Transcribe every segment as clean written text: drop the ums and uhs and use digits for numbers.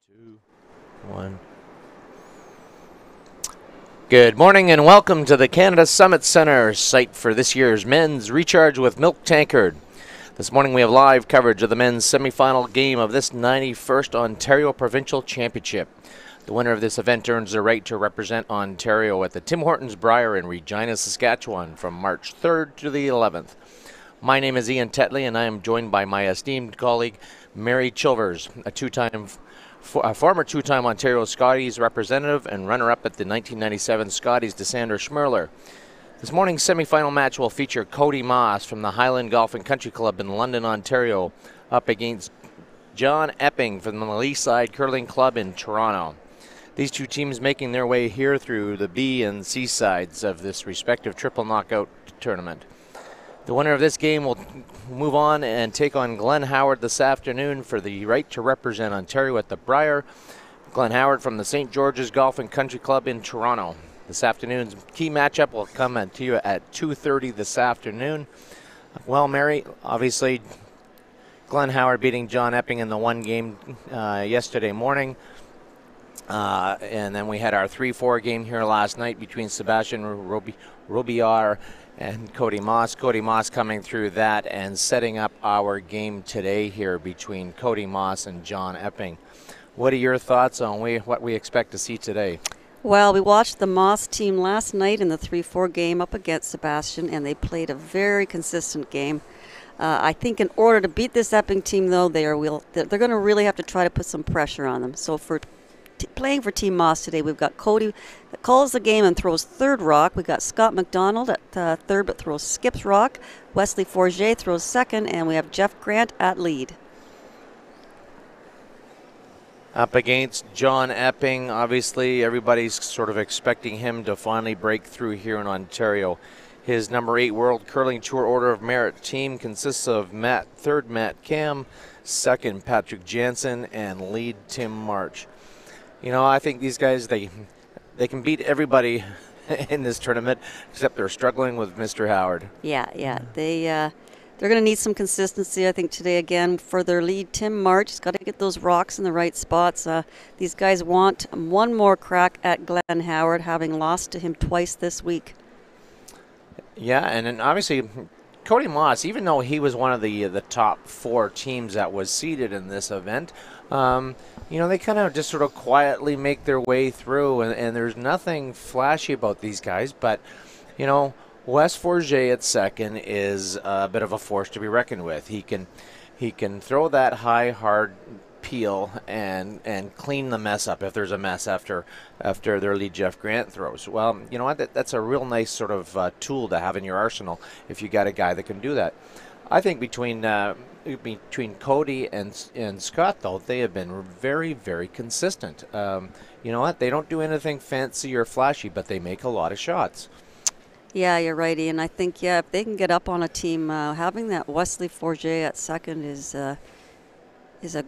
2, 1. Good morning and welcome to the Canada Summit Centre site for this year's Men's Recharge with Milk Tankard. This morning we have live coverage of the men's semi-final game of this 91st Ontario Provincial Championship. The winner of this event earns the right to represent Ontario at the Tim Hortons Brier in Regina, Saskatchewan from March 3rd to the 11th. My name is Ian Tetley and I am joined by my esteemed colleague Mary Chilvers, a former two-time Ontario Scotties representative and runner-up at the 1997 Scotties DeSander Schmerler. This morning's semi-final match will feature Cody MAUS from the Highland Golf and Country Club in London, Ontario, up against John Epping from the Leaside Curling Club in Toronto. These two teams making their way here through the B and C sides of this respective triple knockout tournament. The winner of this game will move on and take on Glenn Howard this afternoon for the right to represent Ontario at the Brier. Glenn Howard from the St. George's Golf and Country Club in Toronto. This afternoon's key matchup will come to you at 2:30 this afternoon. Well, Mary, obviously Glenn Howard beating John Epping in the one game yesterday morning. And then we had our 3-4 game here last night between Sebastian Robillard and Cody MAUS. Cody MAUS coming through that and setting up our game today here between Cody MAUS and John Epping. What are your thoughts on what we expect to see today? Well, we watched the MAUS team last night in the 3-4 game up against Sebastian, and they played a very consistent game. I think in order to beat this Epping team, though, they're going to really have to try to put some pressure on them. So for playing for Team MAUS today, we've got Cody that calls the game and throws third rock. We've got Scott McDonald at third but throws skips rock. Wesley Forget throws second, and we have Jeff Grant at lead. Up against John Epping, obviously everybody's sort of expecting him to finally break through here in Ontario. His number 8 World Curling Tour Order of Merit team consists of third Matt Cam, second Patrick Jansen, and lead Tim March. You know, I think these guys, they can beat everybody in this tournament, except they're struggling with Mr. Howard. Yeah. They're going to need some consistency, I think, today again for their lead. Tim March has got to get those rocks in the right spots. These guys want one more crack at Glenn Howard, having lost to him twice this week. Yeah, and then obviously Cody MAUS, even though he was one of the top 4 teams that was seeded in this event, you know, they kind of just sort of quietly make their way through, and there's nothing flashy about these guys. But, you know, Wes Forget at second is a bit of a force to be reckoned with. He can throw that high, hard peel and clean the mess up if there's a mess after their lead Jeff Grant throws. Well, you know what? That's a real nice sort of tool to have in your arsenal if you got a guy that can do that. I think between Cody and Scott, though, they have been very, very consistent. You know what? They don't do anything fancy or flashy, but they make a lot of shots. Yeah, you're right, Ian. I think, if they can get up on a team, having that Wesley Forget at second is a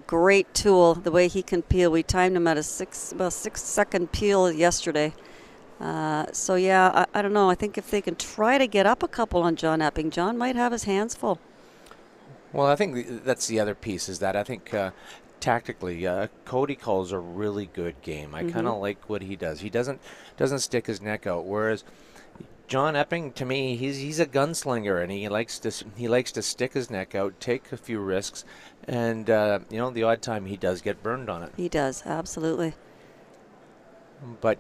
great tool. The way he can peel, we timed him at a 6-second peel yesterday. So yeah, I don't know. I think if they can try to get up a couple on John Epping, John might have his hands full. Well, I think that's the other piece, is that I think tactically, Cody calls a really good game. I kind of like what he does. He doesn't stick his neck out, whereas John Epping, to me, he's a gunslinger, and he likes to stick his neck out, take a few risks, and you know, the odd time he does get burned on it. He does, absolutely. But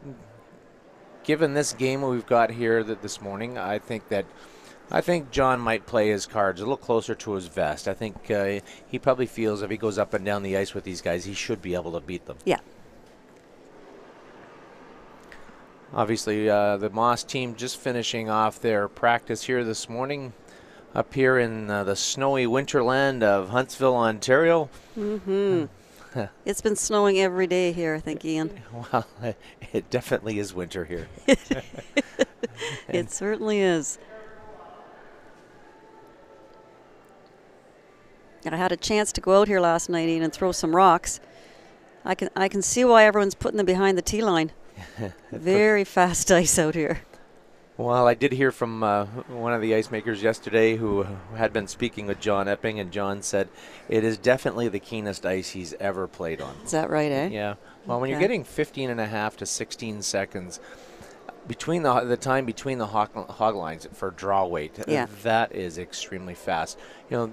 given this game we've got here this morning, I think John might play his cards a little closer to his vest. I think he probably feels if he goes up and down the ice with these guys, he should be able to beat them. Yeah. Obviously, the MAUS team just finishing off their practice here this morning up here in the snowy winterland of Huntsville, Ontario. It's been snowing every day here, I think, Ian. Well, it definitely is winter here. It certainly is. And I had a chance to go out here last night, Ian, and throw some rocks. I can see why everyone's putting them behind the tee line. Very fast ice out here. Well, I did hear from one of the ice makers yesterday who had been speaking with John Epping, and John said it is definitely the keenest ice he's ever played on. Is that right, eh? Yeah. Well, when you're Okay. getting 15 and a half to 16 seconds between the time between the hog lines for draw weight, Yeah. that is extremely fast. You know,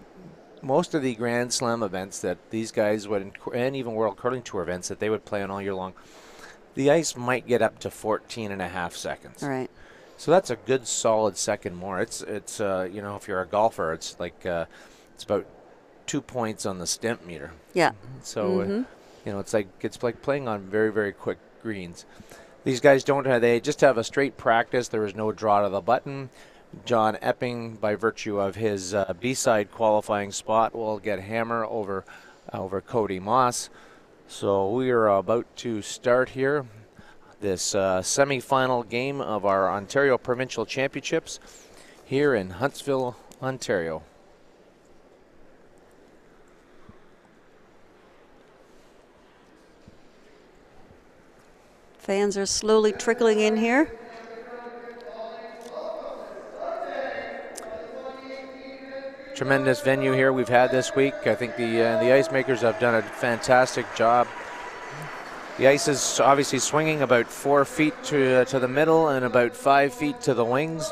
most of the Grand Slam events that these guys would, and even World Curling Tour events that they would play on all year long, the ice might get up to 14 and a half seconds. All right. So that's a good solid second more. It's you know, if you're a golfer, it's like it's about 2 points on the stimp meter. Yeah. So you know, it's like playing on very, very quick greens. These guys don't have, they just have a straight practice. There is no draw to the button. John Epping, by virtue of his B-side qualifying spot, will get hammer over Cody MAUS. So we are about to start here this semi-final game of our Ontario Provincial Championships here in Huntsville, Ontario. Fans are slowly trickling in here. Tremendous venue here we've had this week. I think the ice makers have done a fantastic job. The ice is obviously swinging about 4 feet to the middle and about 5 feet to the wings.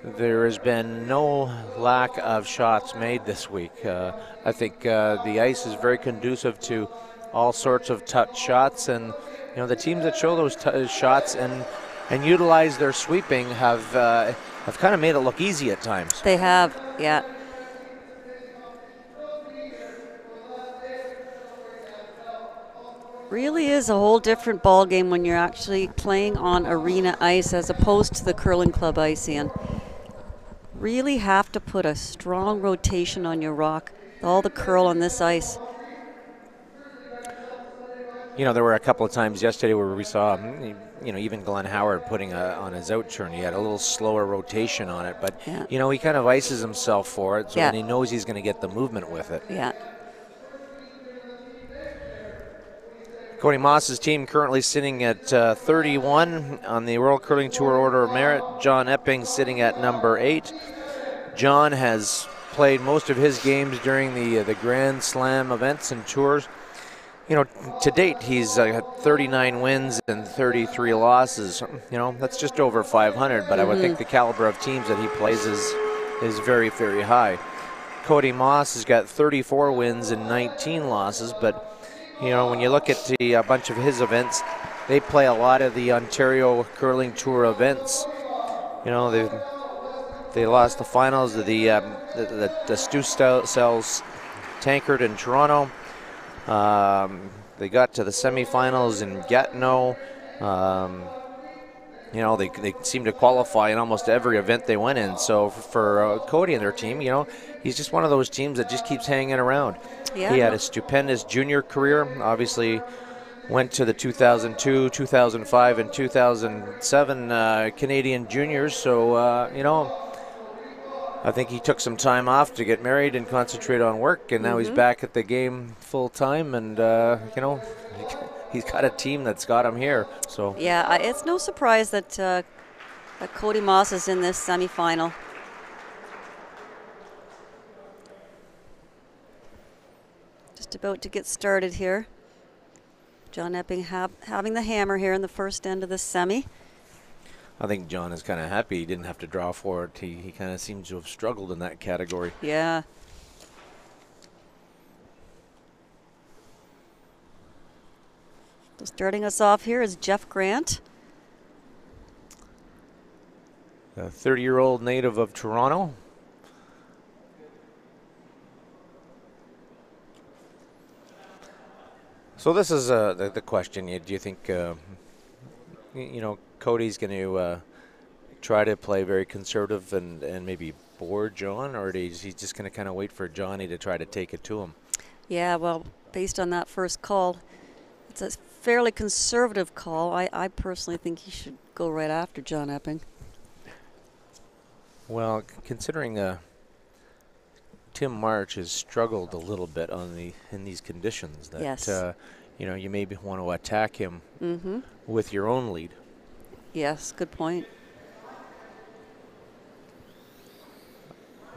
There has been no lack of shots made this week. I think the ice is very conducive to all sorts of touch shots, and you know, the teams that show those shots and utilize their sweeping have kind of made it look easy at times. They have, yeah. Really is a whole different ball game when you're actually playing on arena ice as opposed to the curling club ice, Ian. Really have to put a strong rotation on your rock, all the curl on this ice. You know, there were a couple of times yesterday where we saw, you know, even Glenn Howard putting on his out turn. He had a little slower rotation on it, but, yeah, you know, he kind of ices himself for it, so yeah, and he knows he's going to get the movement with it. Yeah. Cody MAUS's team currently sitting at 31 on the World Curling Tour Order of Merit. John Epping sitting at number 8. John has played most of his games during the Grand Slam events and tours. You know, to date, he's got 39 wins and 33 losses. You know, that's just over 500, but I would think the caliber of teams that he plays is very, very high. Cody MAUS has got 34 wins and 19 losses, but you know, when you look at a bunch of his events, they play a lot of the Ontario Curling Tour events. You know, they lost the finals of the Stu Cells Tankard in Toronto. They got to the semifinals in Gatineau. You know, they seem to qualify in almost every event they went in. So for Cody and their team, you know, he's just one of those teams that just keeps hanging around. Yeah. He had a stupendous junior career. Obviously, went to the 2002, 2005, and 2007 Canadian juniors. So, you know, I think he took some time off to get married and concentrate on work, and now he's back at the game full time. And you know, he's got a team that's got him here. So yeah, it's no surprise that Cody MAUS is in this semifinal. Just about to get started here. John Epping having the hammer here in the first end of the semi. I think John is kind of happy he didn't have to draw for it. He kind of seems to have struggled in that category. Yeah. So starting us off here is Jeff Grant. A 30-year-old native of Toronto. So this is the question. Do you think, you know, Cody's going to try to play very conservative and maybe bore John, or is he just going to kind of wait for Johnny to try to take it to him? Yeah, well, based on that first call, it's a fairly conservative call. I personally think he should go right after John Epping. Well, considering Tim March has struggled a little bit in these conditions, that Yes. You know, you maybe want to attack him with your own lead. Yes, good point.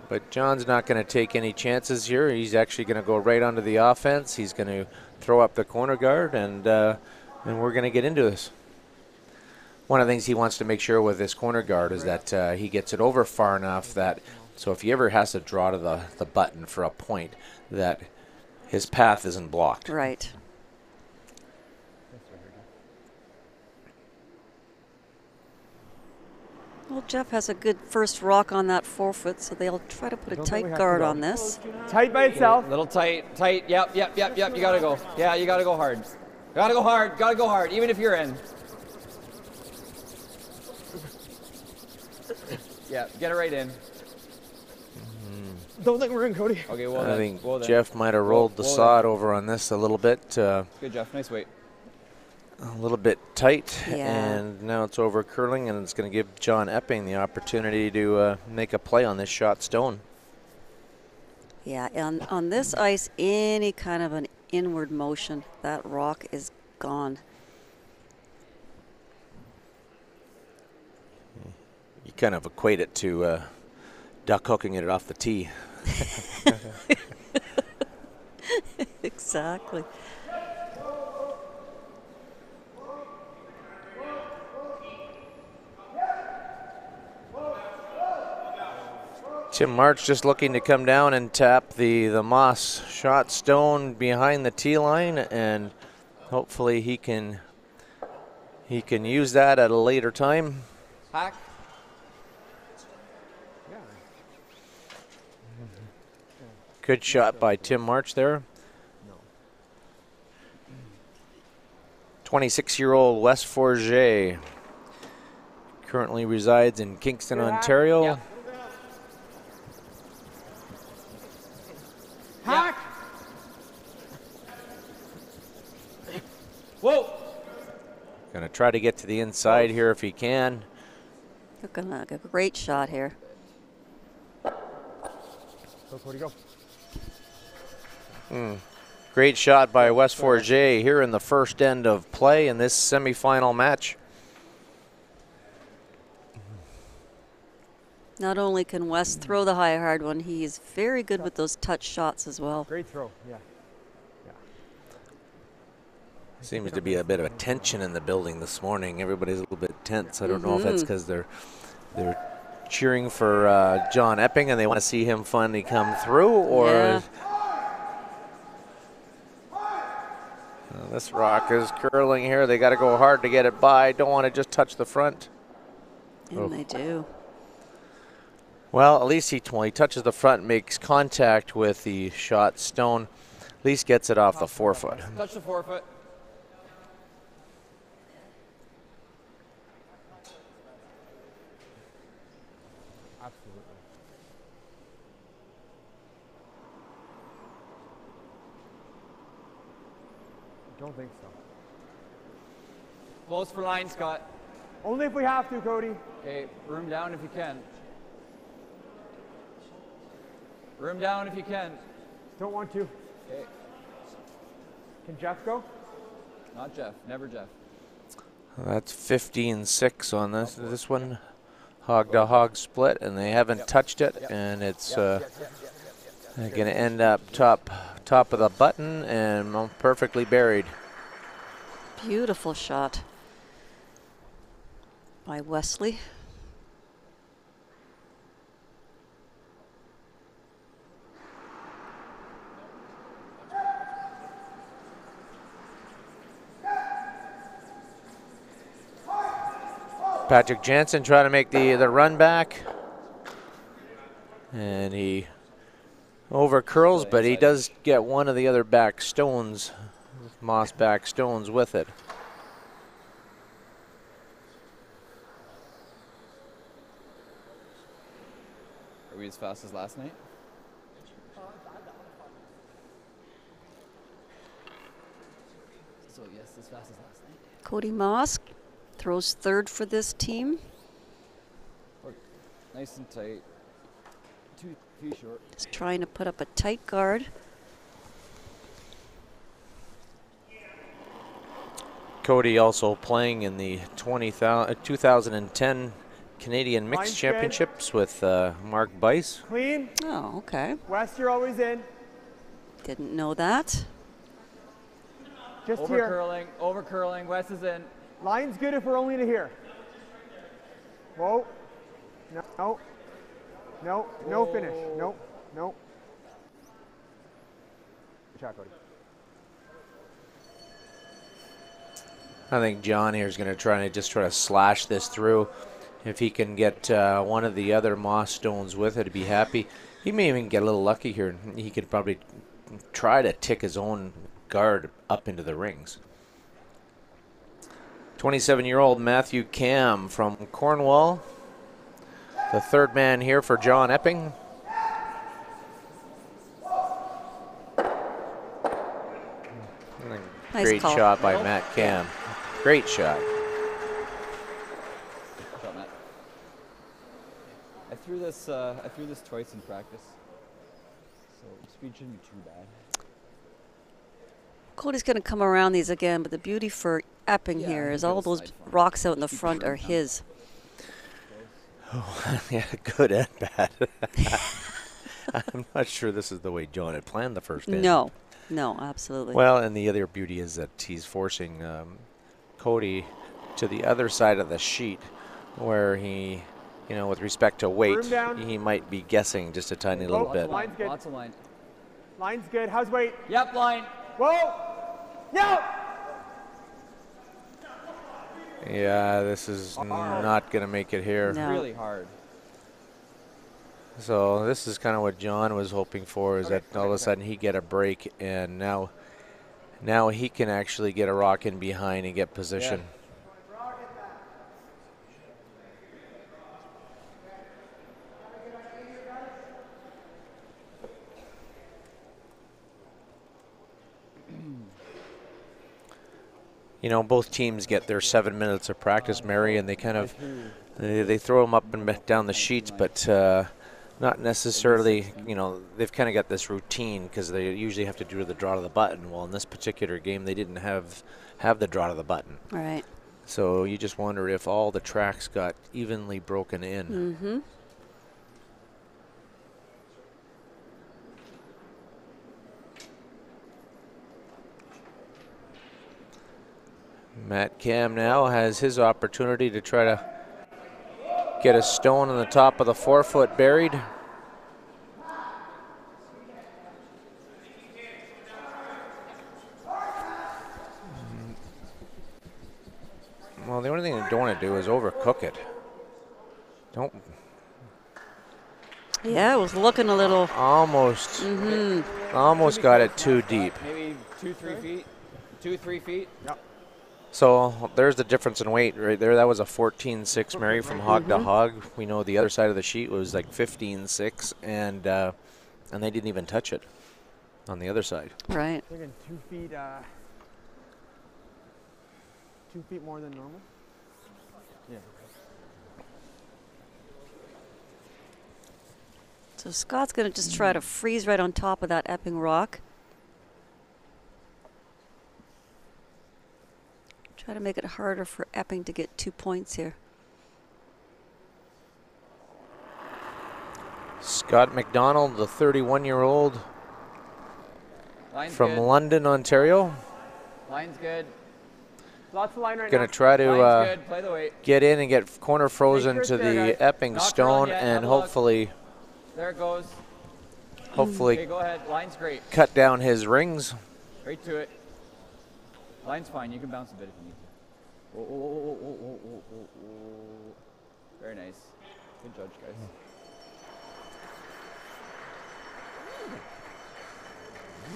But John's not going to take any chances here. He's actually going to go right onto the offense. He's going to throw up the corner guard, and we're going to get into this. One of the things he wants to make sure with this corner guard is that he gets it over far enough that, so if he ever has to draw to the button for a point, that his path isn't blocked. Right. Well, Jeff has a good first rock on that 4-foot, so they'll try to put a tight guard on this. Tight by itself. Little tight. Yep. You gotta go. Yeah, you gotta go hard. Gotta go hard, even if you're in. Yeah, get it right in. Don't think we're in, Cody. Okay, well I think Jeff might have rolled the sod over on this a little bit. Good, Jeff. Nice weight. A little bit tight, Yeah. and now it's over curling, and it's going to give John Epping the opportunity to make a play on this shot stone. Yeah, and on this ice, any kind of an inward motion, that rock is gone. You kind of equate it to duck hooking it off the tee. Exactly. Tim March just looking to come down and tap the MAUS shot stone behind the tee line, and hopefully he can use that at a later time. Hack. Good shot by Tim March there. 26-year-old Wes Forget currently resides in Kingston, Ontario. Yeah. Hack. Whoa. Gonna try to get to the inside here if he can. Looking like a great shot here. Go, Cody, go. Great shot by Wes Forget here in the first end of play in this semifinal match. Not only can Wes throw the high hard one, he is very good with those touch shots as well. Great throw. Yeah. Seems to be a bit of a tension in the building this morning. Everybody's a little bit tense. I don't know if that's because they're cheering for John Epping and they want to see him finally come through, or Yeah. This rock is curling here. They got to go hard to get it by. Don't want to just touch the front. And they do. Well, at least he touches the front, makes contact with the shot stone. At least gets it off the 4-foot. Touch the 4-foot. Absolutely. Don't think so. Close for line, Scott. Only if we have to, Cody. Okay, room down if you can. Room down if you can. Don't want to. Okay, Can Jeff go? not Jeff. Never Jeff. That's 15-6 on this one. Hog to hog split, and they haven't touched it, and it's going to end up top of the button and perfectly buried. Beautiful shot by Wesley. Patrick Jansen trying to make the run back, and he over curls, but he does get one of the other back stones, MAUS back stones with it. Are we as fast as last night? So yes, as fast as last night. Cody MAUS throws third for this team. Nice and tight. Too short. He's trying to put up a tight guard. Cody also playing in the 2010 Canadian Mixed Line's good. Championships with Mark Bice. Clean. Oh, okay. West, you're always in. Didn't know that. Just Over here. curling, over curling. West is in. Line's good if we're only to here. Whoa. No. No. No. No finish. Nope. Nope. Good shot, Cody. I think John here is going to try to slash this through. If he can get one of the other moss stones with it, he'd be happy. He may even get a little lucky here. He could probably try to tick his own guard up into the rings. 27-year-old Matthew Cam from Cornwall. The third man here for John Epping. Nice Great call. shot by Matt Cam. Great shot. Good shot, Matt. I threw this twice in practice, so speed shouldn't be too bad. Cody's going to come around these again, but the beauty for Epping Yeah, here he is got all a those side front. rocks out in the front are his. Oh, yeah, good and bad. I'm not sure this is the way John had planned the first end. No, no, absolutely. Well, and the other beauty is that he's forcing Cody to the other side of the sheet where he, with respect to weight, Room down. he might be guessing just a tiny little Lots bit. of line. Line's good. Lots of line. Line's good. How's weight? Yep, line. Whoa. No. Yeah, this is not going to make it here. No. Really hard. So this is kind of what John was hoping for, is that all of a sudden he get a break, and now he can actually get a rock in behind and get position. Both teams get their 7 minutes of practice, Mary, and they kind of they throw them up and down the sheets, but not necessarily. They've kind of got this routine because they usually have to do the draw to the button. Well, in this particular game, they didn't have the draw to the button. All right. So you just wonder if all the tracks got evenly broken in. Mm-hmm. Matt Cam now has his opportunity to try to get a stone on the top of the 4-foot buried. Well, the only thing I don't want to do is overcook it. Don't. Yeah, it was looking a little. Almost. Almost got it too deep. Maybe 2-3 feet. 2-3 feet. Yep. So there's the difference in weight right there. That was a 14.6 Mary from hog to hog. We know the other side of the sheet was like 15.6, and they didn't even touch it on the other side. Right. Thinking 2 feet. 2 feet more than normal. Yeah. So Scott's going to just try to freeze right on top of that Epping rock. Try to make it harder for Epping to get 2 points here. Scott McDonald, the 31-year-old Line's from good. London, Ontario, Line's good. Lots of line right going now. to try Line's to good. Play the weight. get in and get corner frozen Take to yours there, the guys. Epping Not stone, drawn yet. and Have a look. hopefully There it goes. hopefully Okay, go ahead. Line's great. cut down his rings. Right to it. Line's fine. You can bounce a bit if you need to. Oh. Very nice. Good judge, guys.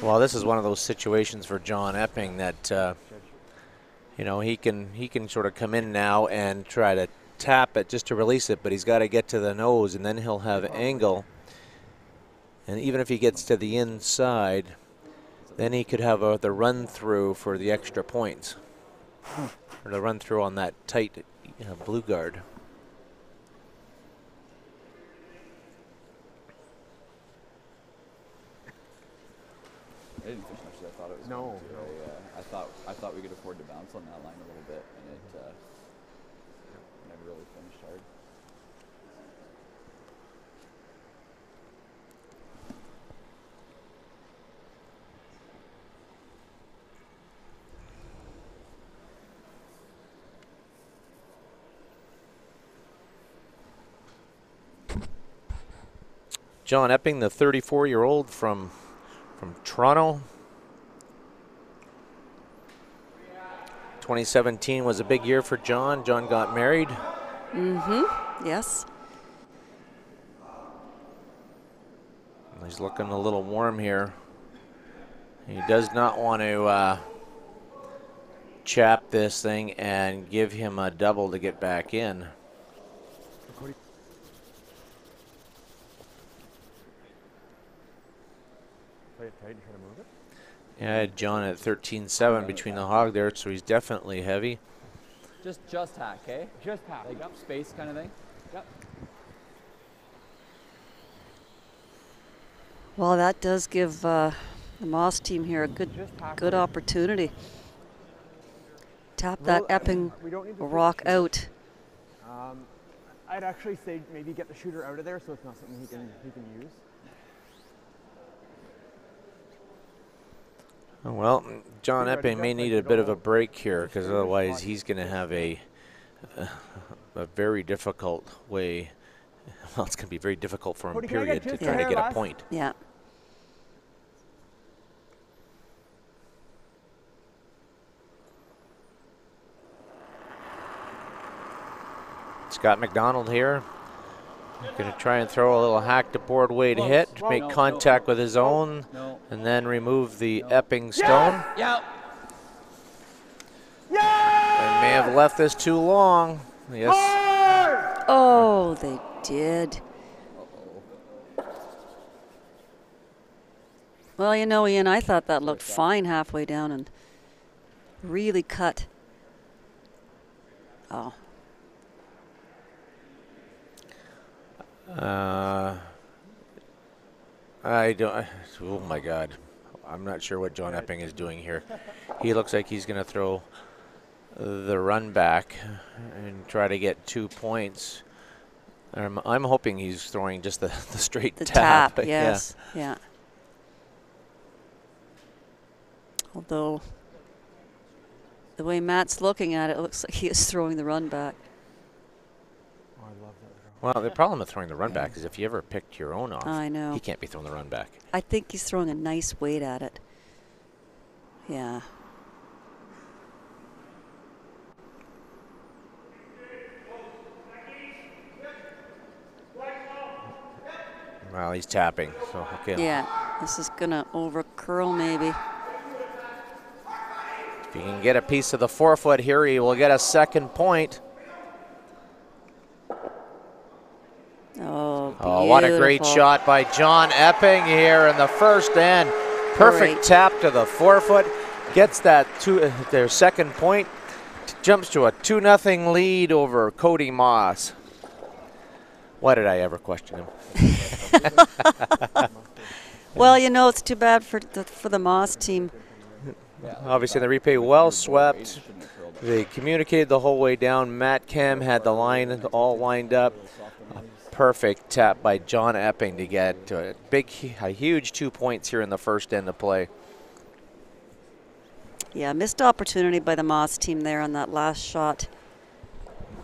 Well, this is one of those situations for John Epping that he can sort of come in now and try to tap it just to release it, but he's got to get to the nose, and then he'll have angle. And even if he gets to the inside, then he could have the run through for the extra points, or the run through on that tight blue guard. didn't finish much as I thought it was No, going to. I thought we could afford to bounce on that line a little bit, and it never really finished hard. John Epping, the 34-year-old from Toronto. 2017 was a big year for John. John got married. Mm-hmm. Yes. He's looking a little warm here. He does not want to chap this thing and give him a double to get back in. Play it tight and try to move it. Yeah, I had John at 13.7 between the hog there, so he's definitely heavy. Just hack, okay? Just half. Like up space kind of thing. Yep. Well, that does give the MAUS team here a good opportunity. Tap that Epping We don't need to rock out. I'd actually say maybe get the shooter out of there so it's not something he can use. Well, John Epping may need a bit of a break here because otherwise he's going to have a very difficult way. Well, it's going to be very difficult for him, Cody, can I period, get to just try to hair get a last? point. Yeah. Scott McDonald here. Going to try and throw a little hack to board way to hit, make contact with his own, and then remove the Epping stone. Yeah. They may have left this too long. Yes. Oh, they did. Well, you know, Ian, I thought that looked fine halfway down and really cut. Oh. I don't. Oh my God, I'm not sure what John Epping is doing here. He looks like he's going to throw the run back and try to get 2 points. I'm hoping he's throwing just the straight tap. Yeah. Yes. Yeah. Although the way Matt's looking at it, it looks like he is throwing the run back. Oh, I love that. Well, the problem with throwing the run back is if you ever picked your own off, I know. he can't be throwing the run back. I think he's throwing a nice weight at it. Yeah. Well, he's tapping, so okay. Yeah, this is gonna over curl maybe. If he can get a piece of the forefoot here, he will get a second point. Oh, Oh, what a great beautiful. shot by John Epping here in the first end. Perfect Great. tap to the forefoot. Gets that their second point. Jumps to a 2-0 lead over Cody MAUS. Why did I ever question him? Well, you know, it's too bad for the MAUS team. Obviously, the replay well swept. They communicated the whole way down. Matt Cam had the line all lined up. A perfect tap by John Epping to get to a huge 2 points here in the first end of play. Yeah, missed opportunity by the MAUS team there on that last shot.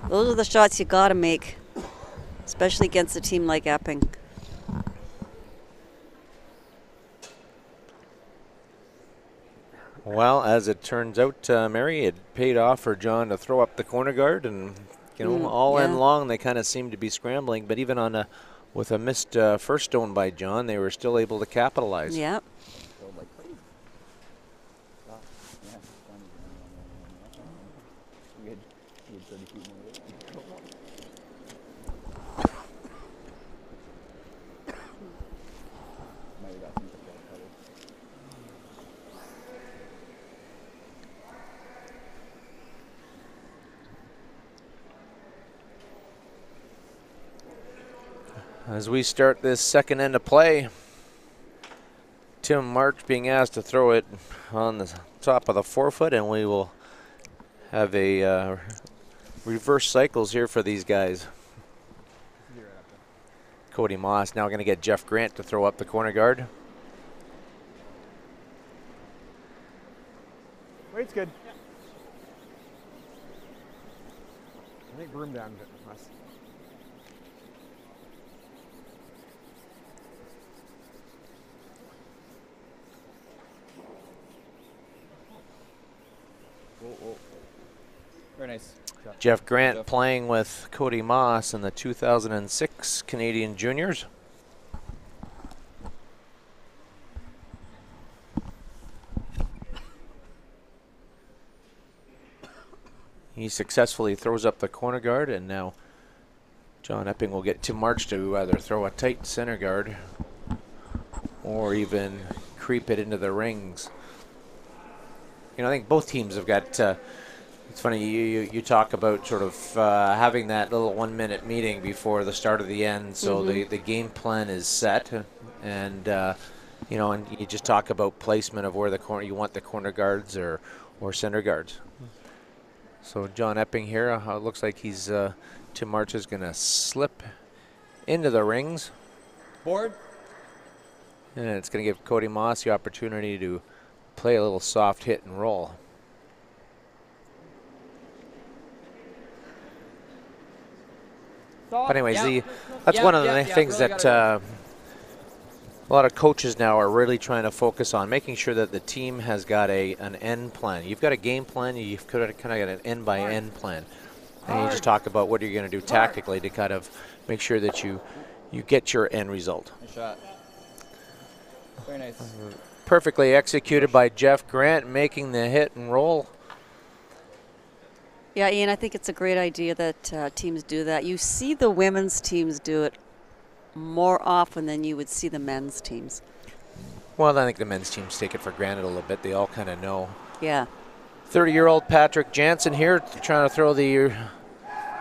Those are the shots you got to make, especially against a team like Epping. Well, as it turns out, Mary, it paid off for John to throw up the corner guard, and all end long they kind of seemed to be scrambling. But even on with a missed first stone by John, they were still able to capitalize. Yep. As we start this second end of play, Tim March being asked to throw it on the top of the forefoot, and we will have a reverse cycles here for these guys. Cody MAUS now going to get Jeff Grant to throw up the corner guard. Weight's good. I think broom down us. Whoa. Very nice. Jeff Grant playing with Cody MAUS in the 2006 Canadian Juniors. He successfully throws up the corner guard, and now John Epping will get Tim March to either throw a tight center guard or even creep it into the rings. You know, I think both teams have got, it's funny, you talk about sort of having that little 1 minute meeting before the start of the end, so the game plan is set, and you know, and you just talk about placement of where the corner, you want the corner guards or center guards. So John Epping here, it looks like he's, Tim March is going to slip into the rings. Board. And it's going to give Cody MAUS the opportunity to play a little soft hit and roll. But anyways, that's one of the things that a lot of coaches now are really trying to focus on, making sure that the team has got an end plan. You've got a game plan, you've kind of got an end-by-end plan. And you just talk about what you're going to do tactically to kind of make sure that you get your end result. Nice shot. Very nice. Perfectly executed by Jeff Grant, making the hit and roll. Yeah, Ian, I think it's a great idea that teams do that. You see the women's teams do it more often than you would see the men's teams. Well, I think the men's teams take it for granted a little bit. They all kind of know. Yeah. 30-year-old Patrick Jansen here trying to throw the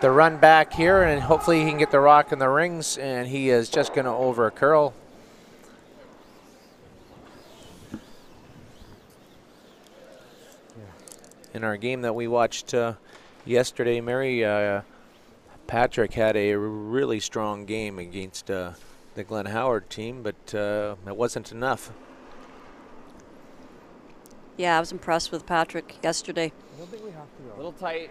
run back here, and hopefully he can get the rock in the rings, and he is just going to over curl. In our game that we watched yesterday, Mary, Patrick had a really strong game against the Glenn Howard team, but it wasn't enough. Yeah, I was impressed with Patrick yesterday. I don't think we have to go. A little tight.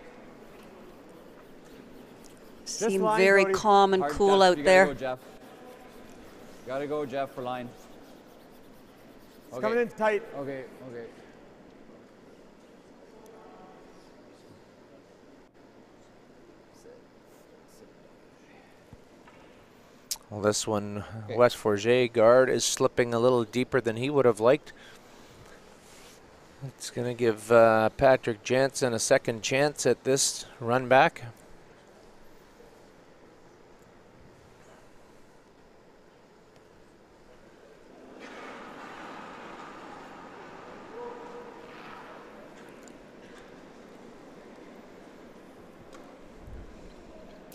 Seemed line, very Cody. calm and Hard, cool Jeff. out You there. Gotta go, Jeff. Gotta go, Jeff, for line. It's coming in tight. Okay. Well, this one, West Forget guard is slipping a little deeper than he would have liked. It's going to give Patrick Jansen a second chance at this run back.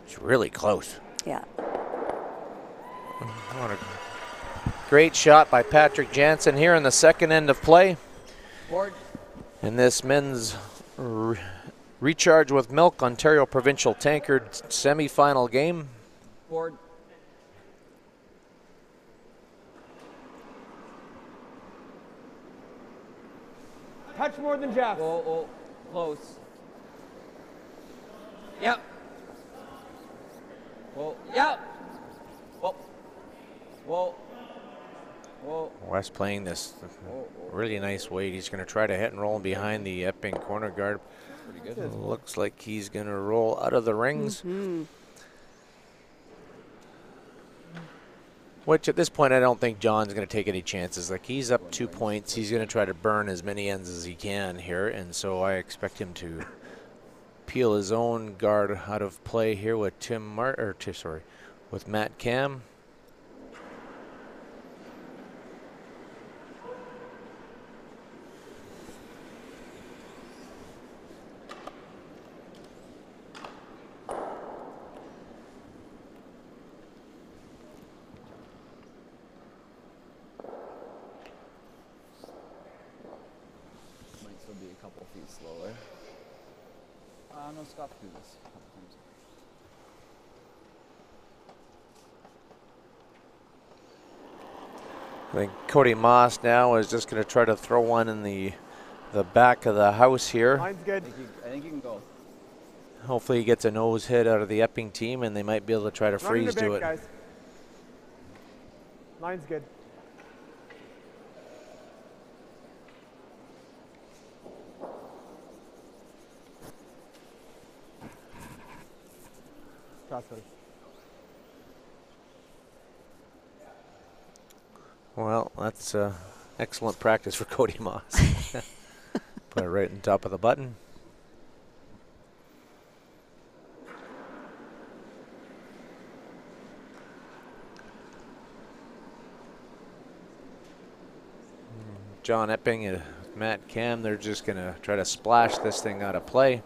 It's really close. Yeah. What a great shot by Patrick Jansen here in the second end of play. Board. In this men's Recharge with Milk Ontario Provincial Tankard semi-final game. Board. Touch more than Jeff. Oh, close. Yep. Whoa. Yep. Whoa. Whoa. Whoa. West playing this really nice weight. He's going to try to hit and roll behind the Epping corner guard. Pretty good. Looks like he's going to roll out of the rings. Which at this point, I don't think John's going to take any chances. Like, he's up 2 points. He's going to try to burn as many ends as he can here. And so I expect him to peel his own guard out of play here with with Matt Cam. feet slower. No, Scott can do this a couple times. I think Cody MAUS now is just going to try to throw one in the back of the house here. Line's good. I think you can go. Hopefully he gets a nose hit out of the Epping team, and they might be able to try to Running freeze the bank, to it. guys. Line's good. Cross, buddy. Well, that's excellent practice for Cody MAUS. Put it right on top of the button. John Epping and Matt Cam, they're just going to try to splash this thing out of play.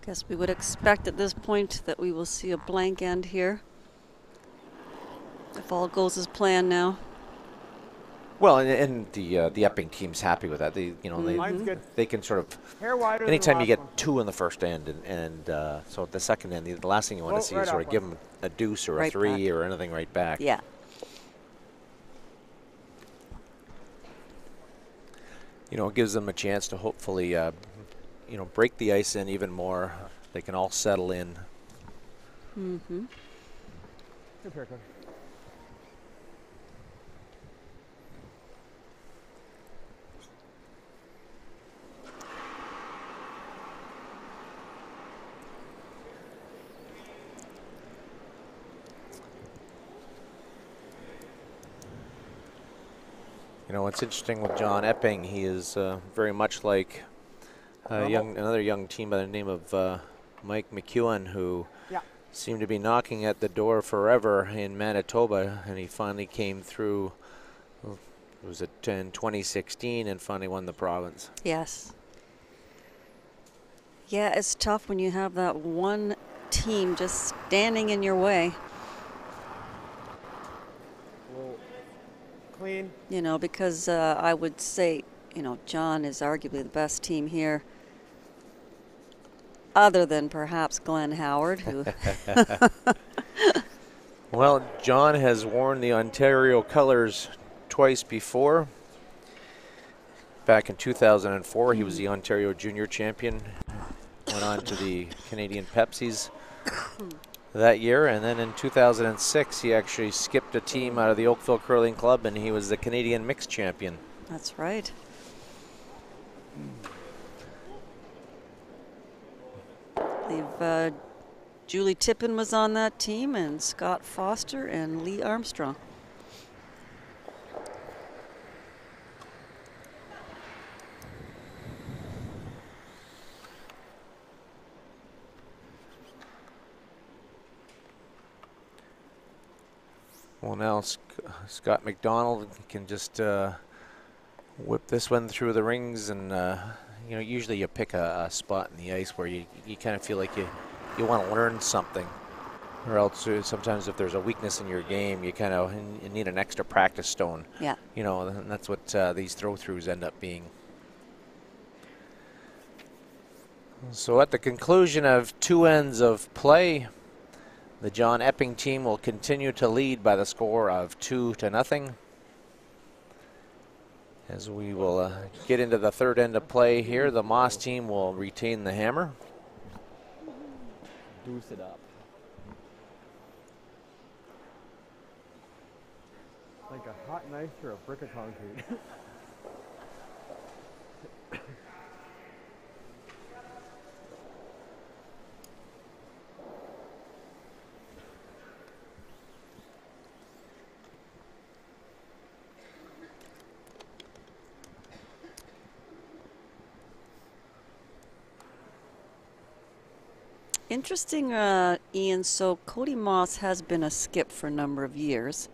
Guess we would expect at this point that we will see a blank end here, if all goes as planned now. Well, and the Epping team's happy with that. They, you know, Line's good. they can sort of. Hair wider than the Anytime you last get one. 2 in the first end, and so at the second end, the last thing you want to Float see right is sort off of give them a deuce or a Right 3 back. or anything right back. Yeah. You know, it gives them a chance to hopefully, you know, break the ice in even more. They can all settle in. Mm-hmm. Good haircut. You know, what's interesting with John Epping, he is very much like another young team by the name of Mike McEwen, who Yeah. seemed to be knocking at the door forever in Manitoba, and he finally came through. Was it in 2016 and finally won the province? Yes. Yeah, it's tough when you have that one team just standing in your way, Whoa. Clean. you know, because I would say, you know, John is arguably the best team here, other than perhaps Glenn Howard, who Well, John has worn the Ontario colors twice before. Back in 2004, he was the Ontario Junior Champion. Went on to the Canadian Pepsis that year, and then in 2006, he actually skipped a team out of the Oakville Curling Club, and he was the Canadian Mixed Champion. That's right. They've Julie Tippin was on that team, and Scott Foster and Lee Armstrong. Well, now Scott McDonald can just whip this one through the rings, and you know, usually you pick a spot in the ice where you kind of feel like you want to learn something, or else sometimes if there's a weakness in your game, you kind of need an extra practice stone. Yeah. You know, and that's what these throw-throughs end up being. So at the conclusion of 2 ends of play, the John Epping team will continue to lead by the score of 2-0. As we will get into the third end of play here, the MAUS team will retain the hammer. Deuce it up. Like a hot knife through a brick of concrete. Interesting, Ian. So Cody MAUS has been a skip for a number of years,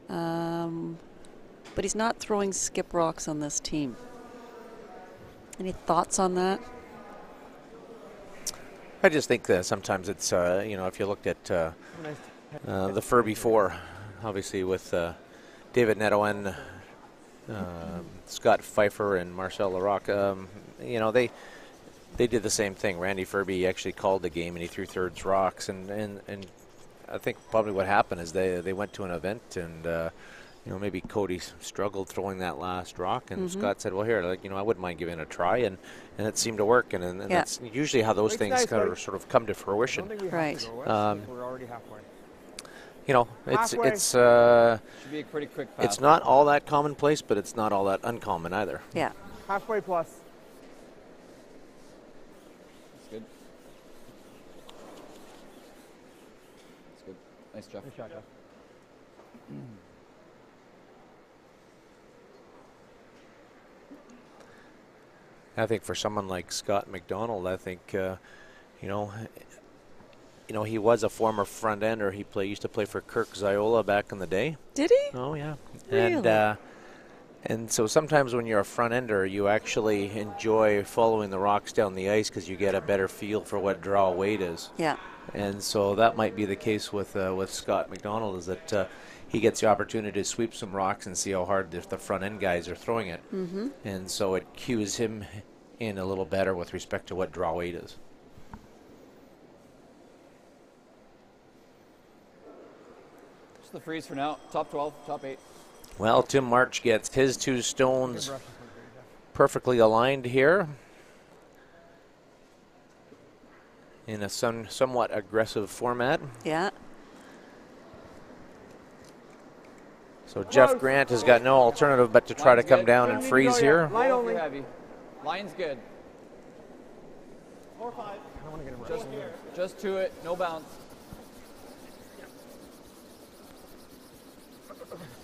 but he's not throwing skip rocks on this team. Any thoughts on that? I just think that sometimes it's, you know, if you looked at the Furby 4, obviously with David Neto Scott Pfeiffer and Marcel Larocque, you know, they did the same thing. Randy Furby actually called the game and he threw thirds rocks, and I think probably what happened is they went to an event and you know, maybe Cody struggled throwing that last rock, and Scott said, well, here, like, you know, I wouldn't mind giving it a try, and it seemed to work, and that's usually how those things kind of sort of come to fruition. Right. We're already halfway. You know, Halfway. it's Should be a pretty quick pass. it's not all that commonplace, but it's not all that uncommon either. Yeah. Halfway plus. That's good. That's good. Nice job. Nice shot, Jeff. I think for someone like Scott McDonald, I think, you know, he was a former front ender. He used to play for Kirk Ziola back in the day. Did he? Oh yeah. Really? And so sometimes when you're a front ender, you actually enjoy following the rocks down the ice because you get a better feel for what draw weight is. Yeah. And so that might be the case with Scott McDonald, is that he gets the opportunity to sweep some rocks and see how hard if the front end guys are throwing it. And so it cues him in a little better with respect to what draw weight is. Just the freeze for now. Top 12, top 8. Well, Tim March gets his 2 stones perfectly aligned here in a somewhat aggressive format. Yeah. So Jeff Grant has got no alternative but to try to come down and freeze here. Line only. Heavy. Line's good. 4 or 5. I don't want to get him right. Just to it. No bounce.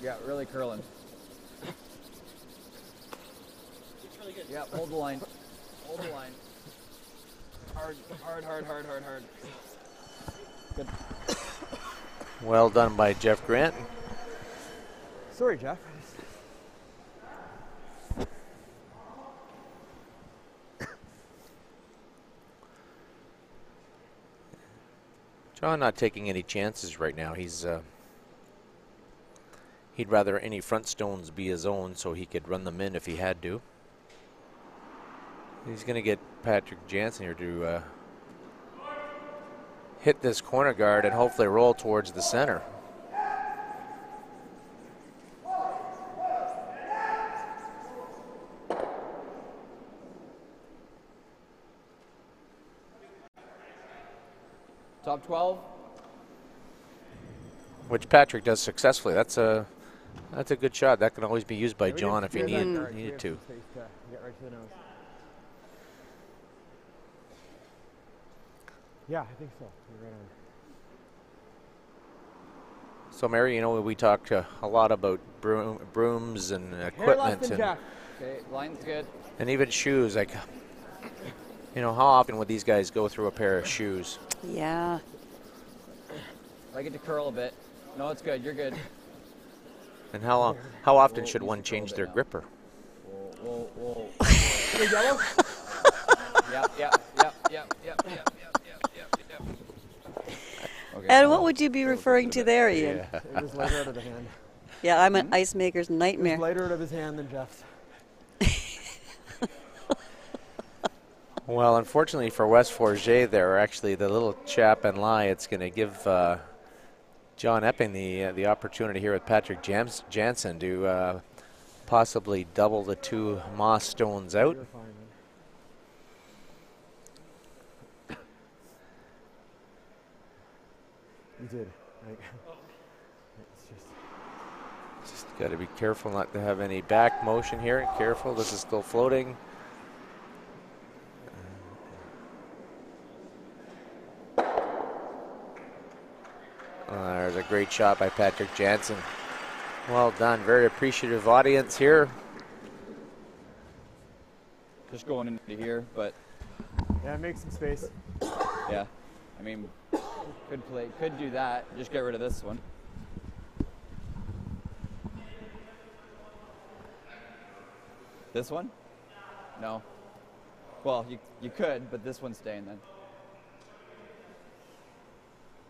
Yeah, really curling. It's really good. Yeah, hold the line. Hold the line. Hard, hard, hard, hard, hard, hard. Good. Well done by Jeff Grant. Sorry, Jeff. John not taking any chances right now. He'd rather any front stones be his own so he could run them in if he had to. He's going to get Patrick Jansen here to hit this corner guard and hopefully roll towards the center. Top 12. Which Patrick does successfully. That's a good shot. That can always be used by John if he needed to. Get right to the nose. Yeah, I think so. You're right on. So Mary, you know, we talked a lot about brooms and equipment and Okay, line's good. and even shoes. Like, you know, how often would these guys go through a pair of shoes? Yeah. I get to curl a bit. No, it's good. You're good. And how often should one change their gripper? Whoa. The yellow? Yep. Okay. And what would you be referring to there, Ian? Yeah. It was lighter out of the hand. Yeah, I'm an ice maker's It was nightmare. lighter out of his hand than Jeff's. Well, unfortunately for West Forget, there actually the little chap in lie. It's going to give John Epping the opportunity here with Patrick Jansen to possibly double the 2 MAUS stones out. You're fine, man. You did. Like, it's Just got to be careful not to have any back motion here. Careful, this is still floating. There's a great shot by Patrick Jansen. Well done. Very appreciative audience here. Just going into here, but yeah, make some space. yeah. I mean, could do that. Just get rid of this one. This one? No. Well, you could, but this one's staying then.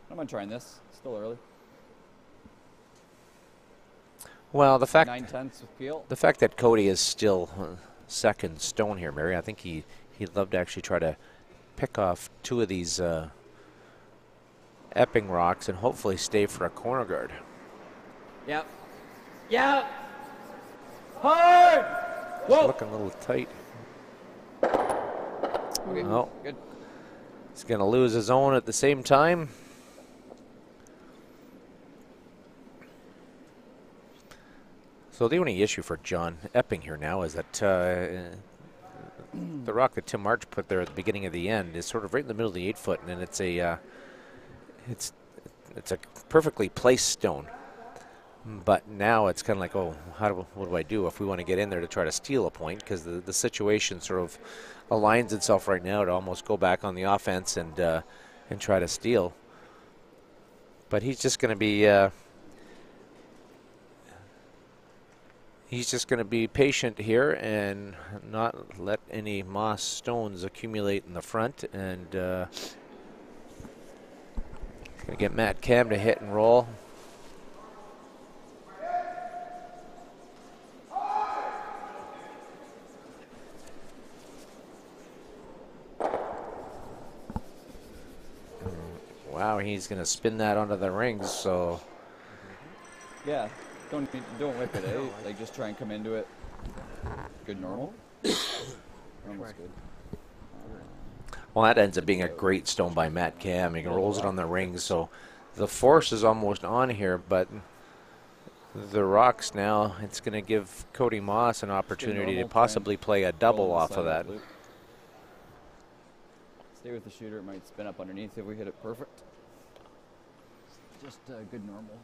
I'm not trying this. It's still early. Well, the fact 9/10 of peel. the fact that Cody is still second stone here, Mary, I think he'd love to actually try to pick off 2 of these Epping rocks and hopefully stay for a corner guard. Yep. Yep. Hard. It's Whoa. looking a little tight. Okay. Oh, Good. he's going to lose his own at the same time. So the only issue for John Epping here now is that the rock that Tim March put there at the beginning of the end is sort of right in the middle of the 8-foot, and it's a perfectly placed stone. But now it's kind of like, oh, what do I do if we want to get in there to try to steal a point? Because the situation sort of aligns itself right now to almost go back on the offense and try to steal. But he's just going to be patient here and not let any moss stones accumulate in the front, and going to get Matt Cam to hit and roll. Wow, he's going to spin that onto the rings, so... Yeah. Don't whip it, eh? Like, just try and come into it. Good normal. Normal's good. Well, that ends up being a great stone by Matt Cam. He rolls it on the rings, so the force is almost on here, but the rocks now, it's going to give Cody Moss an opportunity to possibly play a double off of that. Stay with the shooter. It might spin up underneath if we hit it perfect. Just good normal.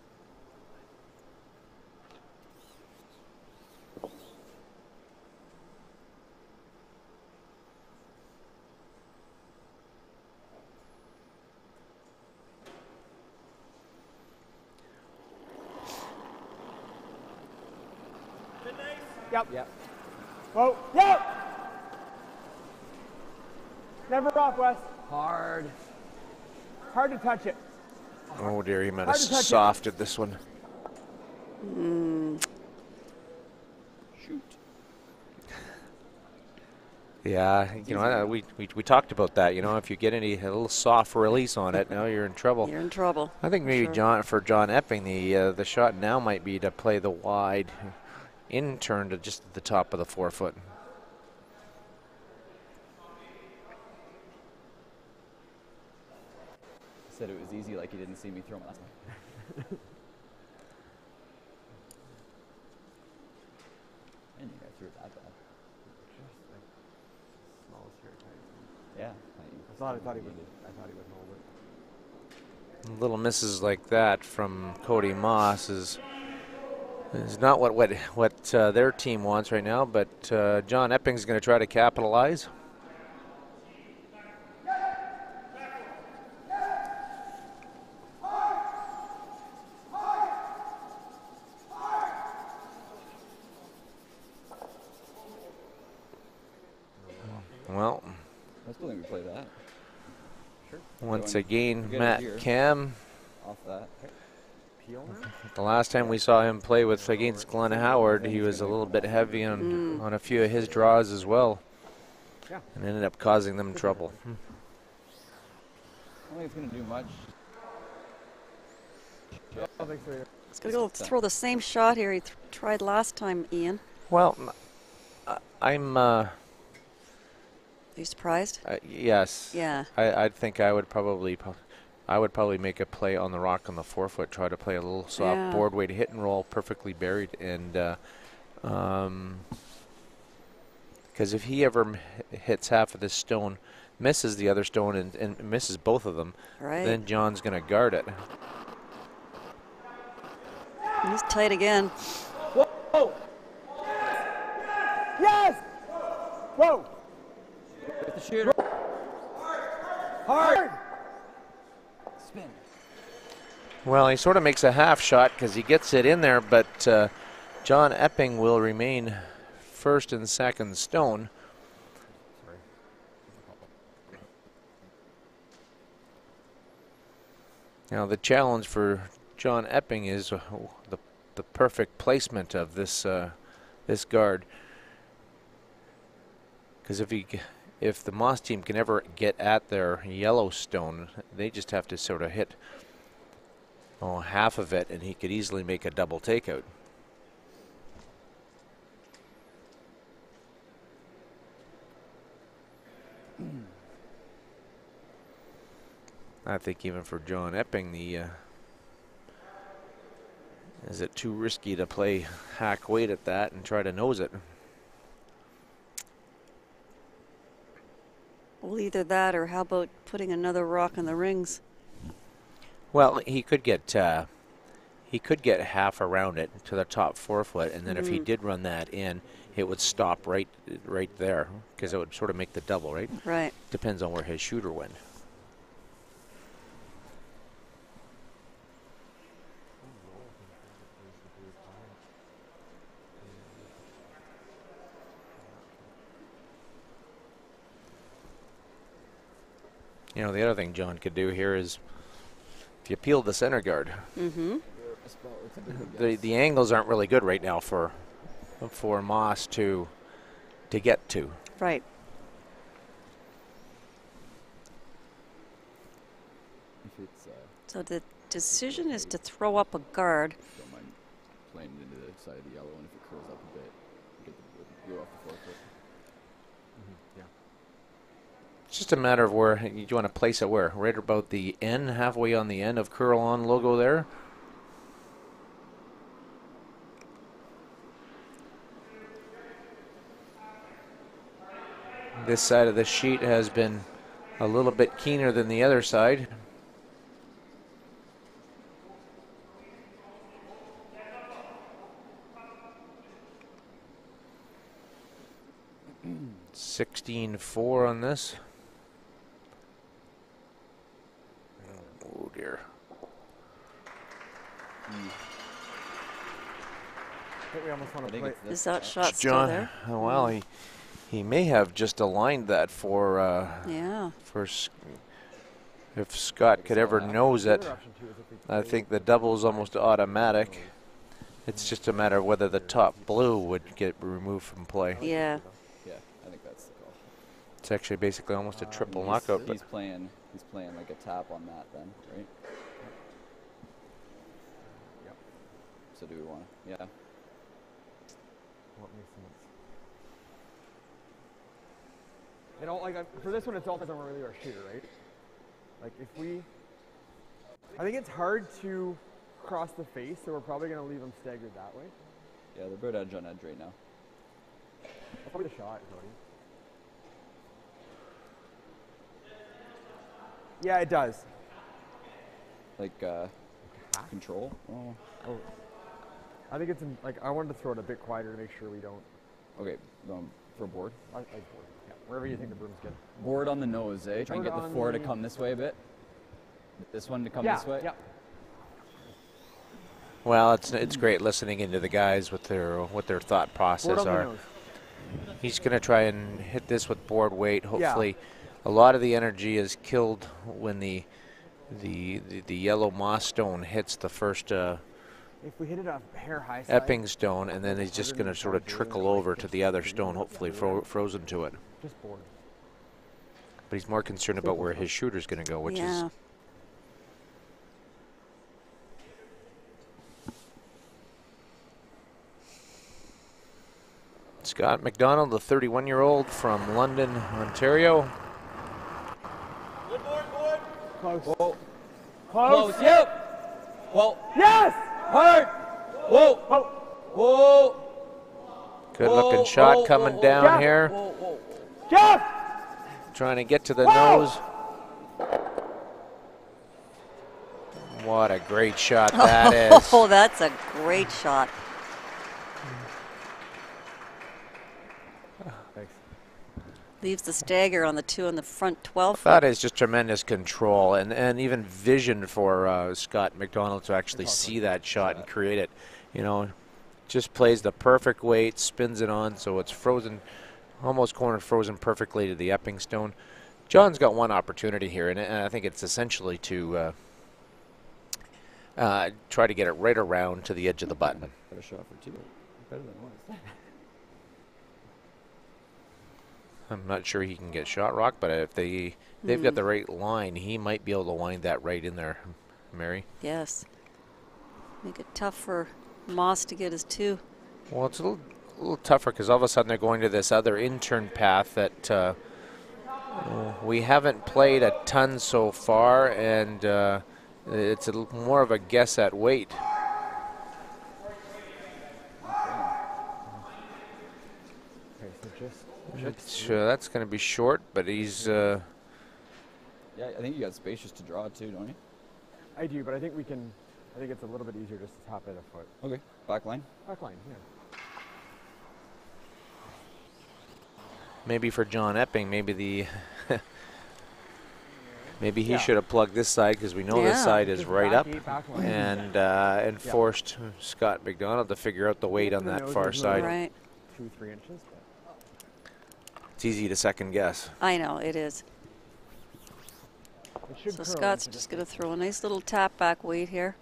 Yep. Yep. Whoa. Yep. Never off, Wes. Hard. Hard to touch it. Oh dear, he might Hard have to touch it. softed this one. Shoot. Yeah, you know, we talked about that. You know, if you get a little soft release on it, now you're in trouble. You're in trouble. I think maybe Sure. for John Epping, the shot now might be to play the wide in turn to just at the top of the 4-foot. Said it was easy, like he didn't see me throw my last one. I didn't think I threw it that bad. Yeah. I thought he would hold it. Little misses like that from Cody Moss is not what their team wants right now, but John Epping's going to try to capitalize. Well, I still think we play that. Sure. once again, Get it Matt here. Cam. Off that. The last time we saw him play against Glenn Howard, he was a little bit heavy on a few of his draws as well, Yeah. and ended up causing them trouble. I don't think it's going to do much. I don't think so either. He's going to go throw the same shot here he tried last time, Ian. Well, I'm Are you surprised? yes. Yeah. I think I would probably make a play on the rock on the 4-foot, try to play a little soft Yeah. board way to hit and roll, perfectly buried, and because if he ever hits half of this stone, misses the other stone, and misses both of them, Right. then John's going to guard it. He's tight again. Whoa. Yes. Whoa. With the shooter. Hard. Spin. Well, he sort of makes a half shot because he gets it in there, but John Epping will remain first and second stone. Now the challenge for John Epping is the the perfect placement of this this guard. Because if the MAUS team can ever get at their Yellowstone, they just have to sort of hit half of it, and he could easily make a double takeout. I think even for John Epping, is it too risky to play hack weight at that and try to nose it? Well, either that or how about putting another rock in the rings? Well, he could get half around it to the top 4 foot, and then if he did run that in, it would stop right there, because it would sort of make the double, right? Right. Depends on where his shooter went. You know, the other thing John could do here is if you peel the center guard. The angles aren't really good right now for MAUS to get to. Right. So the decision is to throw up a guard. Don't mind playing it into the side of the yellow, and if it curls up a bit, get the go off the 4 foot. Yeah. It's just a matter of where you want to place it. Where? Right about the N, halfway on the end of curl on logo there. This side of the sheet has been a little bit keener than the other side. $16.4 on this. Oh dear. I think we almost want to play. Is that shot still John, there? well, he may have just aligned that for Yeah. if Scott could ever nose it. I think the double is almost automatic. It's just a matter of whether the top blue would get removed from play. Yeah. Yeah, I think that's the call. It's actually basically almost a triple knockout. He's playing like a tap on that then, right? Yep. So do we want to? Yeah. What makes sense? You know, like for this one, it's all depends on really our shooter, right? Like if I think it's hard to cross the face, so we're probably going to leave them staggered that way. Yeah, they're bird edge on edge right now. That's probably the shot, Cody. Yeah, it does. Like control. Oh. I think it's like I wanted to throw it a bit quieter to make sure we don't. Okay, for board. I board. Yeah, wherever you think the broom's good. Board on the nose, eh? Try and get the 4 to come this way a bit. This one to come this way. Yeah. Well, it's great listening into the guys what their thought process are. He's going to try and hit this with board weight. Hopefully, a lot of the energy is killed when the yellow MAUS stone hits the first if we hit it a hair high side, Epping stone, and then he's just going to sort of trickle over to the other stone, hopefully frozen to it. just board. But he's more concerned about where his shooter's going to go, which is. Scott McDonald, the 31-year-old from London, Ontario. Good board. Close. Whoa. Close. Yep. Whoa. Yes. Hard. Whoa. Oh. Whoa. Good looking shot coming down Jeff. here. Whoa. Jeff. Trying to get to the nose. What a great shot that is. Oh, that's a great shot. Thanks. Leaves the stagger on the 2 on the front 12. That is just tremendous control and even vision for Scott McDonald to actually see that shot and create it. You know, just plays the perfect weight, spins it on, so it's frozen, almost corner frozen perfectly to the Epping stone. John's got one opportunity here, and I think it's essentially to Try to get it right around to the edge of the button. Got a shot for 2. Better than one. I'm not sure he can get shot rock, but if they've got the right line, he might be able to wind that right in there, Mary. Yes. Make it tough for MAUS to get his 2. Well, it's a little tougher because all of a sudden they're going to this other intern path that we haven't played a ton so far, and it's more of a guess at weight. Okay, so just That's going to be short, but he's... Yeah, I think you got spacious to draw too, don't you? I do, but I think it's a little bit easier just to tap it a foot. Okay, back line. Back line, yeah. Maybe for John Epping, maybe maybe he should have plugged this side because we know this side is Just right back up, eight, back line. and forced Scott McDonald to figure out the weight on that far side. Right. 2-3 inches. It's easy to second guess. I know, it is. It should So curl Scott's into just the- going to throw a nice little tap back weight here.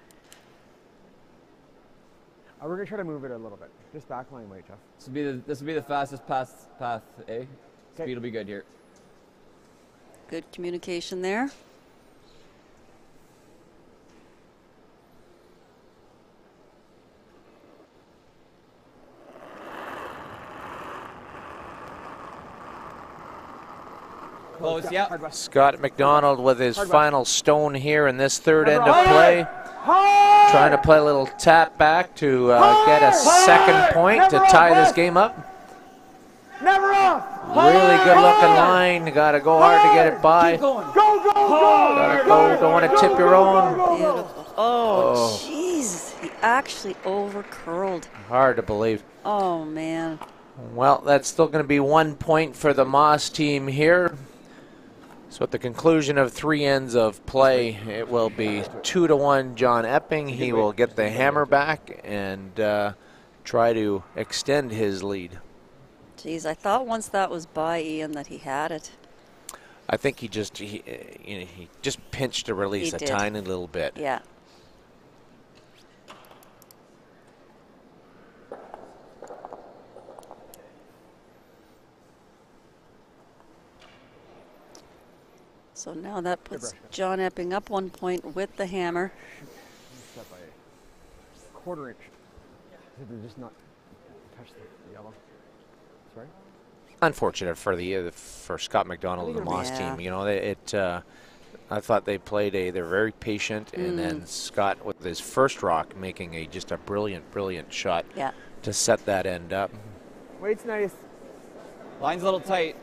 We're gonna try to move it a little bit. Just back line weight, Jeff. This will be the fastest path A. Okay. Speed will be good here. Good communication there. Close, yeah. Hard west. Scott McDonald with his Hard final stone here in this third end of Hard. play. Hard! Trying to play a little tap back to get a second point to tie this game up. Never off! Really good looking line. Got to go hard to get it by. Go, go, go! Gotta go. Don't want to tip your own. Beautiful. Oh, jeez. He actually over curled. Hard to believe. Oh, man. Well, that's still going to be 1 point for the MAUS team here. So at the conclusion of 3 ends of play, it will be 2-1 John Epping. He will get the hammer back and try to extend his lead. Jeez, I thought once that was by Ian that he had it. I think he just pinched to release He a did. tiny little bit. Yeah. So now that puts John Epping up 1 point with the hammer. Step by a quarter inch. Did they just not touch the yellow? Sorry? Unfortunate for Scott McDonald and the MAUS Yeah. team. You know, I thought they played they're very patient, and then Scott with his first rock making just a brilliant shot Yeah. to set that end up. Weight's nice. Line's a little tight.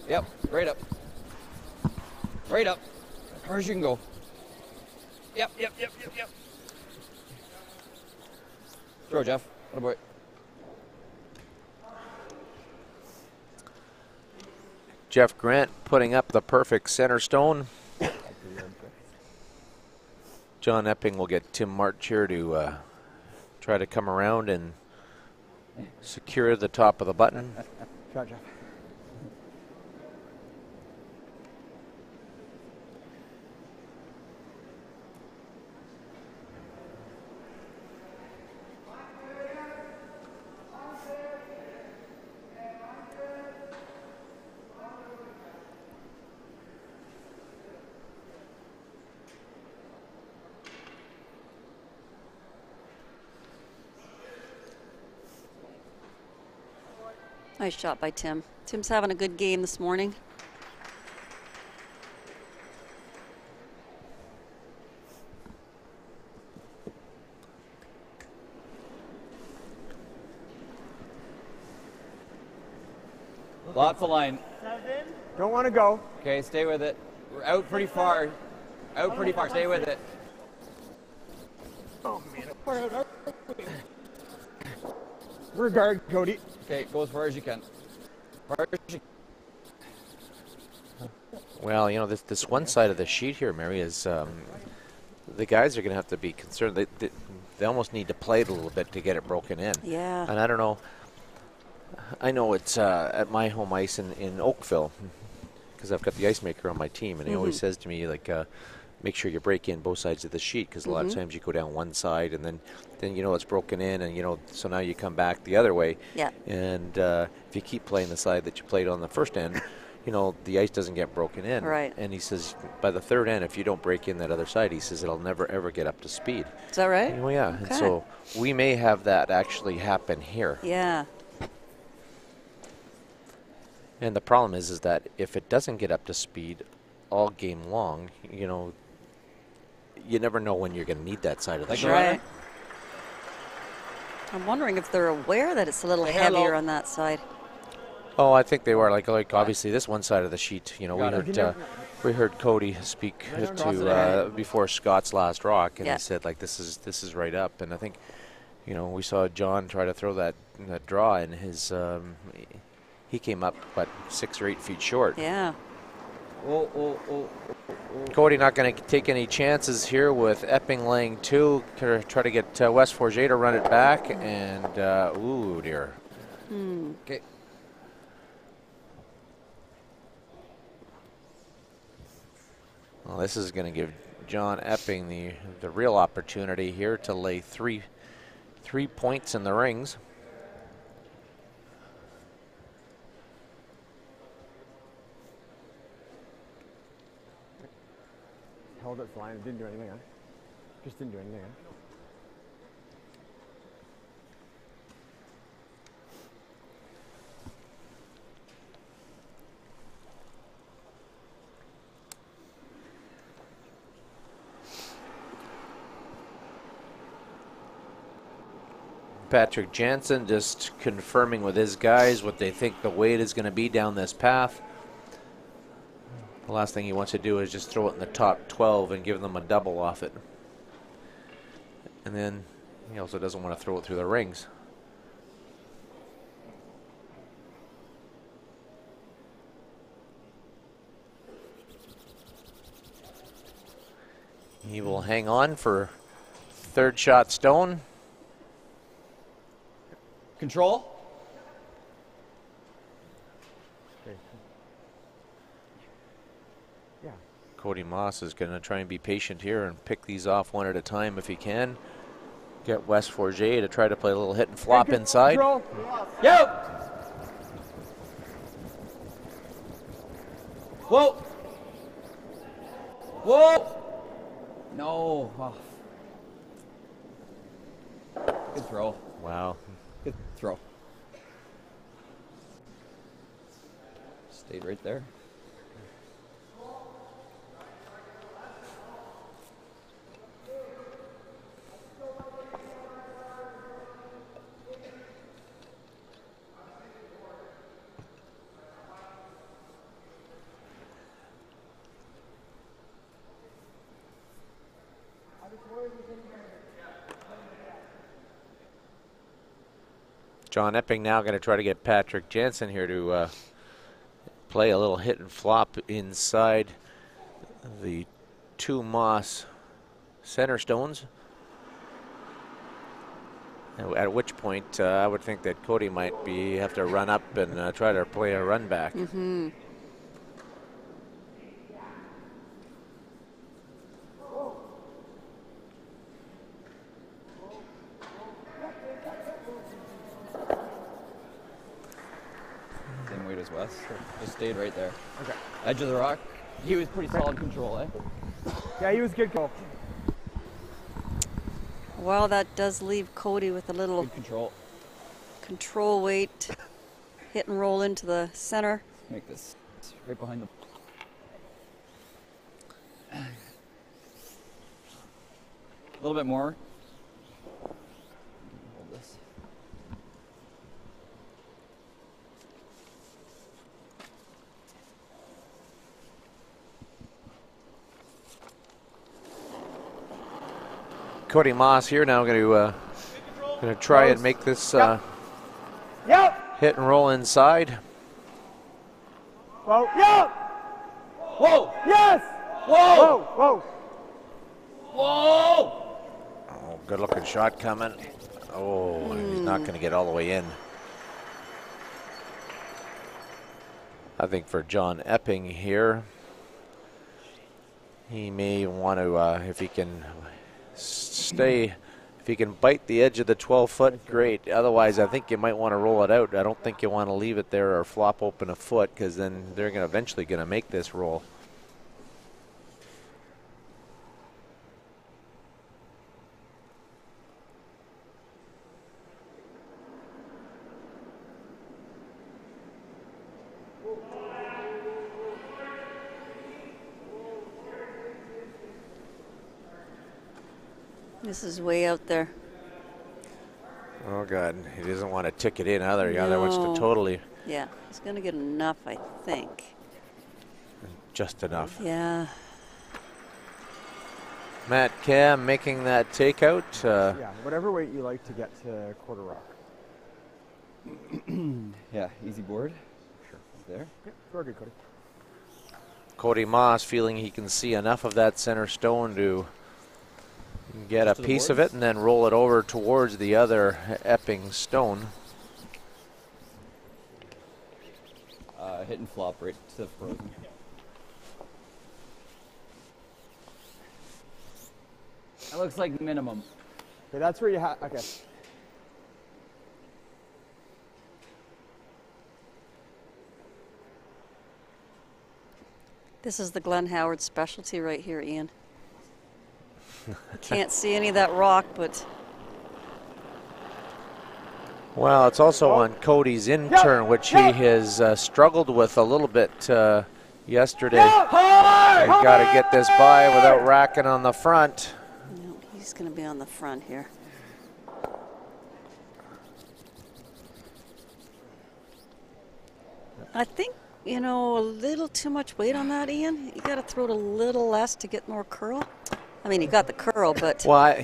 Yep, right up. Right up. As far as you can go. Yep. Throw, Jeff. What boy? Jeff Grant putting up the perfect center stone. John Epping will get Tim March here to try to come around and secure the top of the button. Shot, Jeff. Nice shot by Tim. Tim's having a good game this morning. Lots of line. Don't want to go. Okay, stay with it. We're out pretty far. Out pretty far. Stay with it. We're guard, Cody. Okay, go as far as you can. Far as you Well, you know, this one side of the sheet here, Mary, is the guys are going to have to be concerned. They almost need to play it a little bit to get it broken in. Yeah. And I don't know. I know it's at my home ice in Oakville, because I've got the ice maker on my team, and he always says to me, like, make sure you break in both sides of the sheet, because a lot of times you go down one side and then you know it's broken in, and you know, so now you come back the other way. Yeah. And if you keep playing the side that you played on the first end, you know, the ice doesn't get broken in. Right. And he says by the third end, if you don't break in that other side, he says it'll never ever get up to speed. Is that right? Oh yeah. Okay. And so we may have that actually happen here. Yeah. And the problem is that if it doesn't get up to speed all game long, you know, you never know when you're going to need that side of the sheet. Right. I'm wondering if they're aware that it's a little heavier on that side. Oh, I think they were. Like obviously this one side of the sheet, you know, Got we heard Cody speak to before Scott's last rock, and he said, like, this is right up. And I think, you know, we saw John try to throw that draw, and his he came up, but 6 or 8 feet short. Yeah. Cody not going to take any chances here with Epping laying 2. Try to get West Forget to run it back, and ooh dear. Okay. Well, this is going to give John Epping the real opportunity here to lay 3 points in the rings. Held its line and didn't do anything, huh? Just didn't do anything, huh? Patrick Jansen just confirming with his guys what they think the weight is going to be down this path. The last thing he wants to do is just throw it in the top 12 and give them a double off it. And then he also doesn't want to throw it through the rings. He will hang on for third shot stone. Control. Okay. Yeah. Cody MAUS is going to try and be patient here and pick these off one at a time if he can. Get West Forget to try to play a little hit and flop inside. Control. Yep. Whoa. Whoa. No. Oh. Good throw. Wow. Good throw. Stayed right there. John Epping now going to try to get Patrick Jansen here to play a little hit and flop inside the 2 MAUS center stones. At which point I would think that Cody might have to run up and try to play a run back. Mm-hmm. Same weight as Wes. Just stayed right there. Okay. Edge of the rock. He was pretty solid control, eh? Yeah, he was good. Goal. Well, that does leave Cody with a little Good control. control weight, hit and roll into the center. Make this right behind the. A little bit more. Hold this. Cody MAUS here now going to try and make this Yep. hit and roll inside. Whoa. Yeah. Whoa! Yes. Whoa! Whoa. Whoa! Oh, good looking shot coming. Oh, he's not going to get all the way in. I think for John Epping here, he may want to, if he can stay, if he can bite the edge of the 12-foot, great. Otherwise, I think you might want to roll it out. I don't think you want to leave it there or flop open a foot, because then they're eventually going to make this roll. This is way out there. Oh, God. He doesn't want to tick it in either. The other wants to totally. Yeah, he's going to get enough, I think. Just enough. Yeah. Matt Cam making that takeout. Yeah, whatever weight you like to get to quarter rock. Yeah, easy board. Sure. There. Yeah, very good, Cody. Cody Moss feeling he can see enough of that center stone to get a piece of it and then roll it over towards the other Epping stone. Hit and flop right to the frozen. That looks like minimum. Okay, that's where you have. Okay. This is the Glenn Howard specialty right here, Ian. Can't see any of that rock, but Well, it's also on Cody's in-turn, which he has struggled with a little bit yesterday. He's got to get this by without racking on the front. no, he's going to be on the front here. I think, you know, a little too much weight on that, Ian. You got to throw it a little less to get more curl. I mean, you got the curl, but Well, I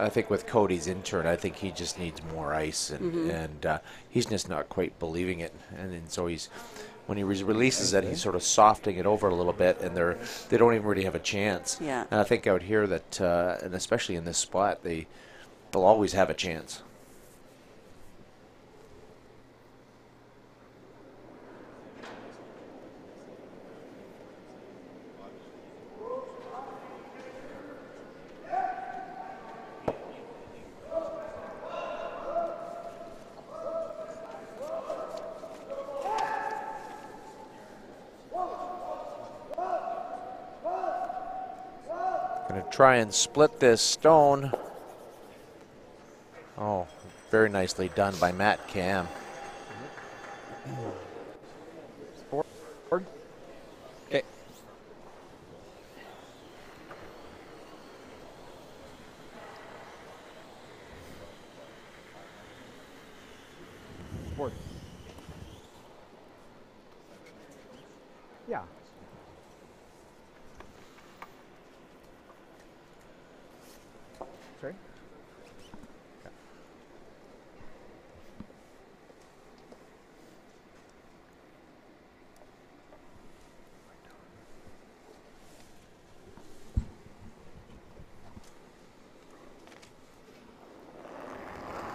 think with Cody's in-turn, I think he just needs more ice, and he's just not quite believing it, and so he's. When he releases it, he's sort of softening it over a little bit, and they don't even really have a chance. Yeah. And I think out here that, and especially in this spot, they'll always have a chance. Try and split this stone. Oh, very nicely done by Matt Cam. Okay. Board. Yeah. Sorry? Okay.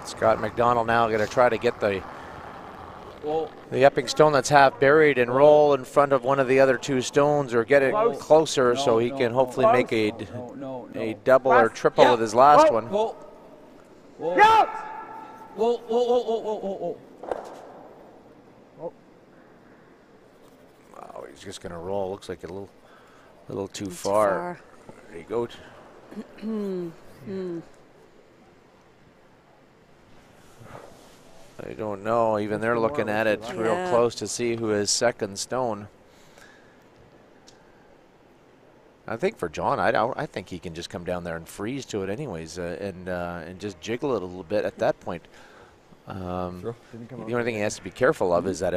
Scott McDonald now going to try to get the Well, Epping stone that's half buried and roll in front of one of the other two stones, or get it closer so he can hopefully make a double or triple with his last one. Whoa. Whoa. Whoa, whoa, whoa, whoa, whoa, whoa, whoa. Oh, he's just going to roll. Looks like a little too far. There you go. I don't know. Even they're looking at it real close to see who is second stone. I think for John, I think he can just come down there and freeze to it anyways, and just jiggle it a little bit at that point. The only thing he has to be careful of is that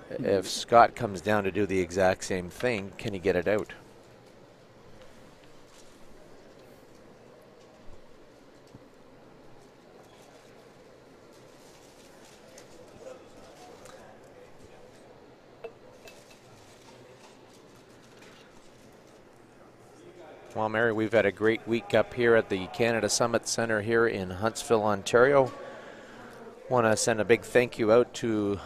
if Scott comes down to do the exact same thing, can he get it out? Well, Mary, we've had a great week up here at the Canada Summit Centre here in Huntsville, Ontario. Want to send a big thank you out to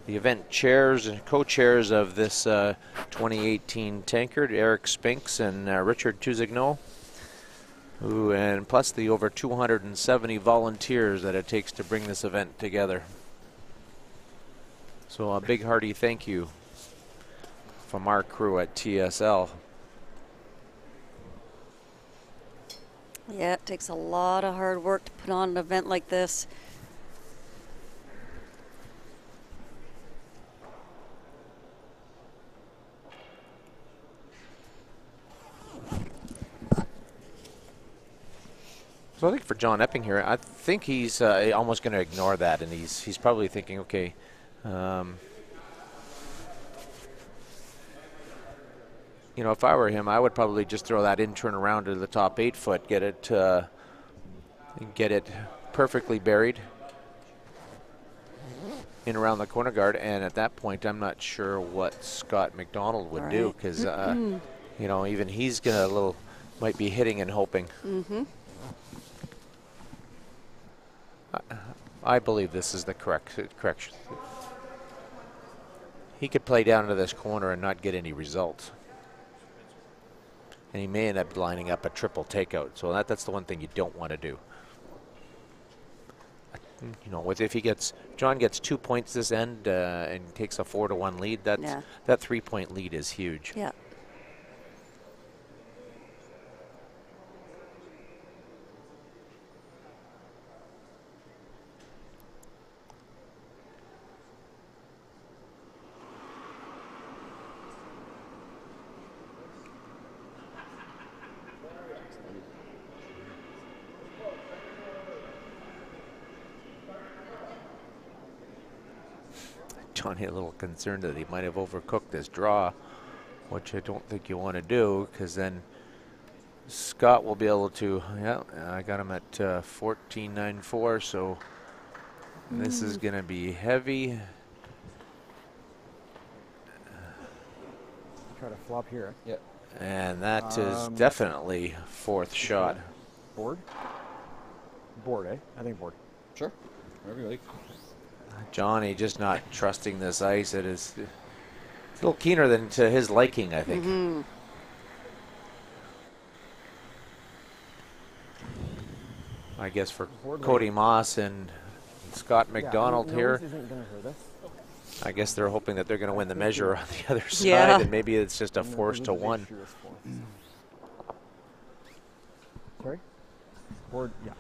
the event chairs and co-chairs of this 2018 Tankard, Eric Spinks and Richard Tuzigno, and plus the over 270 volunteers that it takes to bring this event together. So a big hearty thank you from our crew at TSL. Yeah, it takes a lot of hard work to put on an event like this. So I think for John Epping here, I think he's almost going to ignore that, and he's probably thinking, okay, you know, if I were him, I would probably just throw that in, turn around to the top 8 foot, get it perfectly buried in around the corner guard, and at that point, I'm not sure what Scott McDonald would do, because you know, even he's gonna might be hitting and hoping. I believe this is the correction. He could play down into this corner and not get any results. And he may end up lining up a triple takeout. So that's the one thing you don't want to do. You know, if John gets 2 points this end and takes a 4-1 lead, that 3-point lead is huge. Yeah. Johnny a little concerned that he might have overcooked this draw, which I don't think you want to do, because then Scott will be able to, I got him at 14.94, so this is going to be heavy. Try to flop here. Yep. And that is definitely fourth shot. Board? Board, eh? I think board. Sure. Whatever you like. Johnny just not trusting this ice. It's a little keener than to his liking, I think. I guess for Cody Moss and Scott McDonald here, I guess they're hoping that they're going to win the measure on the other side, and maybe it's just a force to one. Sorry? Board, yeah.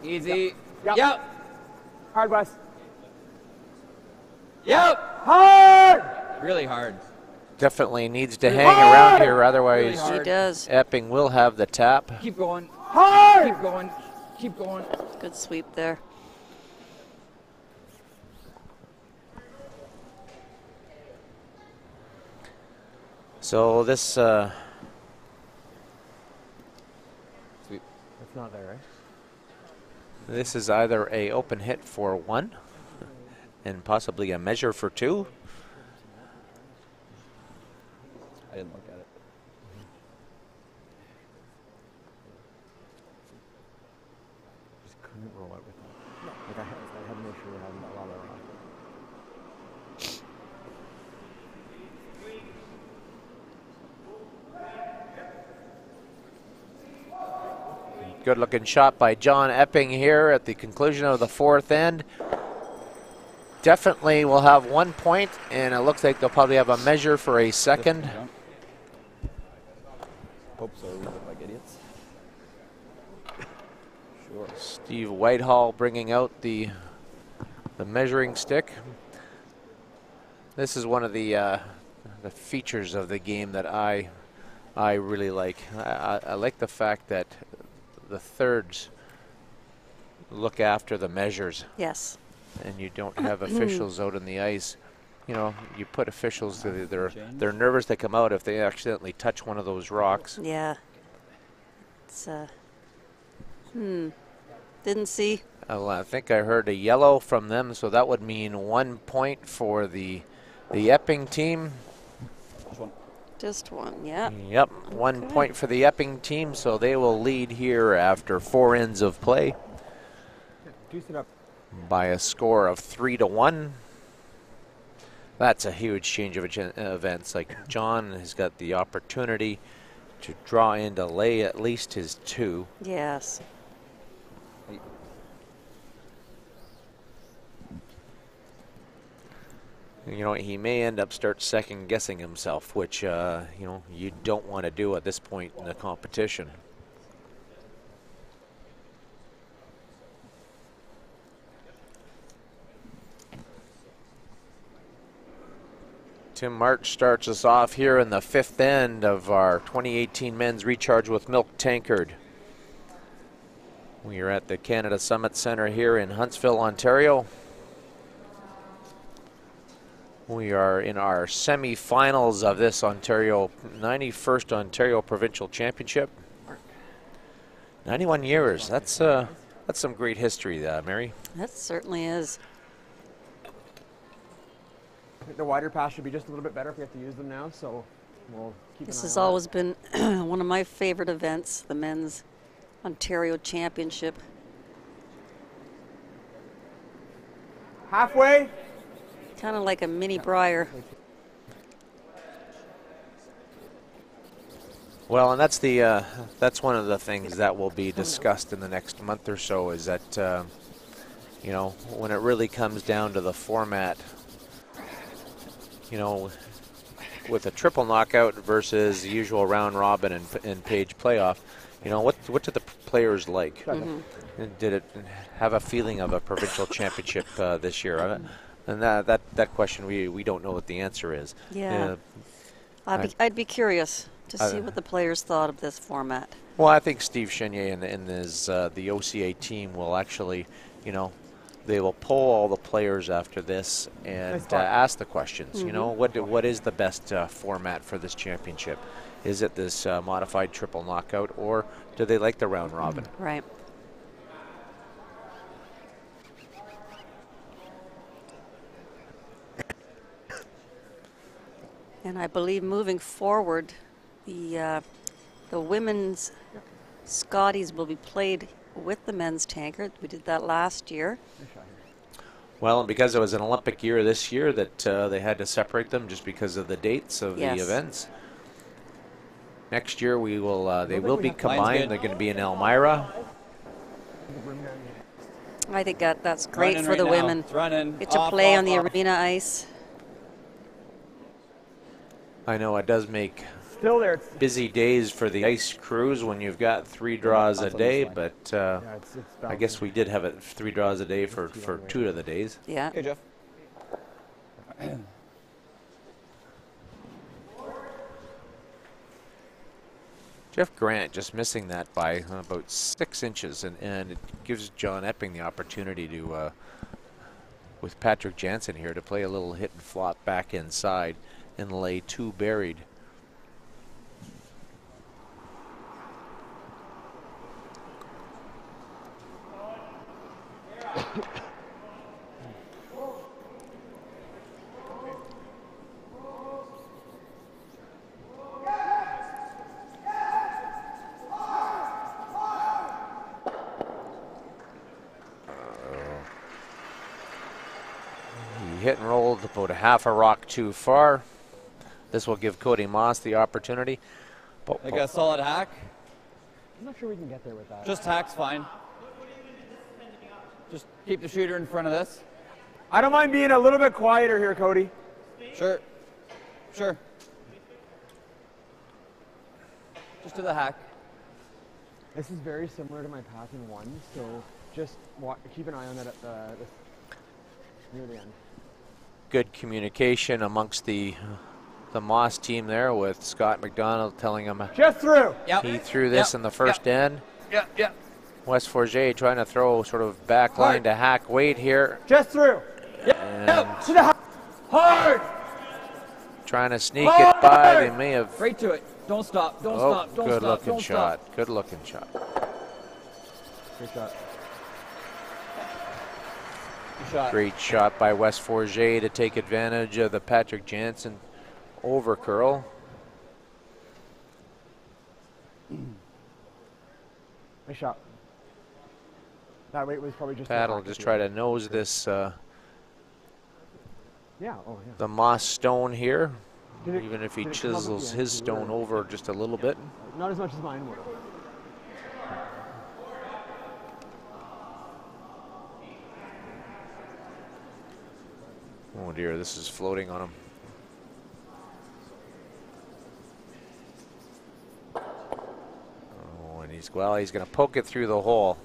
Easy. Yep. Hard, Wes. Yep. Hard! Really hard. Definitely needs to hang around here, otherwise He does. Epping will have the tap. Keep going. Hard! Keep going. Keep going. Good sweep there. So this Sweep. It's not there, right? this is either a open hit for 1 and possibly a measure for 2. I didn't look at it. Just couldn't roll out with that. Like I had to make sure we had a lot of Good looking shot by John Epping here at the conclusion of the 4th end. Definitely will have 1 point, and it looks like they'll probably have a measure for a second. Hope so. We look like idiots. Sure. Steve Whitehall bringing out the measuring stick. This is one of the features of the game that I really like. I like the fact that the thirds look after the measures. Yes. And you don't have officials out on the ice. You know, you put officials, they're nervous to come out if they accidentally touch one of those rocks. Yeah. It's didn't see. I think I heard a yellow from them, so that would mean 1 point for the Epping team. Just one, yeah. Yep, 1 point for the Epping team, so they will lead here after 4 ends of play Deuce it up. by a score of 3-1. That's a huge change of events. Like, John has got the opportunity to draw in to lay at least his 2. Yes. You know, he may end up second guessing himself, which, you know, you don't want to do at this point in the competition. Tim March starts us off here in the 5th end of our 2018 Men's Recharge with Milk Tankard. We are at the Canada Summit Centre here in Huntsville, Ontario. We are in our semi-finals of this 91st Ontario Provincial Championship. 91 years, that's some great history, Mary. That certainly is. I think the wider pass should be just a little bit better if we have to use them now, so we'll keep This an eye has on always been one of my favorite events, the Men's Ontario Championship. that. Halfway. Kind of like a mini Briar. Well, and that's one of the things that will be discussed in the next month or so, is that you know, when it really comes down to the format, you know, with a triple knockout versus the usual round robin and page playoff, you know, what did the players like? Did it have a feeling of a provincial championship this year? And that question, we don't know what the answer is. Yeah. I'd be curious to see what the players thought of this format. Well, I think Steve Chenier and his the OCA team will actually, you know, they will poll all the players after this and ask the questions. You know, what is the best format for this championship? Is it this modified triple knockout, or do they like the round robin? Right. And I believe moving forward, the women's Scotties will be played with the men's Tankard. We did that last year. Well, and because it was an Olympic year this year, that they had to separate them just because of the dates of the events. Next year we will they will be combined. They're going to be in Elmira. I think that's great for the women. Get to off, play off, on the off. arena ice. I know it does make Still there. busy days for the ice crews when you've got 3 draws a day, but It's I guess we did have it 3 draws a day for 2 of the days. Yeah. Okay, Jeff. Jeff Grant just missing that by about 6 inches, and it gives John Epping the opportunity to, with Patrick Jansen here, to play a little hit and flop back inside and lay 2 buried. He hit and rolled about a half a rock too far. This will give Cody Moss the opportunity. Like a solid hack. I'm not sure we can get there with that. Just hack's fine. Just keep the shooter in front of this. I don't mind being a little bit quieter here, Cody. Sure. Sure. Just do the hack. This is very similar to my passing one, so just keep an eye on that at near the end. Good communication amongst the Moss team there, with Scott McDonald telling him Just through. Yep. he threw this in the first end. Yeah. Wes Forget trying to throw sort of back line to hack Wade here. Just through. And To the hard. trying to sneak it by. They may have. Right to it. Don't stop. Don't Oh, stop. Don't good stop. looking Don't shot. stop. Good looking shot. Good shot. Shot. Great shot by Wes Forget to take advantage of the Patrick Jansen over curl. Nice shot. That weight was probably just. Pat will just try to nose this. Yeah. Oh yeah. The MAUS stone here, Did it- even if he did it come up at the chisels end? his stone over just a little bit. Not as much as mine would. Oh dear, this is floating on him. Oh, and he's going to poke it through the hole.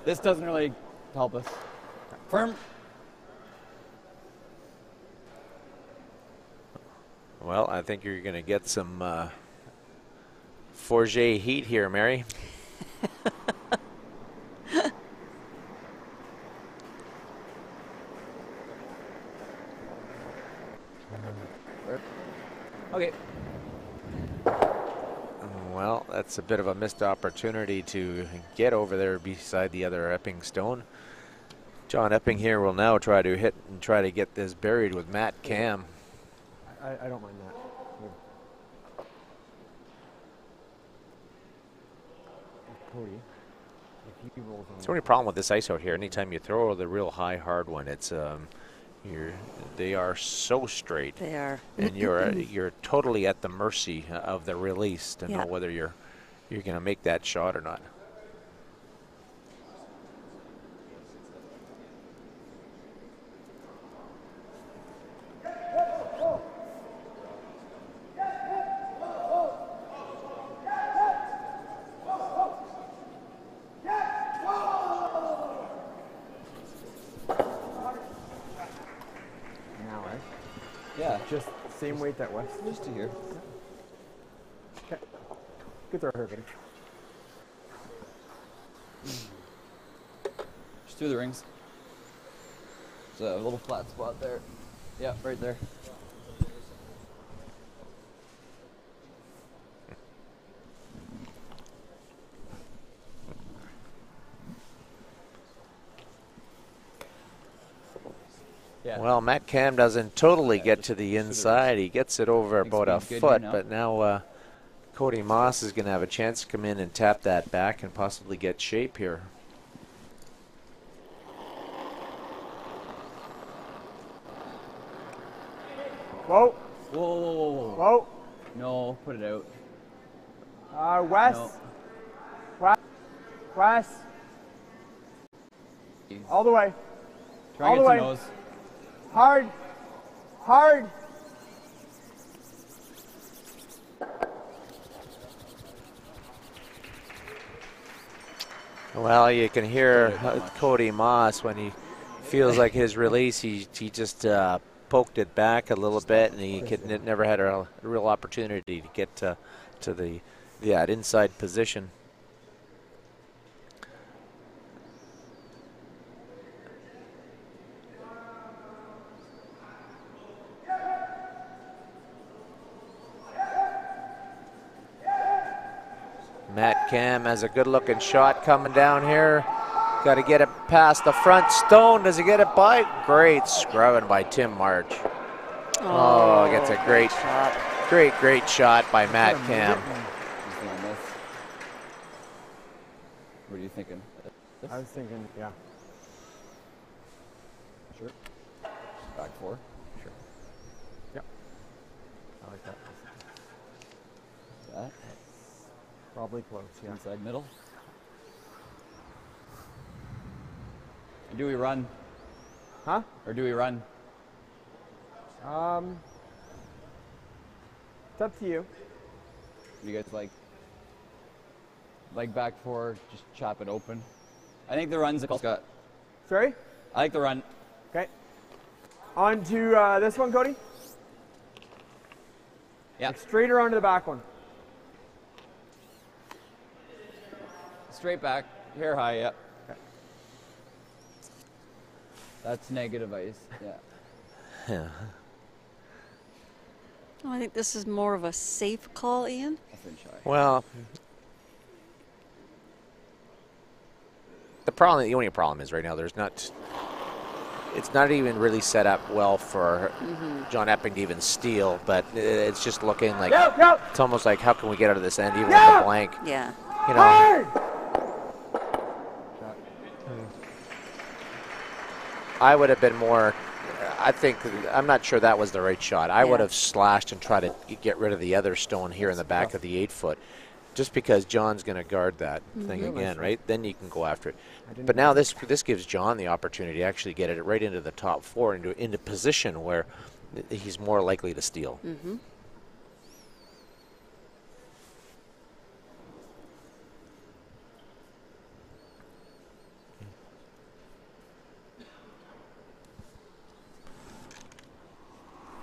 This doesn't really help us. Firm. Well, I think you're going to get some Forget heat here, Mary. Okay. Well, that's a bit of a missed opportunity to get over there beside the other Epping stone. John Epping here will now try to hit and try to get this buried with Matt Cam. I don't mind that. Cody, if he rolls on It's the only problem with this ice out here. Anytime you throw the real high, hard one, it's they are so straight. They are. And you're totally at the mercy of the release to know whether you're going to make that shot or not. now, right? Yeah. Just same weight that West. Just to here. Okay. Good throw here, buddy. Just through the rings. There's a little flat spot there. Yeah, right there. Yeah. Well, Matt Cam doesn't totally get to the inside. He gets it over about a speed's good foot, here now. but now Cody MAUS is going to have a chance to come in and tap that back and possibly get shape here. Whoa. Whoa, whoa, whoa, whoa. Whoa. No, put it out. West. No. West. All the way. Try All and the get way. to nose. Hard. Hard. Well, you can hear Cody MAUS when he feels like his release. He just poked it back a little bit, and he never had a real opportunity to get to that inside position. Matt Cam has a good-looking shot coming down here. Got to get it past the front stone. Does he get it by? Great scrubbing by Tim March. Oh, gets a great shot. Great shot by Matt Cam. What are you thinking? I was thinking, yeah. Sure. Back four. Sure. Yep. I like that. That. Probably close, yeah. Inside middle. And do we run? Huh? Or do we run? It's up to you. Do you guys like back four, just chop it open? I think the run's a call, Scott. Sorry? I like the run. Okay. On to this one, Cody. Yeah. Like straighter onto the back one. Straight back, hair high, yeah. Okay. That's negative ice, yeah. Yeah. Oh, I think this is more of a safe call, Ian. That's in shy. Well, the only problem is right now it's not even really set up well for John Epping to even steal, but it's just looking like it's almost like, how can we get out of this end even with the blank? Yeah. You know, I would have been more, I'm not sure that was the right shot. I would have slashed and tried to get rid of the other stone here in the back of the 8-foot, just because John's going to guard that thing again, right? Then you can go after it. But now this gives John the opportunity to actually get it right into the top 4, into position where he's more likely to steal.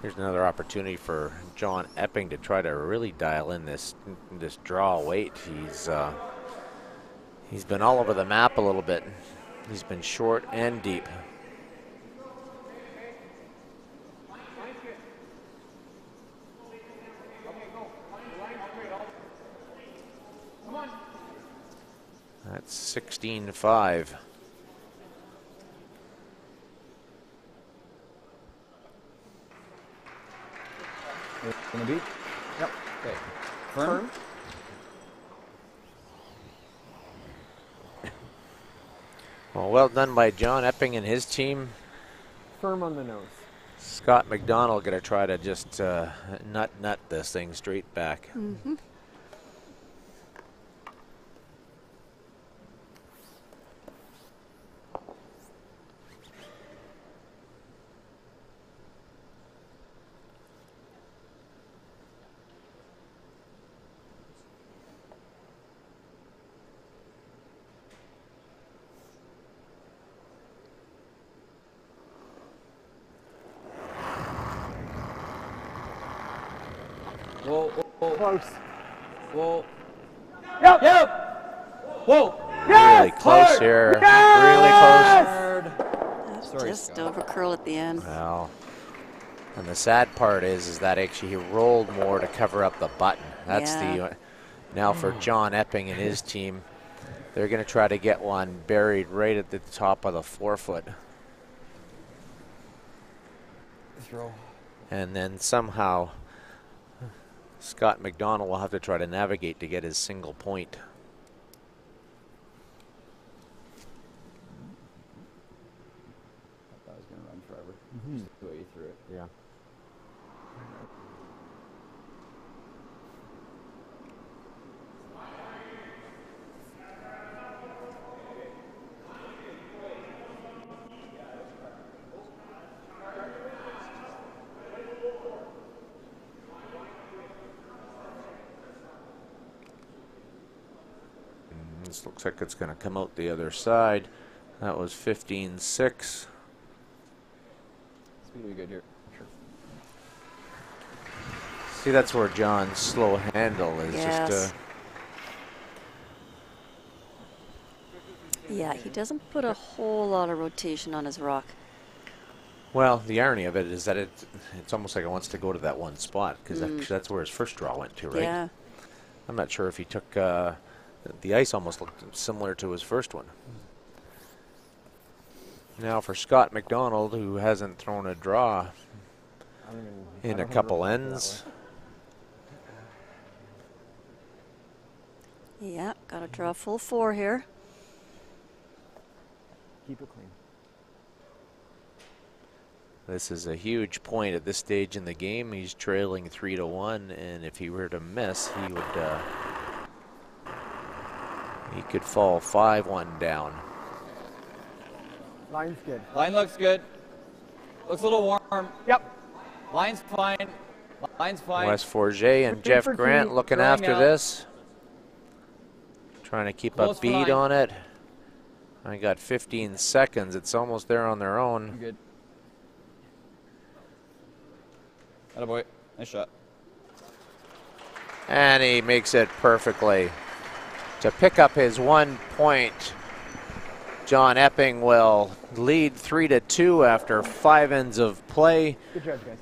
Here's another opportunity for John Epping to try to really dial in this draw weight. He's been all over the map a little bit. He's been short and deep. That's 16-5. Gonna beat? Yep. Okay. Firm. Well done by John Epping and his team. Firm on the nose. Scott McDonald going to try to just nut this thing straight back. Whoa. Close. Whoa. Yep. Whoa. Really close here. Really close. Sorry, Just Scott. over curl at the end. Well, and the sad part is that actually he rolled more to cover up the button. That's now for John Epping and his team. They're going to try to get one buried right at the top of the 4-foot. Throw. And then somehow Scott McDonald will have to try to navigate to get his single point. I thought I was going to run forever. Just the way you threw it. Yeah. This looks like it's going to come out the other side. That was 15-6. It's going to be good here. Sure. See, that's where John's slow handle is just. Yeah, he doesn't put a whole lot of rotation on his rock. Well, the irony of it is that it's almost like it wants to go to that one spot because that's where his first draw went to, right? Yeah. I'm not sure if he took. The ice almost looked similar to his first one. Now for Scott McDonald, who hasn't thrown a draw in a couple ends. Yeah, got to draw full 4 here. Keep it clean. This is a huge point at this stage in the game. He's trailing 3-1, and if he were to miss, he would. He could fall 5-1 down. Line's good. Line looks good. Looks a little warm. Yep. Line's fine. Line's fine. Wes Forget and Jeff for Grant two. looking Throwing after out. this. Trying to keep Close a for bead 9. on it. I got 15 seconds. It's almost there on their own. Good. Attaboy. Nice shot. And he makes it perfectly. To pick up his 1 point, John Epping will lead 3-2 after 5 ends of play. Good judge, guys.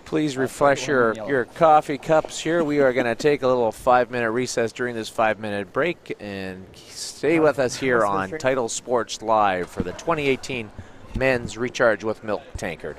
Please refresh your coffee cups here. We are going to take a little 5-minute recess during this 5-minute break and stay with us here on Title Sports Live for the 2018 Men's Recharge with Milk Tankard.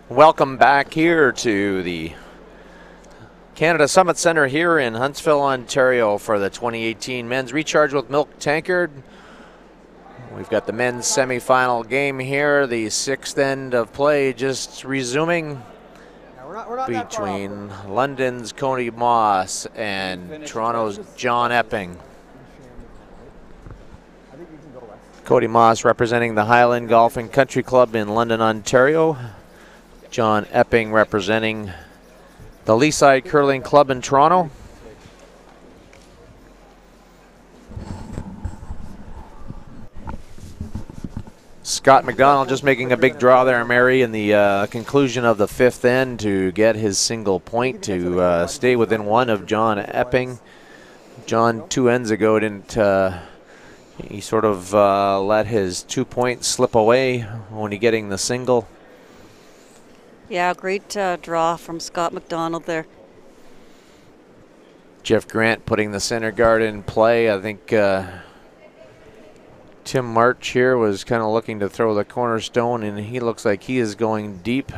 Welcome back here to the Canada Summit Center here in Huntsville, Ontario for the 2018 Men's Recharge with Milk Tankard. We've got the men's semifinal game here, the sixth end of play just resuming between London's Cody MAUS and Toronto's John Epping. Cody MAUS representing the Highland Golf and Country Club in London, Ontario. John Epping representing the Leaside Curling Club in Toronto. Scott McDonald just making a big draw there, Mary, in the conclusion of the fifth end to get his single point to stay within one of John Epping. John 2 ends ago didn't, he sort of let his 2 points slip away when he getting the single. Yeah, great draw from Scott McDonald there. Jeff Grant putting the center guard in play. I think Tim March here was kind of looking to throw the cornerstone, and he looks like he is going deep.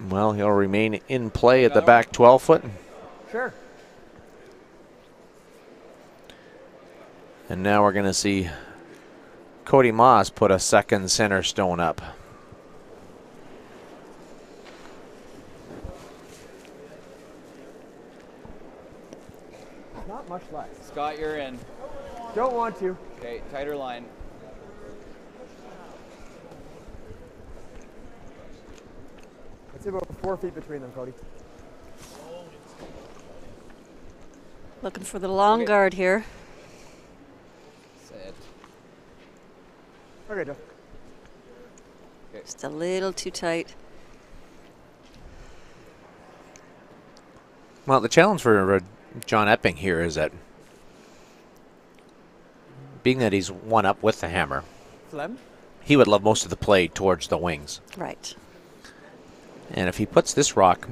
Well, he'll remain in play at the back 12-foot. Sure. And now we're going to see Cody MAUS put a second center stone up. Not much left. Scott, you're in. Don't want to. Okay, tighter line. It's about 4 feet between them, Cody. Looking for the long guard here. Set. Okay, Jeff. Just a little too tight. Well, the challenge for John Epping here is that being that he's one up with the hammer, he would love most of the play towards the wings. Right. And if he puts this rock,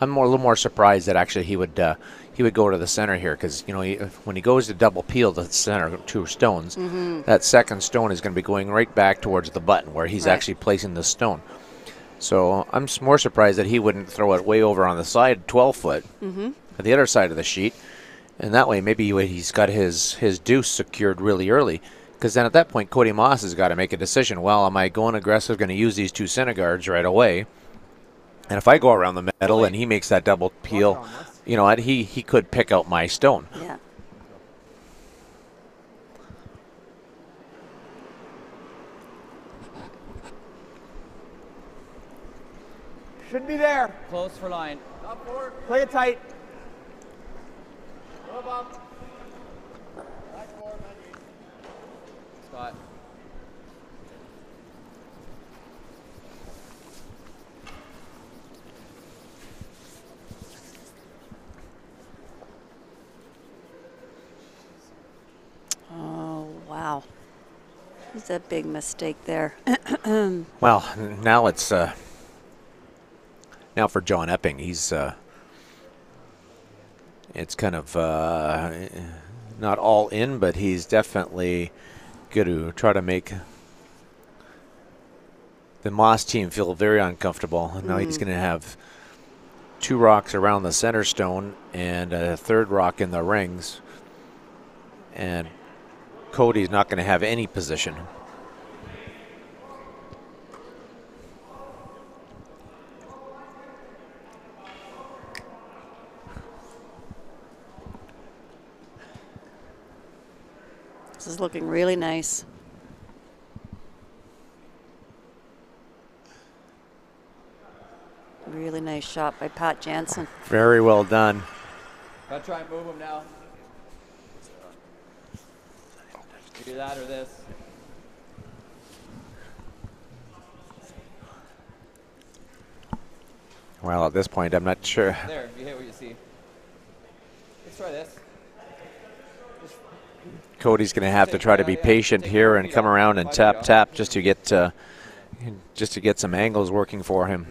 I'm a little more surprised that actually he would go to the center here, because you know when he goes to double peel the center two stones, that second stone is going to be going right back towards the button where he's actually placing the stone. So I'm more surprised that he wouldn't throw it way over on the side 12-foot at the other side of the sheet, and that way maybe he's got his deuce secured really early. Because then at that point, Cody MAUS has got to make a decision. Well, am I going aggressive, going to use these two center guards right away? And if I go around the middle and he makes that double peel, you know, he could pick out my stone. Yeah. Should be there. Close for line. Play it tight. Scott. Oh, wow. That's a big mistake there. Well, now it's now for John Epping. He's it's kind of not all in, but he's definitely going to try to make the MAUS team feel very uncomfortable. Now he's going to have two rocks around the center stone and a third rock in the rings, and Cody's not going to have any position. This is looking really nice. Really nice shot by Pat Jansen. Very well done. Gotta try and move him now. Do that or this. Well, at this point, I'm not sure. There, you hit what you see. Let's try this. Cody's going to have to try to be patient here and come around and tap just to get some angles working for him.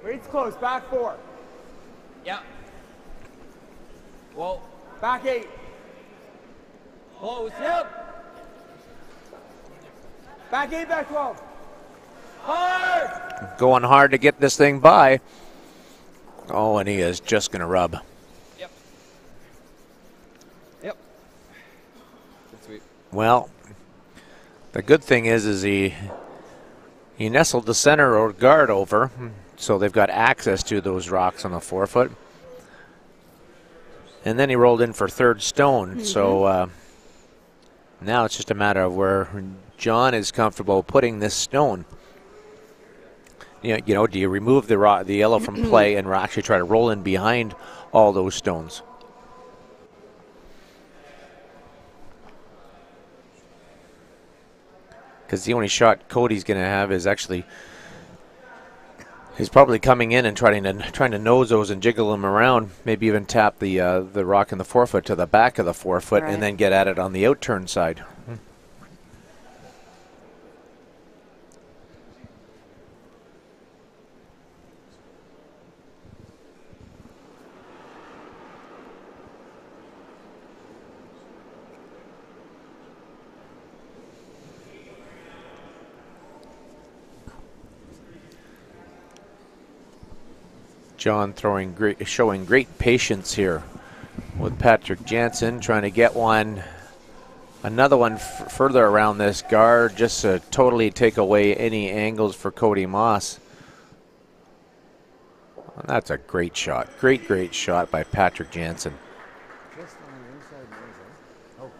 Weight's close. Back 4. Yeah. Whoa. Back 8. Close. Yep. Back 8, back 12. Hard! Going hard to get this thing by. Oh, and he is just going to rub. Yep. Yep. Good sweep. Well, the good thing is he nestled the center or guard over, so they've got access to those rocks on the forefoot. And then he rolled in for third stone, so now it's just a matter of where John is comfortable putting this stone. You know, do you remove the yellow from play and actually try to roll in behind all those stones? Because the only shot Cody's going to have is actually, he's probably coming in and trying to nose those and jiggle them around, maybe even tap the rock in the forefoot to the back of the forefoot, and then get at it on the outturn side. John showing great patience here with Patrick Jansen, trying to get another one further around this guard, just to totally take away any angles for Cody MAUS. Well, that's a great shot. Great shot by Patrick Jansen. Just on the inside nose, eh? Oh.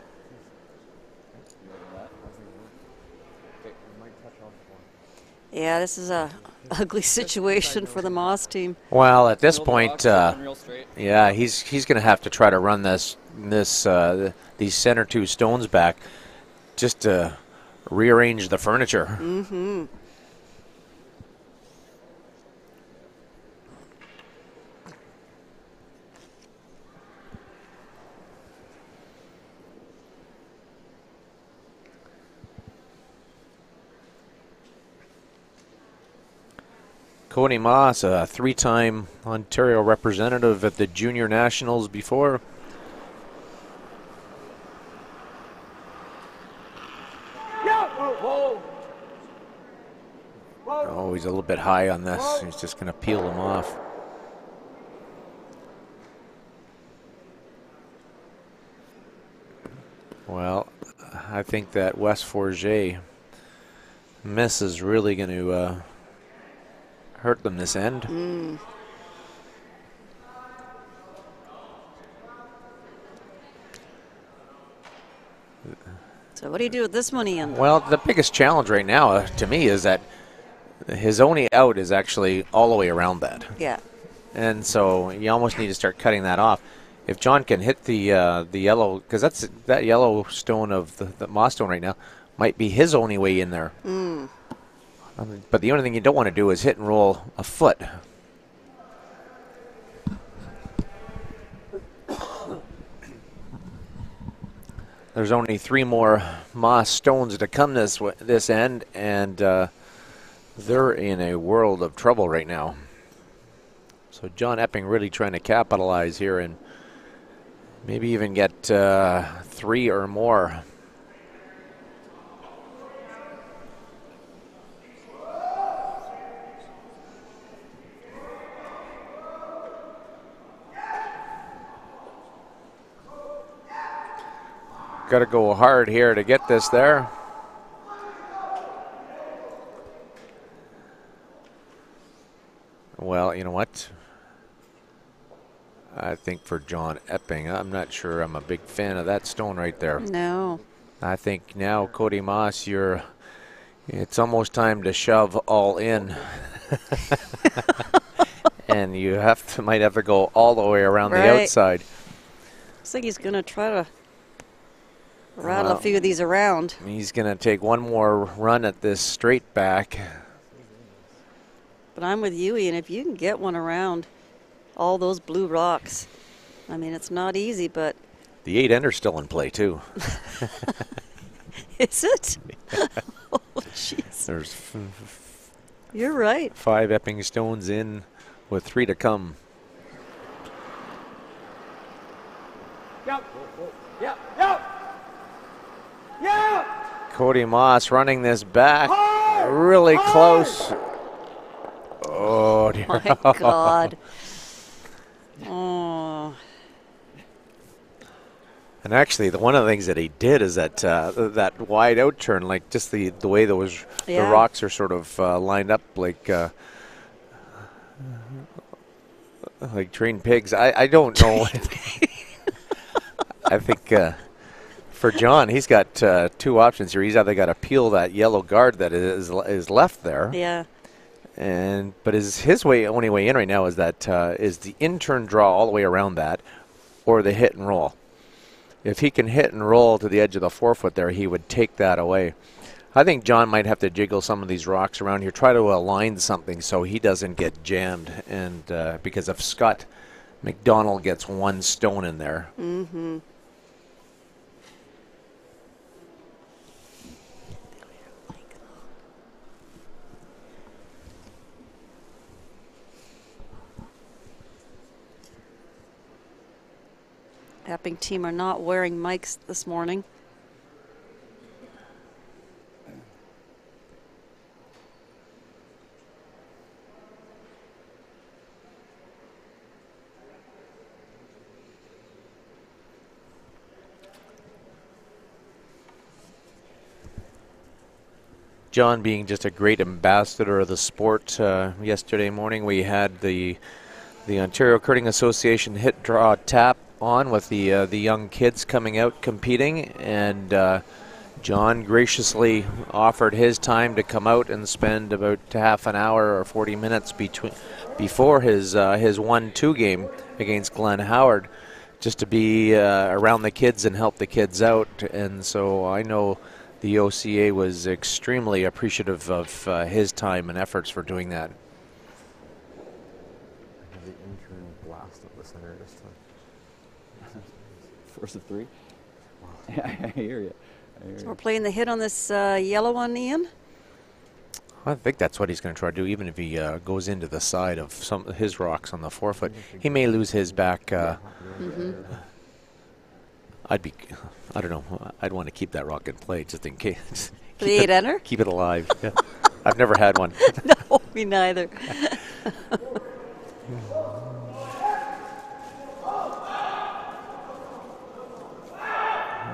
Might touch off the one. Yeah, this is a ugly situation for the MAUS team. Well, at this point, yeah, he's going to have to try to run these center 2 stones back just to rearrange the furniture. Mm-hmm. Cody MAUS, a 3-time Ontario representative at the Junior Nationals before. Oh, he's a little bit high on this. He's just going to peel them off. Well, I think that West Forget miss is really going to hurt them this end. So what do you do with this money in? Well, the biggest challenge right now to me is that his only out is actually all the way around that. Yeah. And so you almost need to start cutting that off. If John can hit the yellow, because that yellow stone of the MAUS stone right now might be his only way in there. But the only thing you don't want to do is hit and roll a foot. There's only 3 more MAUS stones to come this end, and they're in a world of trouble right now. So John Epping really trying to capitalize here and maybe even get 3 or more. Got to go hard here to get this there. Well, you know what? I think for John Epping, I'm not sure I'm a big fan of that stone right there. No. I think now, Cody MAUS, it's almost time to shove all in. And you might have to go all the way around the outside. Looks like he's going to try to rattle a few of these around. He's going to take one more run at this straight back. But I'm with you, Ian. If you can get one around all those blue rocks, I mean, it's not easy, but... The 8-ender's still in play, too. Is it? Oh, jeez. There's You're right. 5 Epping stones in. with 3 to come. Yep. Yep. Yep. Yep. Cody MAUS running this back really close. Oh, dear. My God. Oh. And actually, one of the things that he did is that that wide out turn, like just the way the rocks are sort of lined up like trained pigs. I don't know. I think for John, he's got 2 options here. He's either got to peel that yellow guard that is left there. Yeah. But his only way in right now is the in-turn draw all the way around that, or the hit and roll. If he can hit and roll to the edge of the forefoot there, he would take that away. I think John might have to jiggle some of these rocks around here, try to align something so he doesn't get jammed. And because if Scott McDonald gets 1 stone in there. Mm-hmm. Epping team are not wearing mics this morning. John being just a great ambassador of the sport. Yesterday morning we had the Ontario Curling Association hit draw tap on with the young kids coming out competing, and John graciously offered his time to come out and spend about half an hour or 40 minutes before his 1-2 game against Glenn Howard, just to be around the kids and help the kids out. And so I know the OCA was extremely appreciative of his time and efforts for doing that. The intern blast up the center this time. First of 3. I hear you. So we're playing the hit on this yellow one, Ian? I think that's what he's going to try to do, even if he goes into the side of some of his rocks on the forefoot. He may lose his back. I don't know. I'd want to keep that rock in play just in case. The 8-ender? Keep it alive. Yeah. I've never had one. No, me neither.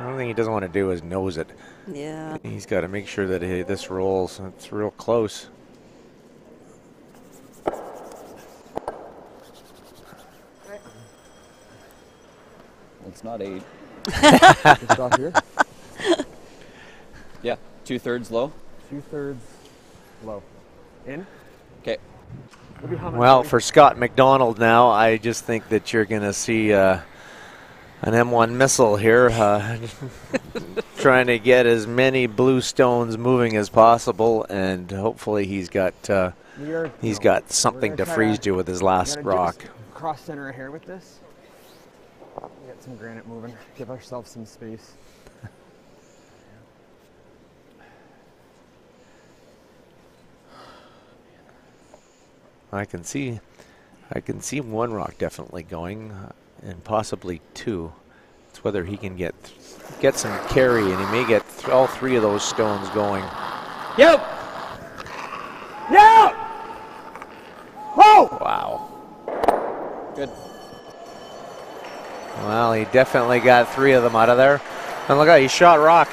The only thing he doesn't want to do is nose it. Yeah. He's got to make sure that this rolls. It's real close. Well, it's not 8. Just off here. Yeah, 2/3 low. 2/3 low. In. Okay. Well, for Scott McDonald now, I just think that you're going to see an M1 missile here, trying to get as many blue stones moving as possible, and hopefully he's got something to freeze you with his last rock. Cross center here with this. Get some granite moving. Give ourselves some space. I can see 1 rock definitely going, and possibly 2. It's whether he can get some carry, and he may get all 3 of those stones going. Yep. Yep. Whoa! Wow. Good. Well, he definitely got 3 of them out of there. And look out, he shot rock.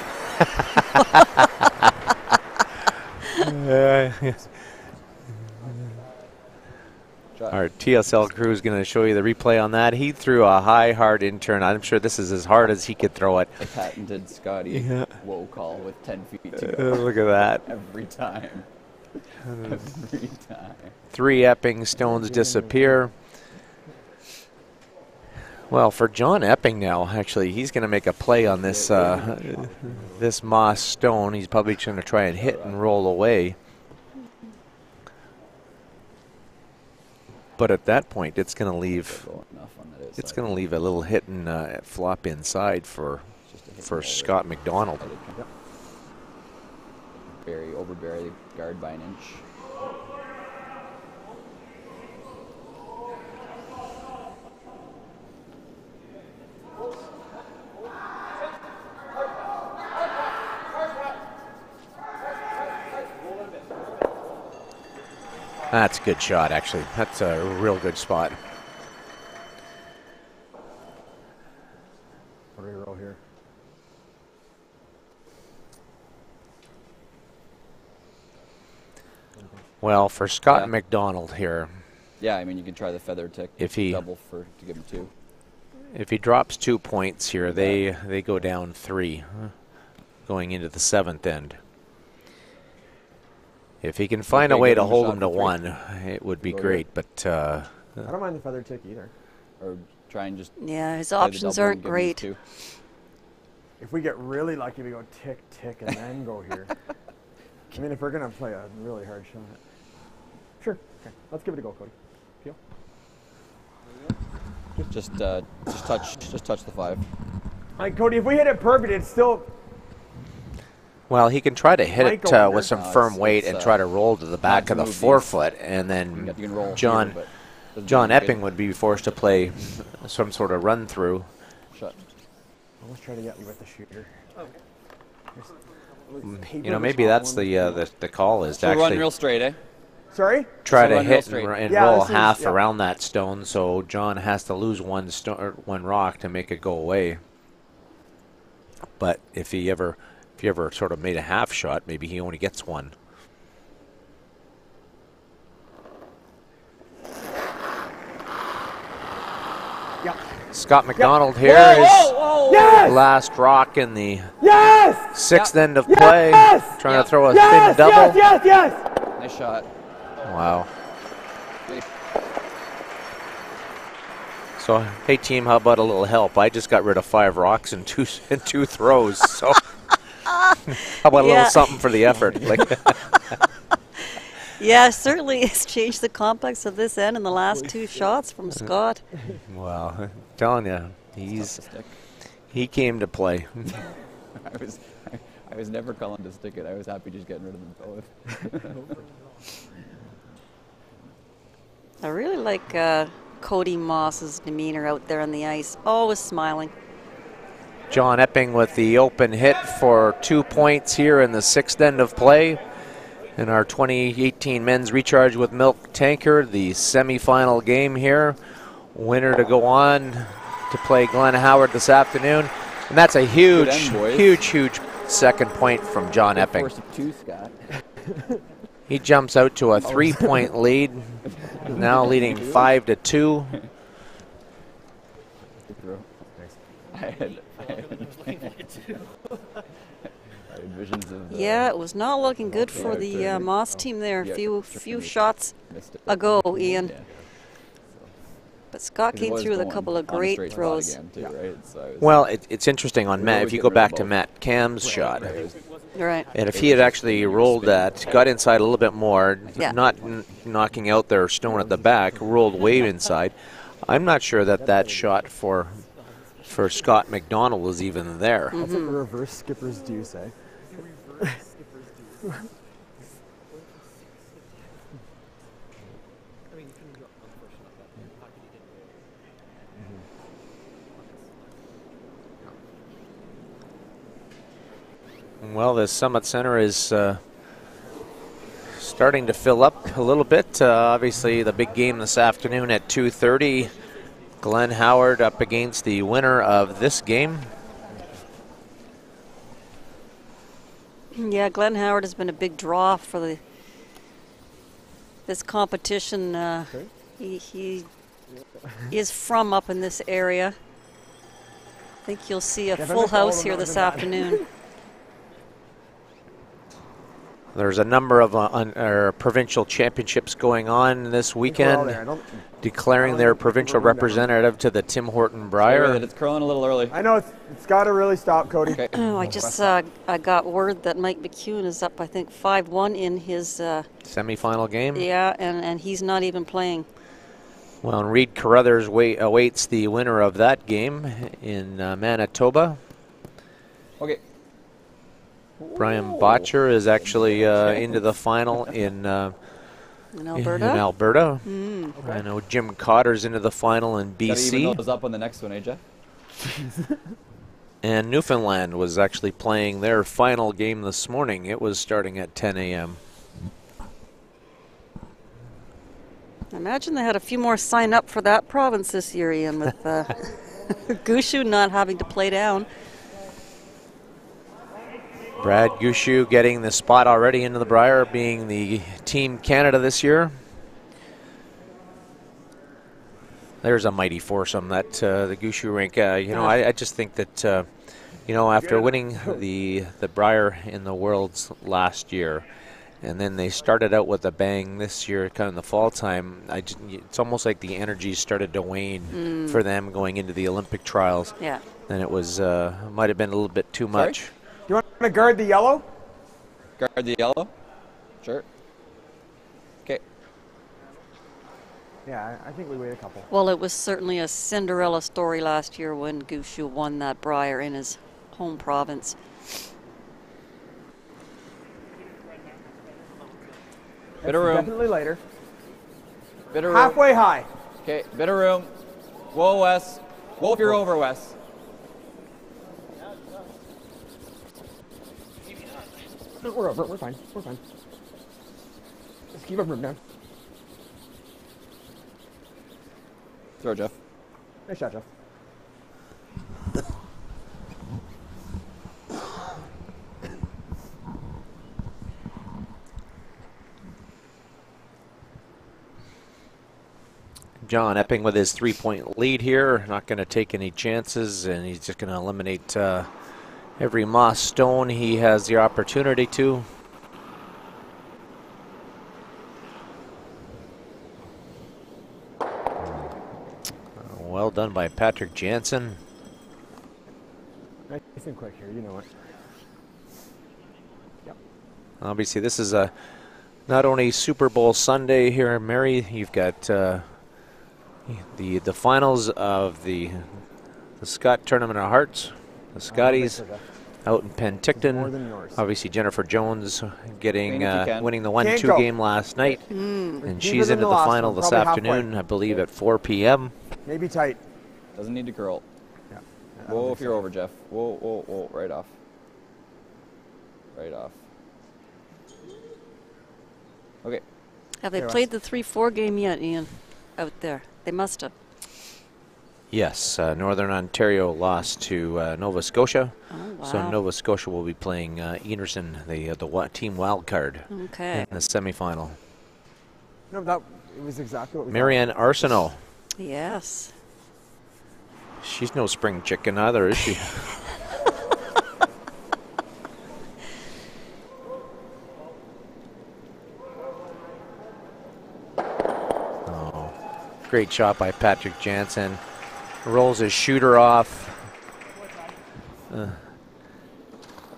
Our TSL crew is going to show you the replay on that. He threw a high, hard in-turn. I'm sure this is as hard as he could throw it. A patented Scotty whoa call with 10 feet to go. Look at that. Every time. Every time. 3 Epping stones disappear. Well, for John Epping now, actually, he's going to make a play on this this MAUS stone. He's probably going to try and hit and roll away. But at that point, it's going to leave. It's going to leave a little hit and flop inside for Scott McDonald. Overbury the guard by an inch. That's a good shot, actually. That's a real good spot. What do we roll here? Well, for Scott McDonald here, Yeah, I mean, you can try the feather tick. If he- double to give him 2. if he drops 2 points here, they go down 3, going into the 7th end. If he can find a Okay, way give to him a hold shot him to for 3. 1, it would be Go great. But I don't mind the feather tick either. Or try and just Yeah, his play the options double and aren't give him great. 2. If we get really lucky, we go tick, tick, and then go here. I mean, if we're going to play a really hard shot. Sure. Okay. Let's give it a go, Cody. Feel? Just touch the 5. Like, Cody, if we hit it perfect, it's still... well, he can try to hit Might it go under. with some No, firm it's- weight it's, and try to roll to the back to of the move these. forefoot, and You then can roll John here, but doesn't John do any Epping good. would be forced to play some sort of run through. Shot. Let's try to get you with the shooter. You know, maybe that's the call is to So run actually real straight, eh? Sorry? try So to run real hit straight. and Yeah, roll this is- half yeah. around that stone, so John has to lose one rock to make it go away. But if you ever sort of made a half shot, maybe he only gets 1. Yeah. Scott McDonald here Whoa, is whoa, whoa. Yes! last rock in the Yes! 6th end of Yes! play. Yes! Trying to throw a Yes! thin double. Yes! Yes! Yes! Nice shot. Wow. So, hey team, how about a little help? I just got rid of 5 rocks in two throws. So, how about a Yeah. little something for the effort? Like, Yeah, certainly it's changed the complex of this end in the last 2 shots from Scott. wow, I'm telling you, Tough to stick. he came to play. I was never calling to stick it. I was happy just getting rid of them both. I really like Cody Moss's demeanor out there on the ice, always smiling. John Epping with the open hit for 2 points here in the 6th end of play. In our 2018 men's recharge with Milk Tankard, the semifinal game here. Winner to go on to play Glenn Howard this afternoon. And that's a huge, end, boys. huge second point from John Epping. Force of 2, Scott. He jumps out to a 3-point lead, now leading 5-2. Good throw. I had visions of Yeah, it was not looking good for the Moss team there. Yeah, Few shots missed it. ago, Ian. Yeah. But Scott It came was through with a going couple of on a great straight spot throws. again, too, right? So it was- Well, it's interesting on We're Matt. always If you go getting rid back of to both. Matt Cam's shot, it was- Right. and if he had actually rolled that, got inside a little bit more, Yeah. not knocking out their stone at the back, rolled way inside, I'm not sure that shot for Scott McDonald was even there. That's like a reverse skipper's deuce, eh? Well, the Summit Center is starting to fill up a little bit. Obviously, the big game this afternoon at 2:30. Glenn Howard up against the winner of this game. Yeah, Glenn Howard has been a big draw for this competition. He is from up in this area. I think you'll see a Yeah, full but all house of here them this are bad. afternoon. There's a number of provincial championships going on this weekend, declaring their provincial representative to the Tim Horton Sorry Brier. that it's curling a little early. I know it's got to really stop, Cody. Okay. Oh, I just I got word that Mike McEwen is up, I think, 5-1 in his, Semifinal game. yeah, and he's not even playing. Well, and Reed Carruthers awaits the winner of that game in Manitoba. Okay. Brian Botcher is actually into the final in In in Alberta? Alberta. Mm. I know Jim Cotter's into the final in Gotta even BC. those up on the next one, eh, Jeff? And Newfoundland was actually playing their final game this morning. It was starting at 10 a.m. I imagine they had a few more sign up for that province this year, Ian, with Gushu not having to play down. Brad Gushu getting the spot already into the Brier, being the Team Canada this year. There's a mighty foursome, that the Gushu rink. You know, I just think that, you know, after winning the Brier in the Worlds last year, and then they started out with a bang this year, kind of in the fall time. It's almost like the energy started to wane for them going into the Olympic trials. Yeah. And it was might have been a little bit too much. You want to guard the yellow? Guard the yellow? Sure. Okay. Yeah, I think we wait a couple. Well, it was certainly a Cinderella story last year when Gushu won that Brier in his home province. Bit of room. Definitely later. Bit of room. Halfway high. Okay, bit of room. Whoa, Wes. Whoa, if you're over, Wes. No, we're over. We're fine. We're fine. Just keep our room down. Throw, Jeff. Nice shot, Jeff. John Epping with his 3-point lead here, not going to take any chances, and he's just going to eliminate every MAUS stone he has the opportunity to. Well done by Patrick Jansen. Nice and quick here, you know it. Yep. Obviously, this is a not only Super Bowl Sunday here in Mary. You've got the finals of the Scott Tournament of Hearts, the Scotties out in Penticton. Obviously, Jennifer Jones getting winning the 1-2 game last night, and she's into the final this afternoon, I believe, at 4 p.m. Maybe tight. Doesn't need to curl. Yeah. Whoa, if you're over, Jeff. Whoa, whoa, whoa. Right off. Right off. Okay. Have they played the 3-4 game yet, Ian, out there? They must have. Yes, Northern Ontario lost to Nova Scotia. Oh, wow. So Nova Scotia will be playing Enerson, the team wild card, in the semifinal. No, that it was exactly what we Marianne Arsenault. Yes. She's no spring chicken either, is she? Oh, great shot by Patrick Jansen. Rolls his shooter off.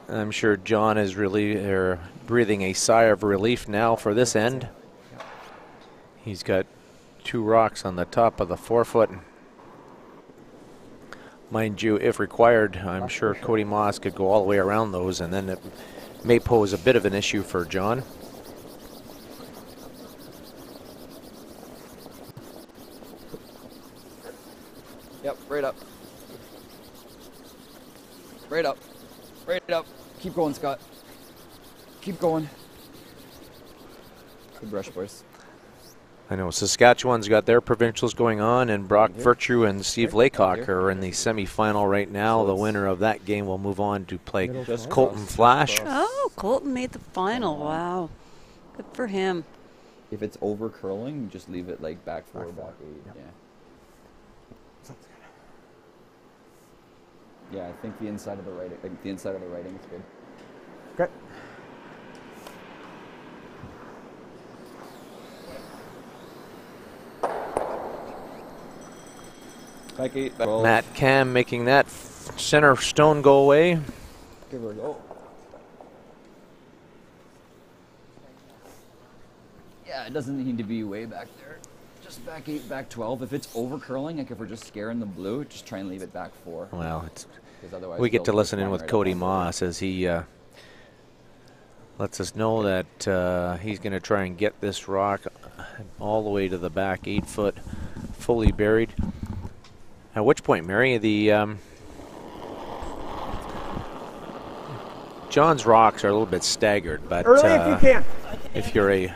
I'm sure John is really breathing a sigh of relief now for this end. He's got 2 rocks on the top of the 4-foot. Mind you, if required, I'm sure Cody MAUS could go all the way around those, and then it may pose a bit of an issue for John. Yep, right up. Right up. Right up. Keep going, Scott. Keep going. Good brush, boys. I know Saskatchewan's got their provincials going on, and Brock Virtue and Steve Laycock are in the semifinal right now. The winner of that game will move on to play Colton Flash. Oh, Colton made the final. Wow. Good for him. If it's over curling, just leave it like back 4, back 8. Yeah. Yeah, I think the inside of the writing, the inside of the writing is good. Okay. Back 8, back 12. Matt Cam making that center stone go away. Give her a go. Yeah, it doesn't need to be way back there. Just back 8, back 12. If it's over curling, like if we're just scaring the blue, just try and leave it back 4. Well, we get to listen in with Cody MAUS as he lets us know that he's going to try and get this rock all the way to the back 8-foot, fully buried. At which point, Mary, John's rocks are a little bit staggered, but early if you can. if you're a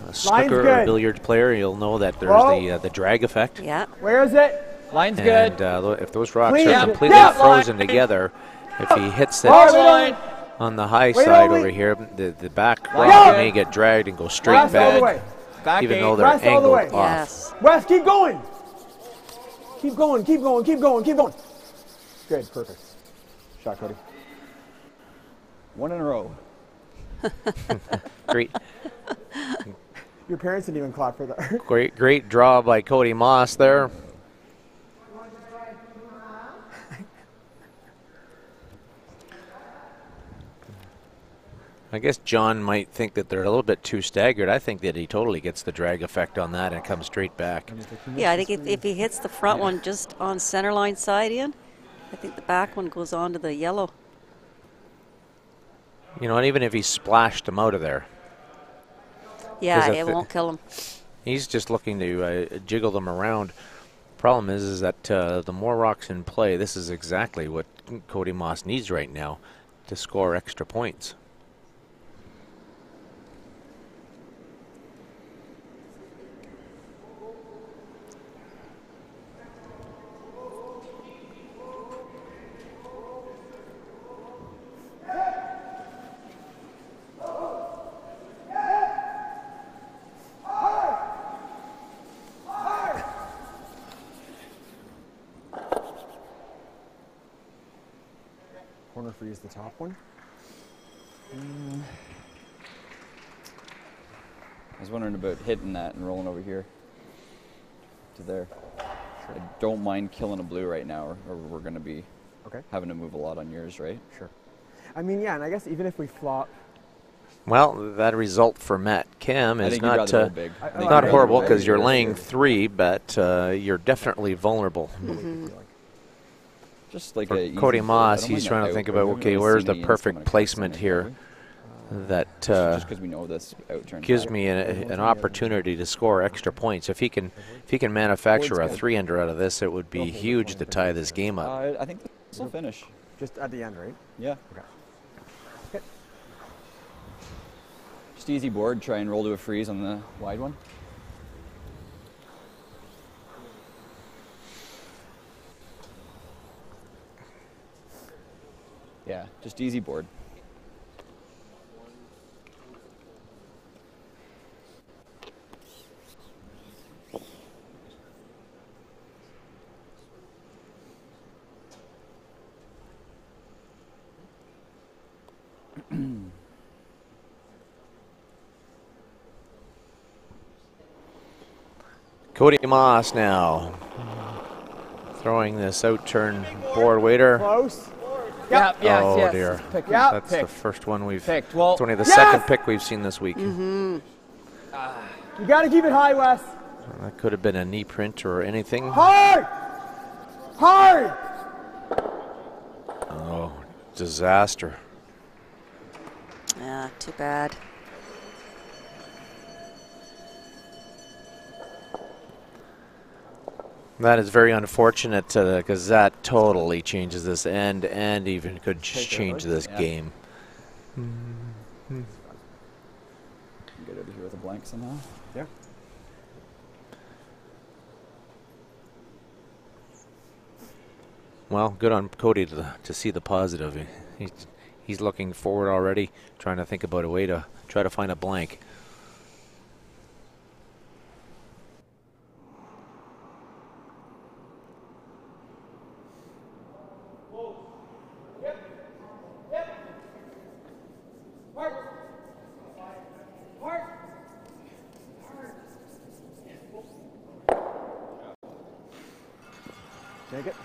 a snooker or good. a billiards player, you'll know that there's Whoa. the drag effect. Yeah. Where is it? Line's And good. if those rocks Clean. are Yeah. completely Yeah. frozen together, if he hits Hard it line. on the high Wait, side Ollie. over here, the back Line rock good. may get dragged and go straight Rest all the back, way. Back even 8. though they're Rest all the angled way. off. Yes. Wes, keep going. Keep going, keep going, keep going, keep going. Good, perfect. Shot, Cody. 1 in a row. Great, Your parents didn't even clap for that. great draw by Cody Moss there. I guess John might think that they're a little bit too staggered. I think that he totally gets the drag effect on that and comes straight back. Yeah, I think if he hits the front one just on center line side, Ian, I think the back one goes on to the yellow. You know, and even if he splashed him out of there, Yeah, 'Cause it won't kill him. he's just looking to jiggle them around. Problem is that the more rocks in play, this is exactly what Cody Moss needs right now to score extra points. Corner free is the top one. I was wondering about hitting that and rolling over here to there. I don't mind killing a blue right now, or we're going to be Okay, having to move a lot on yours, right? sure. I mean, yeah, and I guess even if we flop, Well, that result for Matt Kim I is think you'd not rather roll big. I think you'd not rather horrible roll because big. you're laying 3, but you're definitely vulnerable. Just like For a easy Cody board. Moss, I don't he's mind trying that to think out, about, but we haven't okay, really where's seen the any ends perfect coming across placement tonight, here have that we? Just because we know this outturn. gives me an opportunity to score extra points. If he can manufacture a Board's good. 3-under out of this, it would be huge to tie this game up. I think this will finish. just at the end, right? Yeah. Okay. Just easy board. Try and roll to a freeze on the wide one. Yeah, just easy board. Cody Moss now throwing this out-turn board waiter. Close. Yep. Yes. Oh, yes. dear. Pick. Yep. That's the Picked. first one we've. Picked. Well, It's only the Yes! second pick we've seen this week. You got to keep it high, Wes. That could have been a knee print or anything. Hard! Hard! Oh, disaster. Yeah, too bad. That is very unfortunate because that totally changes this and even could change this Yeah. game. Get over here with a blank somehow. Yeah. Well, good on Cody to see the positive. He's looking forward already, trying to think about a way to try to find a blank. Take it.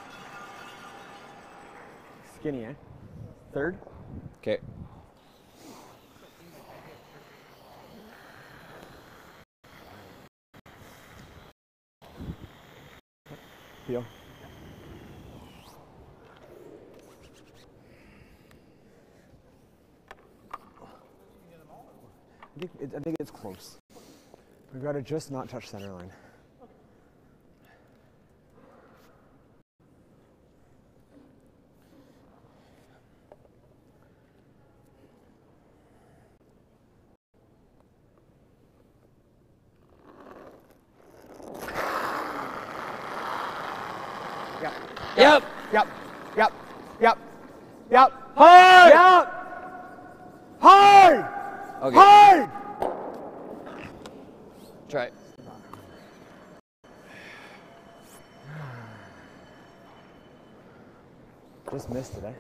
Skinny, eh? Third. Okay. Peel. I think it's close. We've got to just not touch center line. Yep. Yep. Yep. Yep. Yep. High. Yep. High. Okay. High. Try. Just missed it, eh?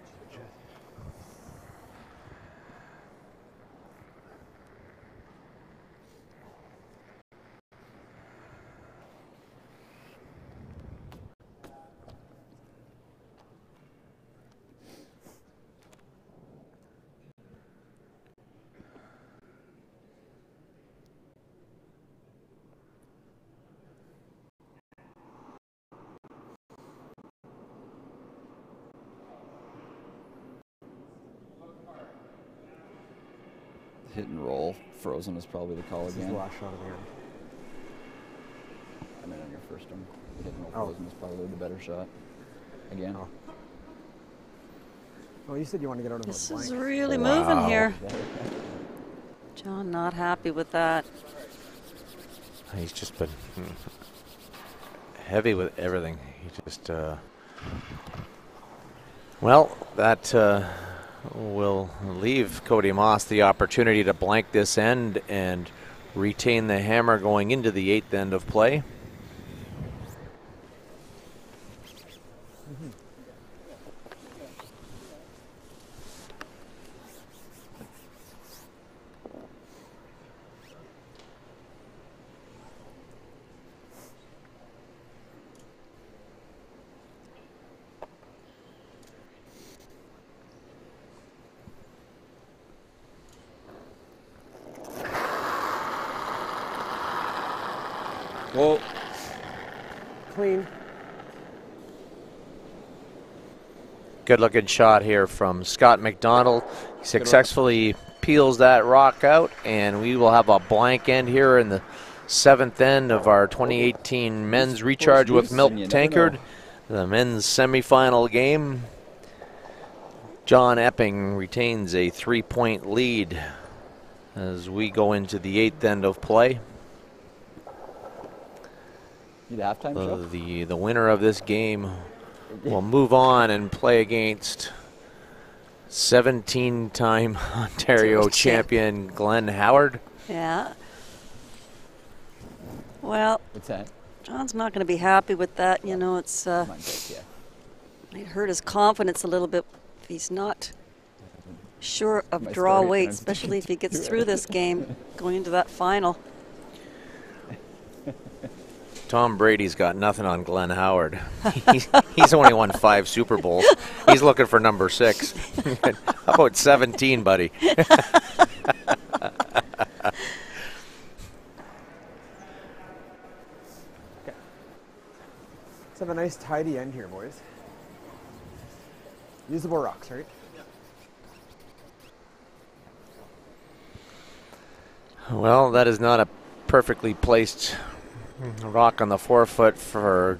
Hit and roll. Frozen is probably the call This is the again. last shot of the game. I mean, on your first one. The hit and roll Oh. frozen is probably the better shot. Again. Oh. Oh, you said you want to get out of This the blank. is really Wow. moving here. Yeah. John not happy with that. He's just been heavy with everything. He just, well, that will leave Cody MAUS the opportunity to blank this end and retain the hammer going into the 8th end of play. Whoa. Clean. Good looking shot here from Scott McDonald. He successfully peels that rock out, and we will have a blank end here in the 7th end of our 2018 men's recharge with Milk Tankard, the men's semifinal game. John Epping retains a 3-point lead as we go into the 8th end of play. Need a halftime show? The winner of this game will move on and play against 17-time Ontario champion Glenn Howard. Yeah. Well, What's that? John's not going to be happy with that. You know, it's Come on, Jake, yeah. might hurt his confidence a little bit if he's not sure of My draw story weight, turns especially if he gets to- through this game going into that final. Tom Brady's got nothing on Glenn Howard. He's only won 5 Super Bowls. He's looking for number 6. How about 17, buddy? Let's have a nice tidy end here, boys. Usable rocks, right? Well, that is not a perfectly placed rock on the forefoot for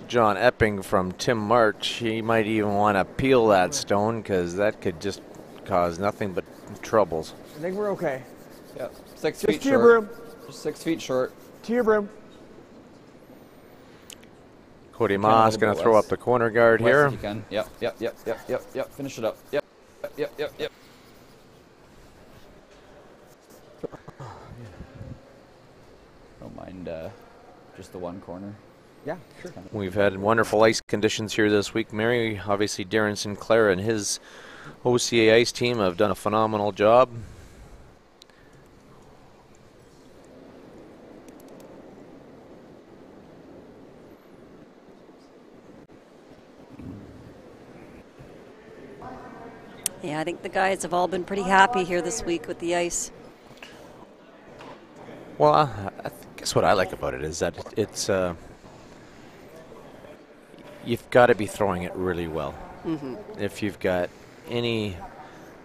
John Epping from Tim March. He might even want to peel that stone because that could just cause nothing but troubles. I think we're okay. Yep. 6 Just feet to your short. broom. Just 6 feet short. To your broom. Cody a MAUS little going bit to throw less. up the corner guard West here. if you can. Yep. Finish it up. Yep. Don't mind just the one corner. Yeah, sure. We've had wonderful ice conditions here this week, Mary. Obviously, Darren Sinclair and his OCA ice team have done a phenomenal job. Yeah, I think the guys have all been pretty happy here this week with the ice. Well, I guess what I like about it is that it's you've got to be throwing it really well. If you've got any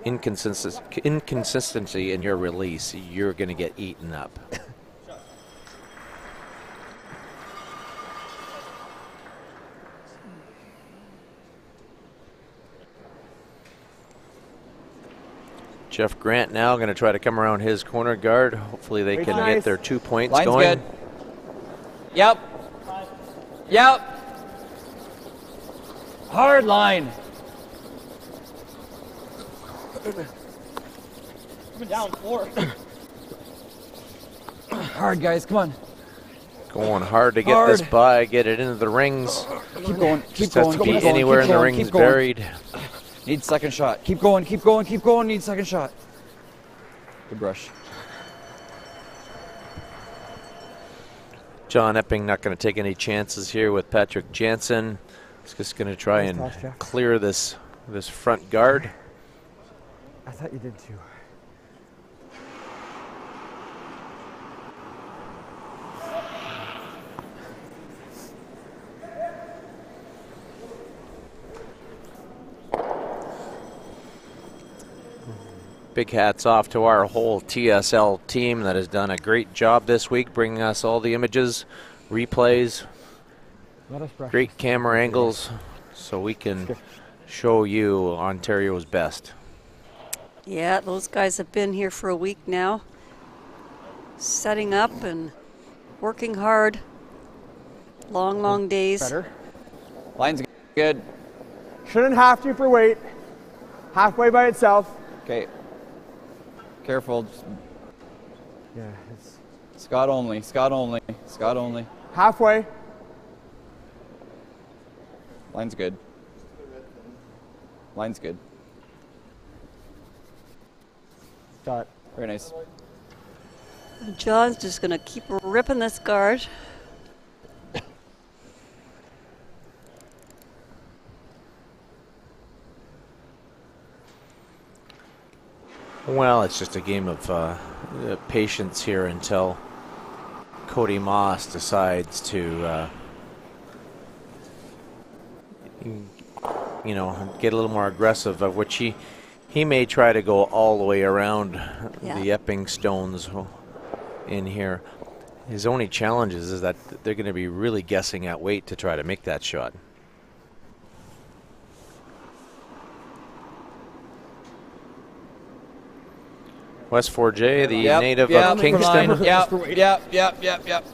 inconsistency in your release, you're going to get eaten up. Jeff Grant now going to try to come around his corner guard. Hopefully they can Nice. get their 2 points Line's going. good. Yep. Hard line. Coming down 4. Hard, guys, come on. Going hard to get this by, get it into the rings. Keep going, keep Just has going. to be keep going, anywhere keep in the going, rings keep going. buried. Need second shot. Keep going, keep going, keep going. Need second shot. Good brush. John Epping not going to take any chances here with Patrick Jansen. He's just going to try and clear this front guard. I thought you did too. Big hats off to our whole TSL team that has done a great job this week, bringing us all the images, replays, great camera angles, so we can show you Ontario's best. Yeah, those guys have been here for a week now, setting up and working hard. Long, long days. Better. Line's good. Shouldn't have to for weight. Halfway by itself. Okay. Careful. Yeah, it's Scott only, Scott only, Scott only. halfway. Line's good. Line's good. Shot. Very nice. John's just going to keep ripping this guard. Well, it's just a game of patience here until Cody MAUS decides to, you know, get a little more aggressive, of which he may try to go all the way around the Epping stones in here. His only challenge is that they're going to be really guessing at weight to try to make that shot. West 4J, the native of Kingston. Yep.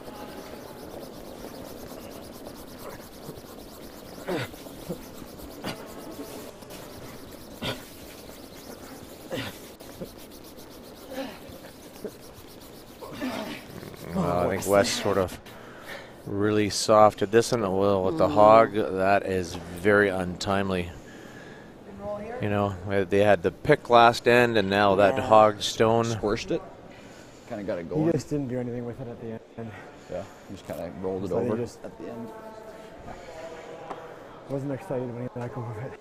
Well, I think West sort of really softed this one. Well, with the hog, that is very untimely. You know, they had the pick last end, and now that hog stone. Squished it. Kind of got it going. He just didn't do anything with it at the end. Yeah, he just kind of rolled it So he over just- at the end. Wasn't excited when he let go of it.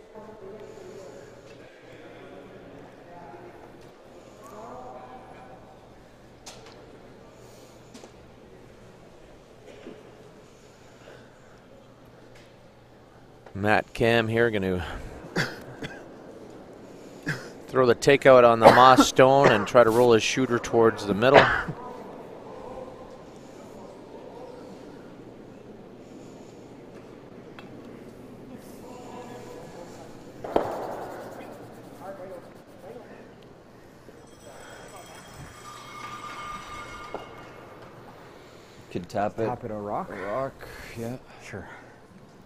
Matt Cam here going to throw the takeout on the MAUS stone and try to roll his shooter towards the middle. Could tap it. Tap it a rock. A rock, yeah. Sure.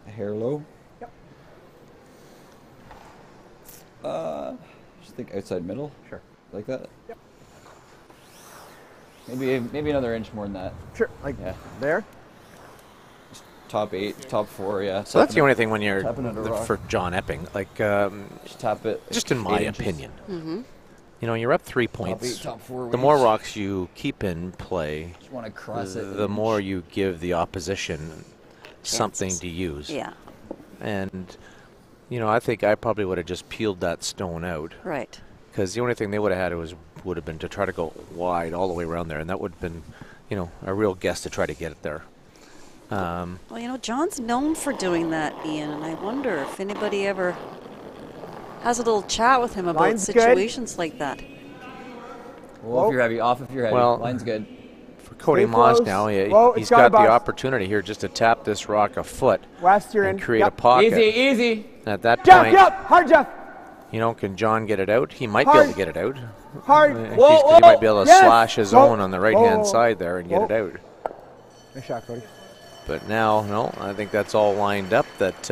A hair low. Yep. Just think outside middle. Sure. Like that. Yep. Maybe another inch more than that. Sure. Like there. Top 8, top 4, yeah. So that's the only thing when you're tapping it a rock. for John Epping, like Just tap it. just in my 8 inches. opinion. Mm-hmm. You know, you're up 3 Top points. 8, top 4. The more rocks you keep in play, Just want to cross it. the more you give the opposition something Chances. to use. Yeah, And, you know, I think I probably would have just peeled that stone out, right. because the only thing they would have had would have been to try to go wide all the way around there, and that would have been, you know, a real guess to try to get it there. Well, you know, John's known for doing that, Ian, and I wonder if anybody ever has a little chat with him about Line's good. situations like that. Well, if you're heavy, off if you're heavy. Well, Line's good. For Cody Stay MAUS close. now, Whoa, he's it's got a got the bust. opportunity here just to tap this rock a foot West, you're in. and create Yep. a pocket. Easy. At that Jeff, point, yep. Hard, Jeff. you know, can John get it out? He might be able to Hard. get it out. Hard. He might be able to Yes. slash his Whoa. own on the right-hand Whoa. side there and get it out. Nice shot, Cody. But now, no, I think that's all lined up. That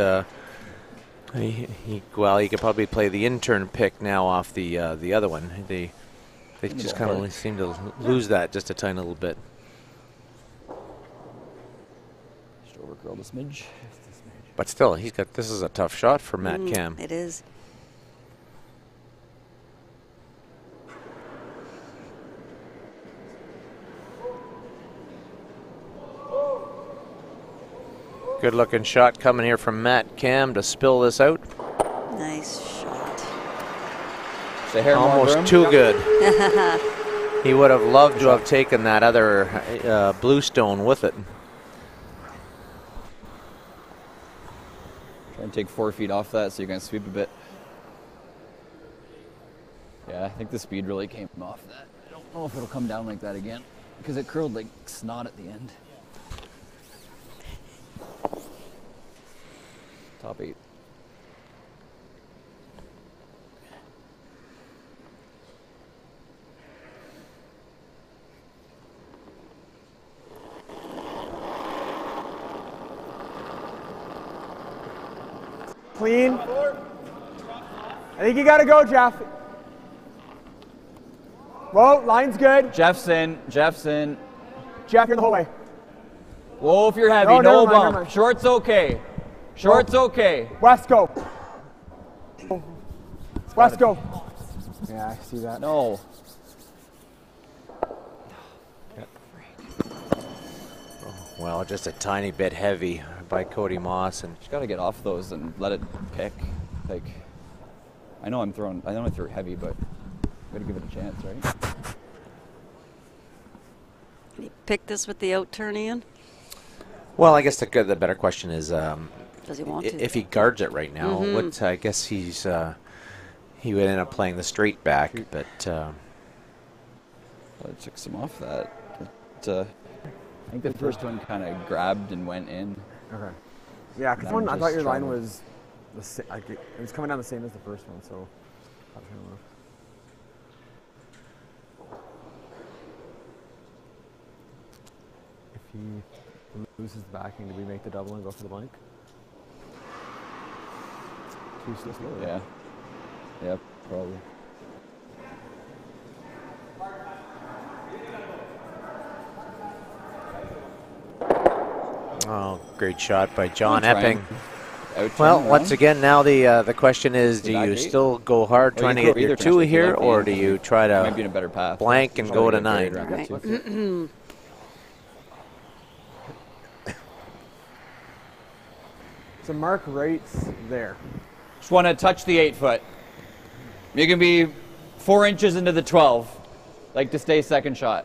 Well, he could probably play the intern pick now off the other one. They just kind of seem to lose that just a tiny little bit. Just overcurled a smidge. But still, this is a tough shot for Matt Cam. It is. Good looking shot coming here from Matt Cam to spill this out. Nice shot. Almost too good. He would have loved to have taken that other blue stone with it. Try and take 4 feet off that so you can sweep a bit. Yeah, I think the speed really came off that. I don't know if it'll come down like that again because it curled like snot at the end. Top 8. Clean. I think you got to go, Jeff. Whoa, line's good. Jeff's in. Jeff's in. Jeff, you're the whole way. Whoa, if you're heavy, Oh, no never mind, bump. never mind. Short's okay. Short's okay. West, go. West, go. Yeah, I see that. No. Well, just a tiny bit heavy by Cody Moss, and Just got to get off those and let it pick. Like, I know I threw heavy, but got to give it a chance, right? Can you pick this with the out turn, Ian? well, I guess the better question is Does he want to? if he guards it right now. What I guess he would end up playing the straight back, but Well, it took some off that. I think the first one kind of grabbed and went in. Okay. Yeah, because That I one thought just your line struggled. was the same. Like it was coming down the same as the first one, so. I don't know. If he loses the backing, do we make the double and go for the blank? Too slow. Yeah. Yeah, probably. oh, great shot by John Try and Epping. out-turn Well, around. once again, now the question is, do Back you eight? still go hard Well, trying to you could get your either 2 finish if you here, like or the do you try might be in to a better path. blank and go to 9? Right. So mark right's there. Just want to touch the 8 foot. You can be 4 inches into the 12. Like to stay second shot.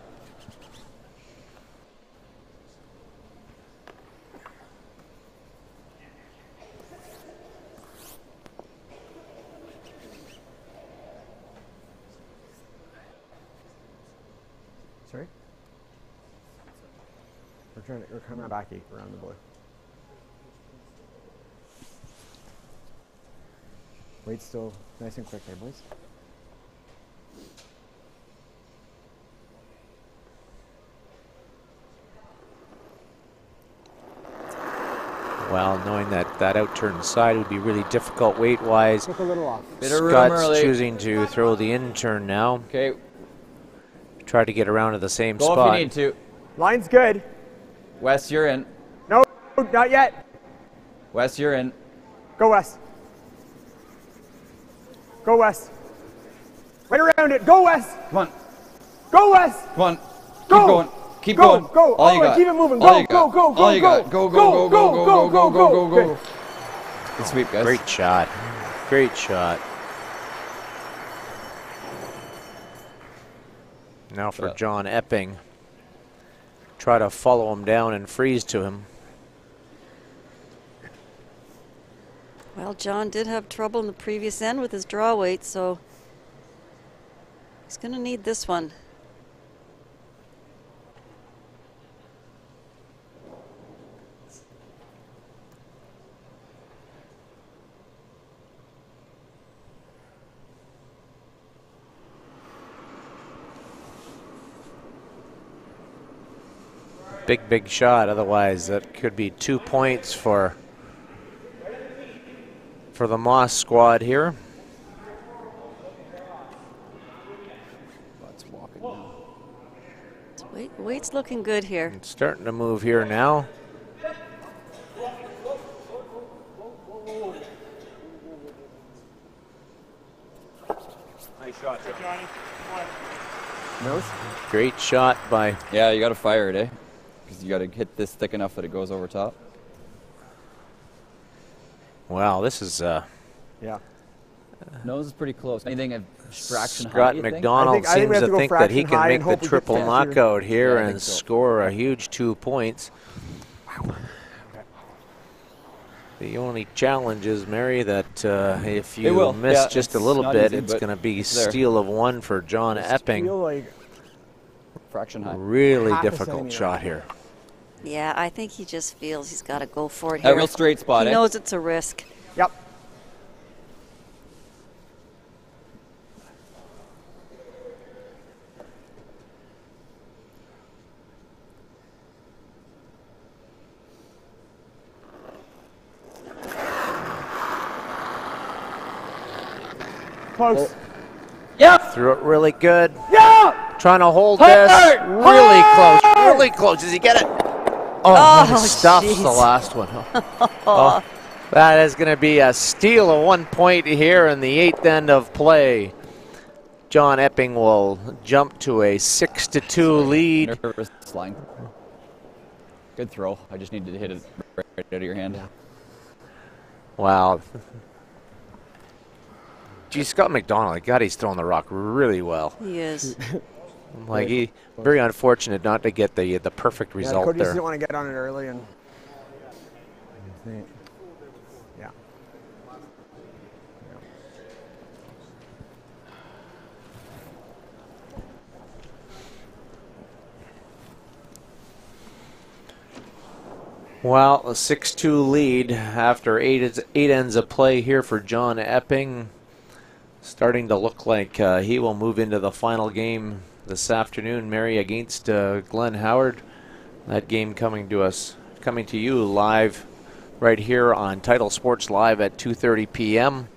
Sorry? We're coming back 8 around the blue. Wait, still nice and quick there, boys. Well, knowing that out-turn side would be really difficult weight-wise. Took a little off. Bit of room Scott's early. choosing to throw the in-turn now. Okay, Try to get around to the same go spot. if you need to. Line's good. Wes, you're in. No, not yet. Wes, you're in. Go West. Go West. Right around it. Go West. Come on, Go West. come on. Keep Go. going. Keep Go, going. go. All you Oh, got. keep it moving. All Go, you go, got. go, All you go, got. Go, go, go, go, go, go, go, go, go, go. Good sweep, guys. Great shot. Great shot. Now for Yeah. John Epping. Try to follow him down and freeze to him. Well, John did have trouble in the previous end with his draw weight, so he's going to need this one. Big shot. Otherwise, that could be 2 points for for the MAUS squad here. Let's walk it now. Weight's looking good here. It's starting to move here now. Nice shot, Johnny. Nose? Great shot by... Yeah, you got to fire it, eh? Because you got to hit this thick enough that it goes over top. Wow, this is... Yeah. Nose is pretty close. Anything a fraction high, Scott you think? McDonald I think we seems have to to go think that he fraction can high make and the hope we get triple faster. knockout here Yeah, I and think so. score a huge 2 points. The only challenge is, Mary, that if It you will. miss Yeah, just a it's little not bit, easy, it's but going to be it's there. steal of 1 for John Epping. Feel like Fraction high. Really half a difficult centimeter. shot here. Yeah, I think he just feels he's got to go for it A here. real straight spot, He eh? knows it's a risk. Yep. Close. Threw it really good. Yeah! Trying to hold this. Really close. Really close. Does he get it? Oh, Oh, stuffs the jeez. last one. Oh, that is going to be a steal of 1 point here in the 8th end of play. John Epping will jump to a 6-2 lead. Nervous line. Good throw. I just needed to hit it right out of your hand. Wow. Gee, Scott McDonald, God, he's throwing the rock really well. He is. Like, he very unfortunate not to get the perfect result Cody just there. didn't want to get on it early and. Yeah. Well, a 6-2 lead after eight ends of play here for John Epping. Starting to look like he will move into the final game this afternoon, Mary, against Glenn Howard. That game coming to you live right here on Title Sports Live at 2:30 p.m.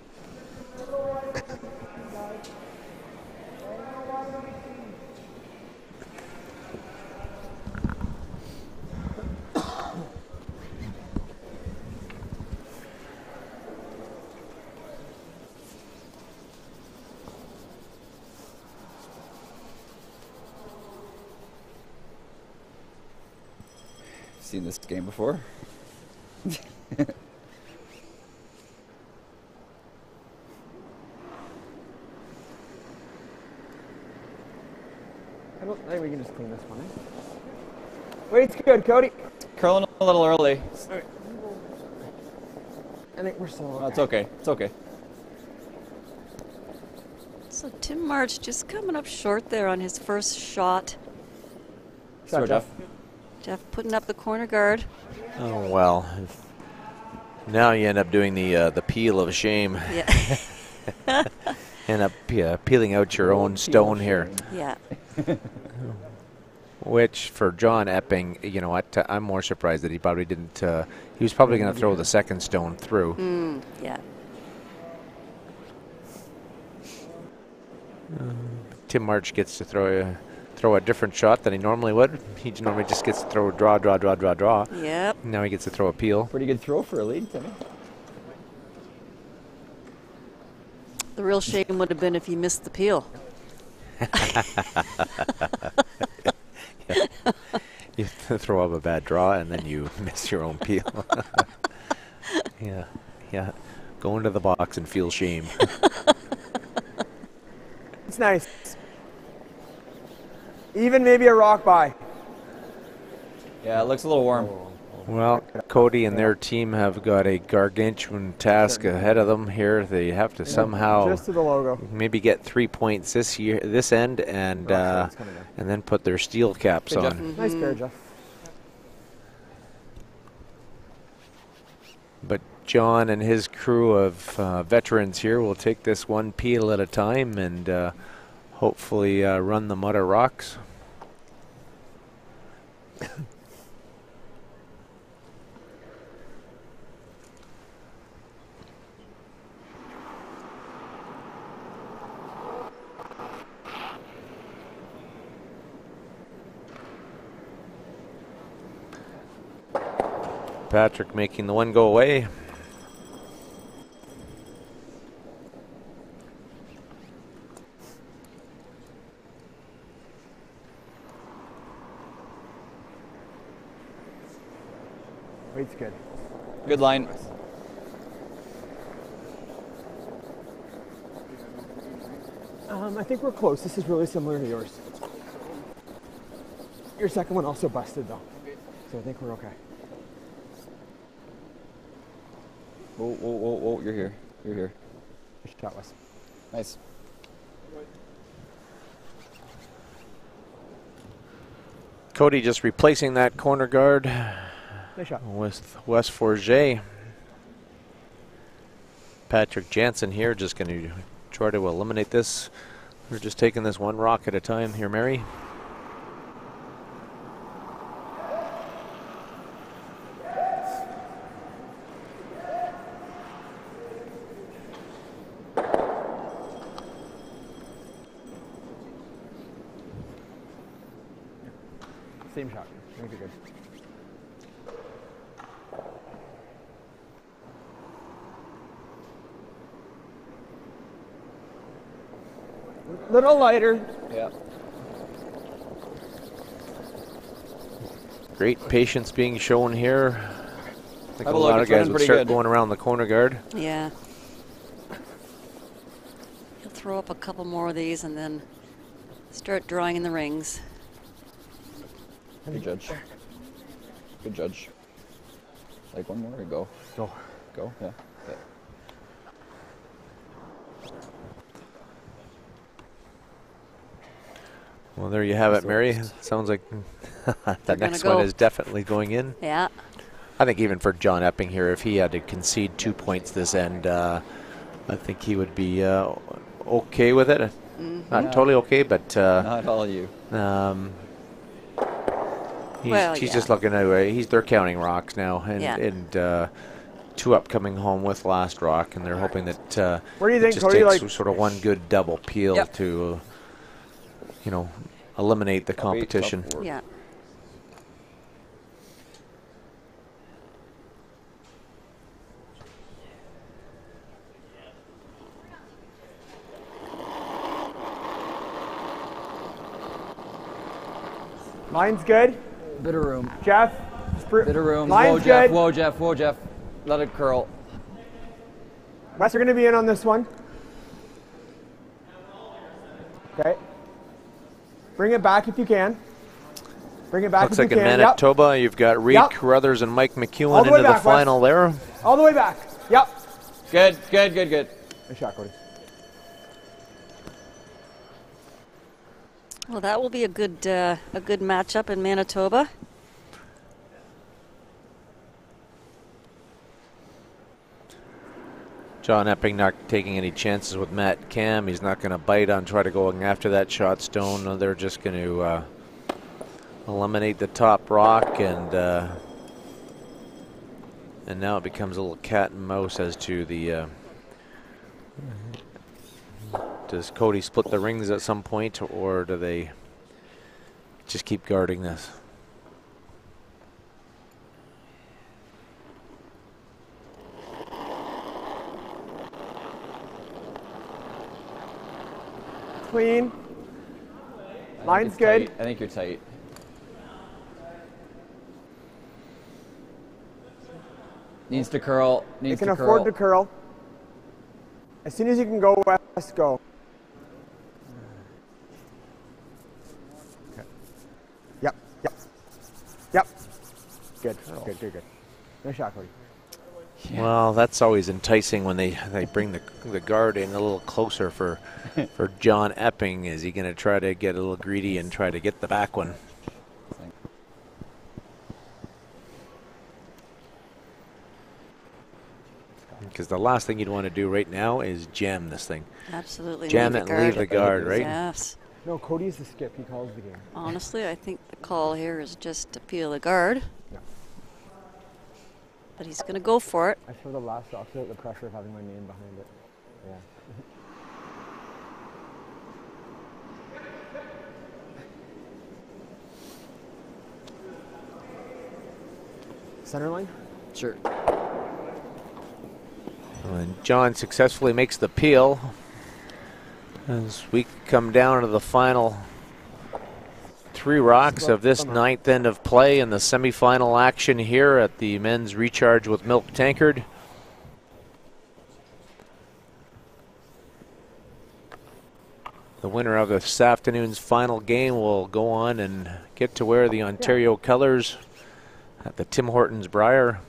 Seen this game before? I think we can just clean this one. Weight's good, Cody. Curling a little early. I think we're still. No, it's okay. It's okay. So Tim March just coming up short there on his first shot. Sorry, Jeff. Jeff putting up the corner guard. Oh, well. Now you end up doing the peel of shame. Yeah. End up peeling out your own stone here. Yeah. Which, for John Epping, you know what, I'm more surprised that he probably didn't, he was probably going to throw the second stone through. Yeah. Tim March gets to throw a different shot than he normally would. He normally just gets to throw draw. Yep. Now he gets to throw a peel. Pretty good throw for a lead, Timmy. The real shame would have been if he missed the peel. You throw up a bad draw and then you miss your own peel. Yeah. Go into the box and feel shame. It's nice. Even maybe a rock by. Yeah, it looks a little warm. Well, Cody and their team have got a gargantuan task ahead of them here. They have to somehow Just to the logo. maybe get 3 points this end, and then put their steel caps Good job. on. Nice pair, Jeff. But John and his crew of veterans here will take this one peel at a time and hopefully run the mud or rocks. Patrick making the one go away. Weight's good. Good line. I think we're close. This is really similar to yours. Your second one also busted though. So I think we're okay. Whoa, whoa, whoa, whoa, you're here. You're here. Good shot, Wes. Nice. Cody just replacing that corner guard Nice shot. with Wes Forget. Patrick Jansen here just going to try to eliminate this. We're just taking this one rock at a time here, Mary. Same shot. Make it good. Little lighter. Yeah. Great patience being shown here. I think Have a a look, lot of it's guys running would pretty start good. going around the corner guard. Yeah. He'll throw up a couple more of these and then start drawing in the rings. Good judge. Good judge. Like one more or go? Go. Go? Yeah. Okay. Well, there you have it, Mary. Sounds like the They're gonna next one go. is definitely going in. Yeah. I think even for John Epping here, if he had to concede 2 points this end, I think he would be okay with it. Not Yeah. totally okay, but Not all you. he's just looking at they're counting rocks now, and 2 upcoming home with last rock, and they're hoping that Where do you it think, just Cody? takes Like, sort of one good double peel Yep. to eliminate the Top 8, top competition. 4. Yeah. line's good. Bit of room. Jeff. Bit of room. Line's Whoa, Jeff. good. Whoa, Jeff. Whoa, Jeff. Let it curl. Wes, you're going to be in on this one. Okay. Bring it back if you can. Bring it back Looks if like you in can. Manitoba, you've got Reed Yep. Carruthers and Mike All McEwen the way into the back, Wes. final there. All the way back. Yep. Good, good, good, good. Nice shot, Cody. Well, that will be a good matchup in Manitoba. John Epping not taking any chances with Matt Cam. He's not going to bite on try to going after that shot stone. No, they're just going to eliminate the top rock, and now it becomes a little cat and mouse as to the does Cody split the rings at some point, or do they just keep guarding this? Clean. I think Line's it's good. tight. I think you're tight. Needs to curl. You Needs can to afford curl. to curl. As soon as you can go, Wes, go. Okay. Yep, yep. Yep. Good, good, good, good. Nice shot, Cody. Well, that's always enticing when they bring the guard in a little closer for John Epping. Is he going to try to get a little greedy and try to get the back one? Because the last thing you'd want to do right now is jam this thing. Absolutely. Jam leave it the and leave the guard. guard, right? Yes. No, Cody's the skip. He calls the game. Honestly, I think the call here is just to peel the guard. Yeah. But he's going to go for it. I feel the last shot without the pressure of having my name behind it. Yeah. Center line? Sure. And John successfully makes the peel as we come down to the final 3 rocks of this 9th end of play in the semifinal action here at the men's recharge with milk tankard. The winner of this afternoon's final game will go on and get to wear the Ontario colors at the Tim Hortons Brier.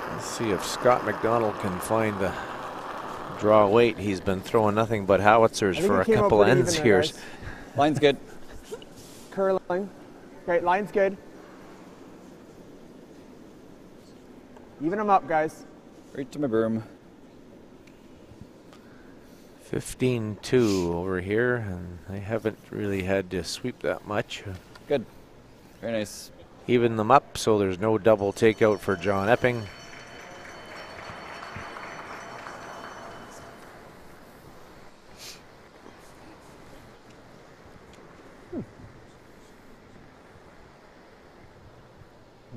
Let's see if Scott McDonald can find the draw weight. He's been throwing nothing but howitzers for a couple ends here. Line's good. Curling. Great, line's good. Even them up, guys. Right to my broom. 15-2 over here, and they haven't really had to sweep that much. Good. Very nice. Even them up, so there's no double takeout for John Epping.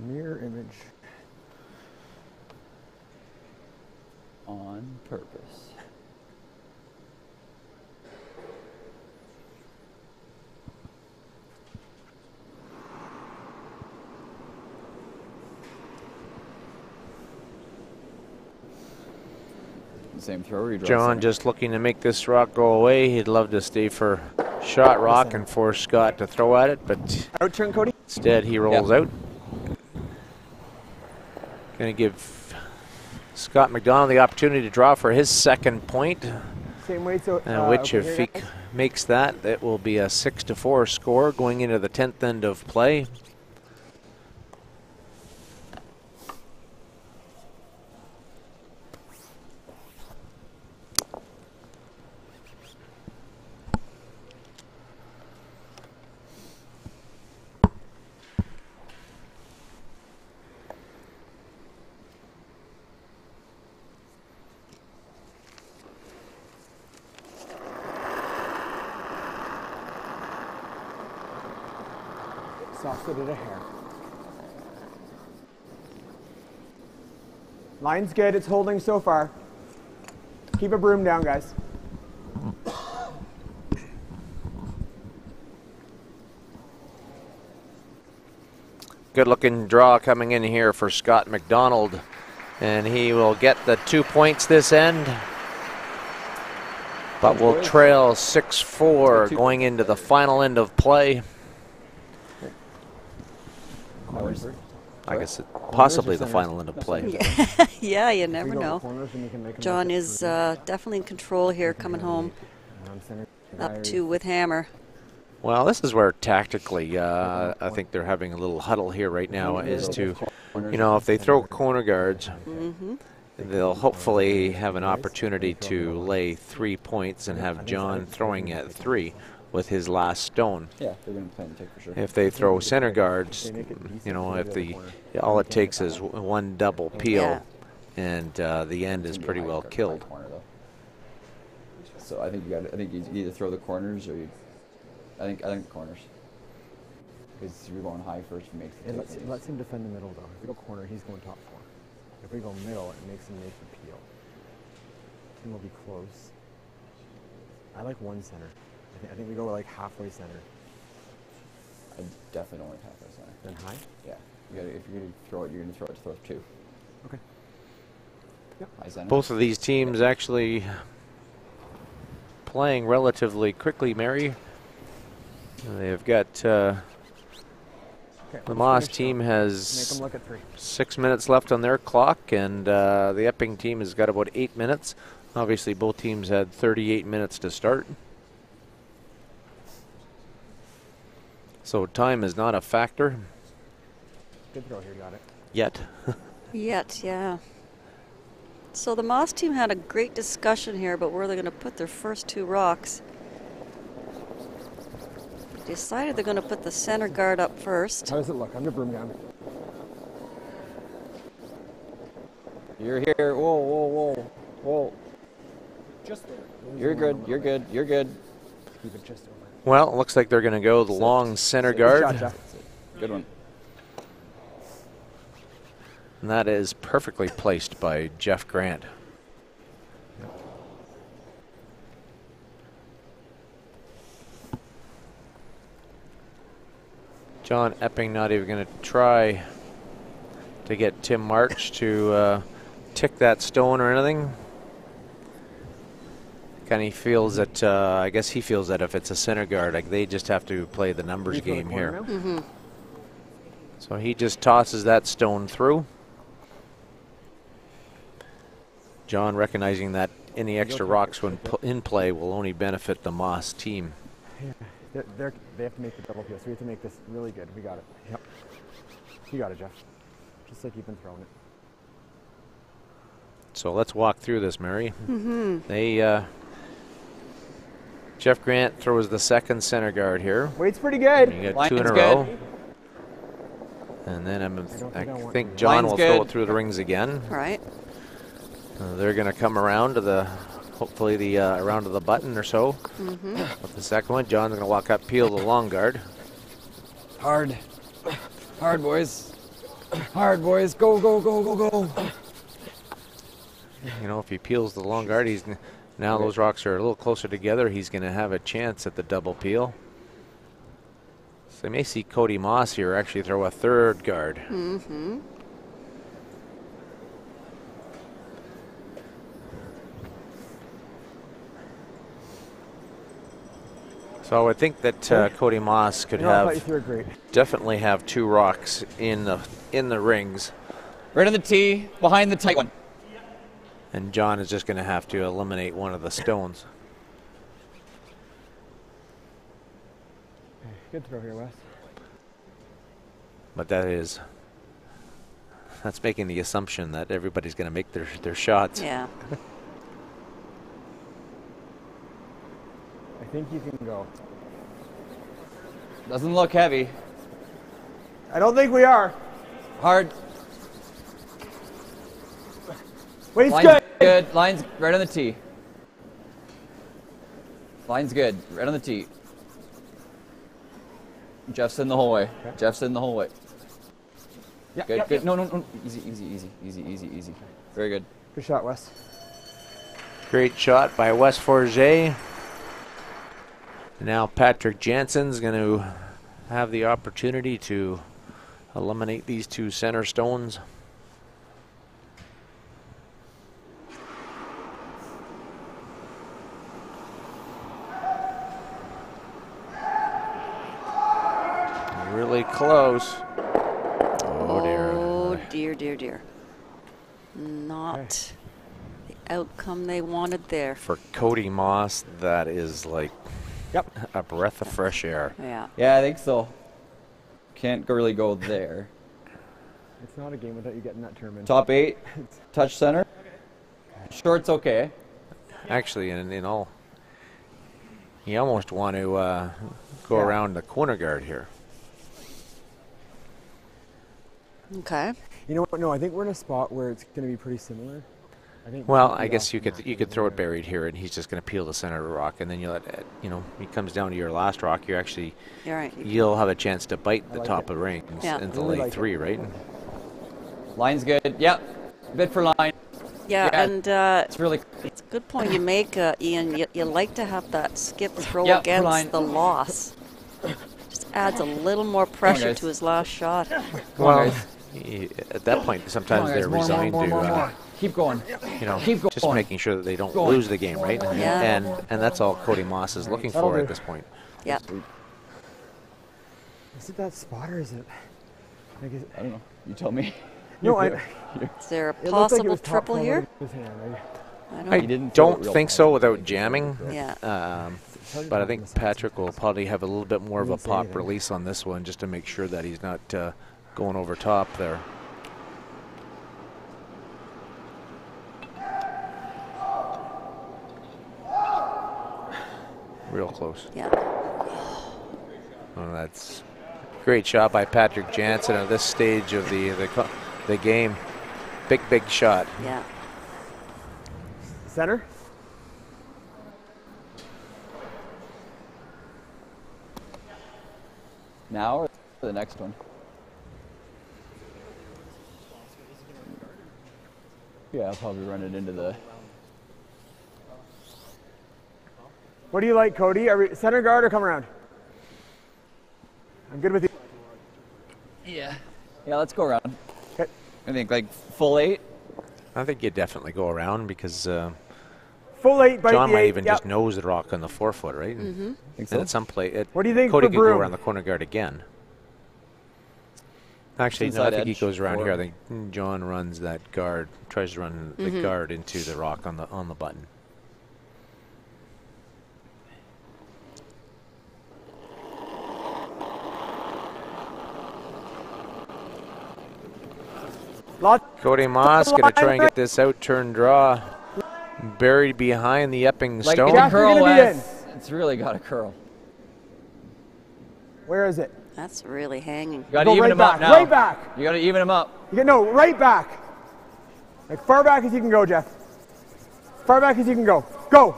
Mirror image. On purpose. Same throw. Or you draw John center? just looking to make this rock go away. He'd love to stay for shot rock and force Scott to throw at it, but Out turn, Cody. instead he rolls out. Going to give Scott McDonald the opportunity to draw for his second point, Same way, so. which over if here, he guys. makes that, it will be a 6-4 score going into the 10th end of play. Soft-footed a hair. Line's good. It's holding so far. Keep a broom down, guys. Good looking draw coming in here for Scott McDonald, and he will get the 2 points this end, but will trail 6-4 going into the final end of play. Corners. I guess possibly the final end of play. Yeah, you never We go know. corners and we can make 'em John look is definitely in control here, coming home around center. up 2 with hammer. Well, this is where tactically, I think they're having a little huddle here right now, is to, you know, if they throw corner guards, they'll hopefully have an opportunity to lay 3 points and have John throwing at 3 with his last stone. Yeah, they're going to plan to take for sure. If they throw center guards, you know, if the all it takes is one double peel, Yeah. and the end is pretty well killed. Corner, though. So I think you got. I think you either throw the corners or you. I think corners. Because you're going high first, he makes the It take. lets him defend the middle, though. If we go corner, he's going top 4. If we go middle, it makes him make the peel. Tim will be close. I like one center. I think we go like halfway center. I definitely don't like halfway center. Then high? Yeah. You gotta, if you're going to throw it, you're going to throw it to throw 2. Okay. High center. Both of these teams actually playing relatively quickly, Mary. They've got Okay, the let's MAUS finish team up. has Make him look at 3. 6 minutes left on their clock, and the Epping team has got about 8 minutes. Obviously, both teams had 38 minutes to start. So time is not a factor Good throw here, got it. yet. Yet, yeah. So the MAUS team had a great discussion here about where they're going to put their first 2 rocks. Decided they're going to put the center guard up first. How does it look? I'm the broom down. You're here. Whoa, whoa, whoa, whoa. Just there. You're good. You're good. You're good. Keep it just over. Well, it looks like they're going to go the long center guard. Good shot, Jeff. Good one. And that is perfectly placed by Jeff Grant. John Epping not even going to try to get Tim March to tick that stone or anything. Kind of feels that, I guess he feels that if it's a center guard, like they just have to play the numbers game here. So he just tosses that stone through. John recognizing that any extra rocks when in play will only benefit the MAUS team. Yeah, they have to make the double peel, so we have to make this really good. We got it. Yep. You got it, Jeff. Just like you've been throwing it. So let's walk through this, Mary. They Jeff Grant throws the second center guard here. Weight's pretty good. You got Line's 2 in a good. row. And then I think John Line's will throw good. it through the rings again. All right. They're going to come around to the, hopefully the around to the button or so. With the second one, John's going to walk up, peel the long guard. Hard. Hard, boys. Hard, boys. Go, go, go, go, go. You know, if he peels the long guard, he's now those rocks are a little closer together. He's going to have a chance at the double peel. So you may see Cody MAUS here actually throw a third guard. So I would think that Cody MAUS could I thought you have threw it great. definitely have 2 rocks in the rings, Right on the tee, behind the tight one. and John is just going to have to eliminate one of the stones. Good throw here, Wes. But that's making the assumption that everybody's going to make their shots. Yeah. I think you can go. Doesn't look heavy. I don't think we are. Hard. Weight's Line's good. good. Line's right on the tee. Line's good. Right on the tee. Jeff's in the whole way. Okay. Jeff's in the whole way. Yeah, Good, yeah, good. yeah. No, no, no. Easy, easy, easy, easy, easy, easy. Very good. Good shot, Wes. Great shot by Wes Forget. Now Patrick Jansen's going to have the opportunity to eliminate these 2 center stones. Really close. Oh dear. Oh, dear, dear, dear. Not the outcome they wanted there. For Cody MAUS, that is like a breath of fresh air. Yeah. Yeah, I think so. Can't really go there. It's not a game without you getting that term in. Top 8. Touch center. Short's okay. Actually, in all, you almost want to go around the corner guard here. Okay. You know what? No, I think we're in a spot where it's going to be pretty similar. I think. Well, I guess you could throw it buried here, and he's just going to peel the center of the rock, and then you let he comes down to your last rock. You're actually You're right. you'll have a chance to bite the like top it. of rings Yeah. into Really lane like 3, right? Line's good. Yep. Bit for line. Yeah, Yeah, and It's really. it's a good point you make, Ian. You like to have that skip throw Yeah, against line. the loss. Just adds a little more pressure guys. to his last shot. Come on, Well, guys. at that point, sometimes Come on, guys. they're More, resigned more. to, Keep going. Keep just going. making sure that they don't Going. lose the game, right? Yeah. And that's all Cody MAUS is looking That'll for do. at this point. Yeah. Is it that spot or is it? Like, is it I don't know. You tell me. no, I. Is there a It looked like it possible was top triple corner here? of his hand, right? I I don't He didn't throw it don't real think far. so without jamming. Yeah. It's hard to But I tell think from the sides. Patrick will probably have a little bit more of a Didn't say pop anything. release on this one just to make sure that he's not going over top there. Real close. Yeah. Oh, that's a great shot by Patrick Jansen at this stage of the game. Big shot. Yeah. Center. Now or the next one? Yeah, I'll probably run it into the... What do you like, Cody? Are we center guard or come around? I'm good with you. Yeah. Yeah, let's go around. Okay. I think like full 8. I think you definitely go around because Full 8 by John the might 8. even Yep. just nose the rock on the 4-foot, right? Mm-hmm. Think And so? at some play, What do you think Cody for could go Broom? around the corner guard again. Actually, no, I Inside think he edge goes around for- here. I think John runs that guard, tries to run the guard into the rock on the button. Cody Moss going to try and get this out turn draw. Buried behind the Epping Like stone. it Jeff, can you're curl, gonna be Wes. It's really got to curl. Where is it? That's really hanging. You got to Go even right them back. up now. Right back. You got to even them up. You get no right back. Like far back as you can go, Jeff. Far back as you can go. Go.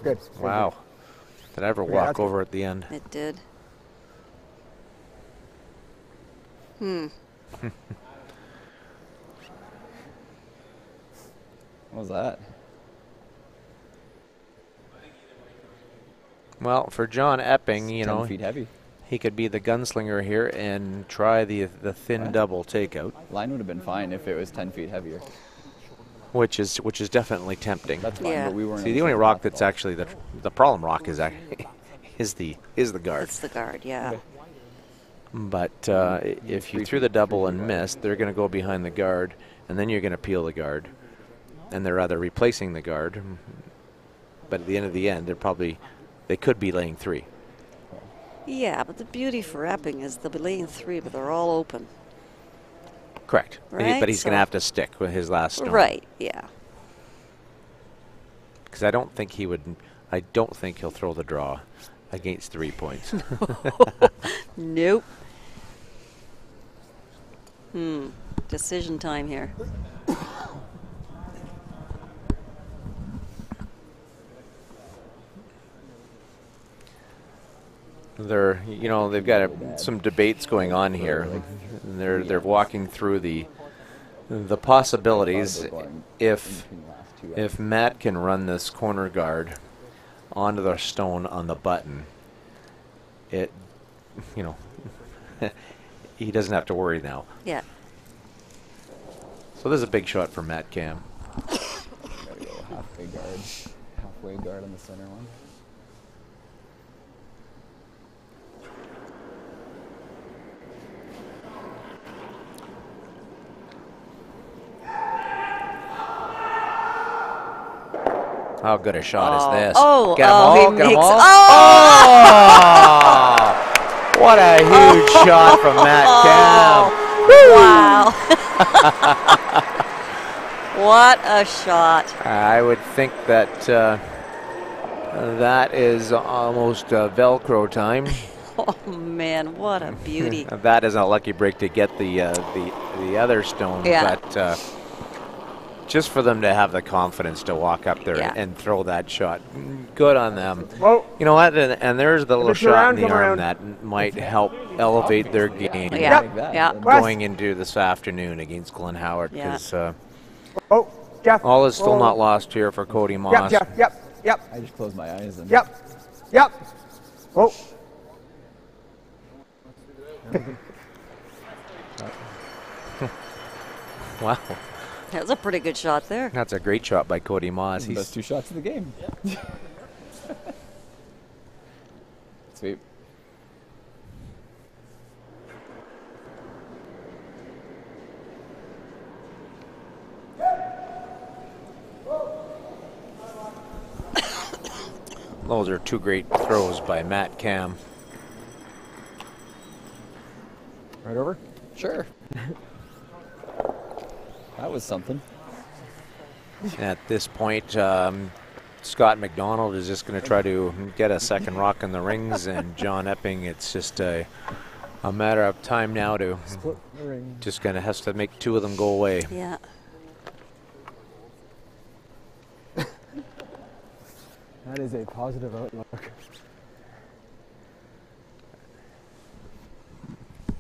Good. Wow. Did I ever Yeah, walk that's over at the end? It did. What was that? Well, for John Epping, you 10 know, feet heavy. he could be the gunslinger here and try the thin double takeout, Line would have been fine if it was 10 feet heavier. which is definitely tempting. That's fine, Yeah. but we weren't. See, on the only same rock path. that's actually the problem rock is actually is the guard. It's the guard, yeah. Okay. But if you threw the double and missed, they're going to go behind the guard, and then you're going to peel the guard, and they're either replacing the guard. But at the end, they could be laying 3. Yeah, but the beauty for Epping is they'll be laying 3, but they're all open. Correct. Right, But he's going so- to have to stick with his last stone. Right, yeah. Because I don't think he'll throw the draw against 3 points. Nope. Decision time here. They've got some debates going on here. And they're walking through the possibilities if Matt can run this corner guard onto the stone on the button. He doesn't have to worry now. Yeah. So there's a big shot for Matt Cam. Gotta go halfway guard on the center one. How good a shot is this? Oh, Get 'em oh, all, he get 'em makes- all. oh! Oh! What a huge shot from Matt Cam. Wow. What a shot. I would think that that is almost Velcro time. Oh, man, what a beauty. That is a lucky break to get the other stone, Yeah. but just for them to have the confidence to walk up there Yeah. and throw that shot, good on them. Whoa. You know what? And there's the little it's shot around, in the come arm around. that might help elevate their game Yeah, Like that. yeah. West. going into this afternoon against Glen Howard, Yeah. because Oh, Jeff. all is still Whoa. not lost here for Cody Moss. Yep, Jeff. Yep. I just closed my eyes and. Yep. Whoa. Wow, That was a pretty good shot there. that's a great shot by Cody Moss. The best He's 2 shots of the game. Sweet. those are 2 great throws by Matt Cam. Right over. Sure. That was something. At this point, Scott McDonald is just going to try to get a second rock in the rings, and John Epping, it's just a a matter of time now to Split the ring. just kind of has to make 2 of them go away. Yeah. That is a positive outlook.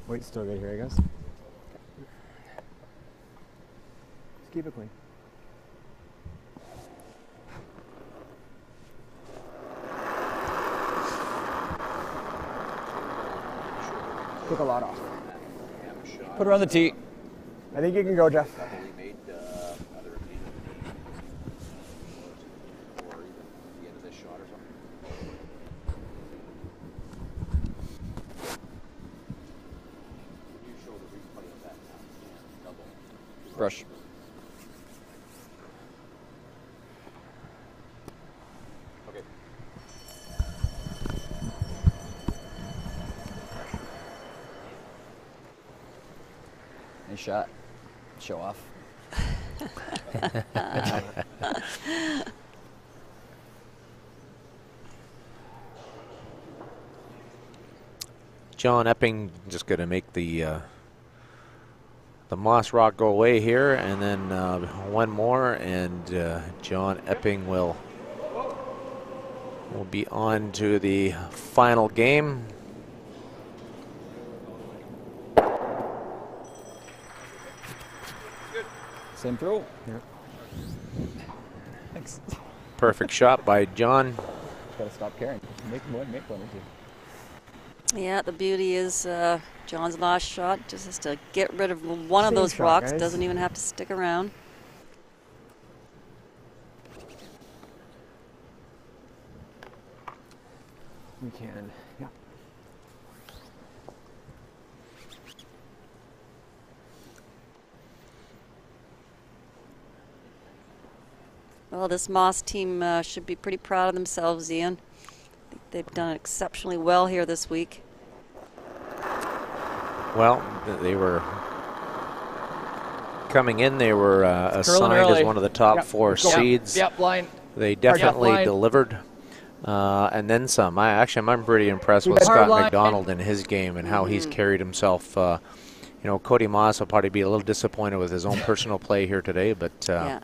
Weight's still good here, I guess. Just keep it clean. Took a lot off. Put her on the tee. I think you can go, Jeff. Brush. Okay. Nice shot. Show off. John Epping just going to make the Moss Rock go away here, and then one more, and John Epping will be on to the final game. Same throw. Yep. Thanks. Perfect shot by John. Gotta stop caring. Make one or two. Yeah, the beauty is John's last shot just has to get rid of one of Same those shot, rocks. guys. Doesn't even have to stick around. We can. Yeah. Well, this Moss team should be pretty proud of themselves, Ian. I think they've done exceptionally well here this week. Well, they were coming in. They were assigned early. as one of the top Yep, 4 let's go. seeds. Yep, line. They definitely line. delivered, and then some. I'm pretty impressed with Hard Scott line. McDonald in his game and how he's carried himself. You know, Cody Moss will probably be a little disappointed with his own personal play here today, but Yeah.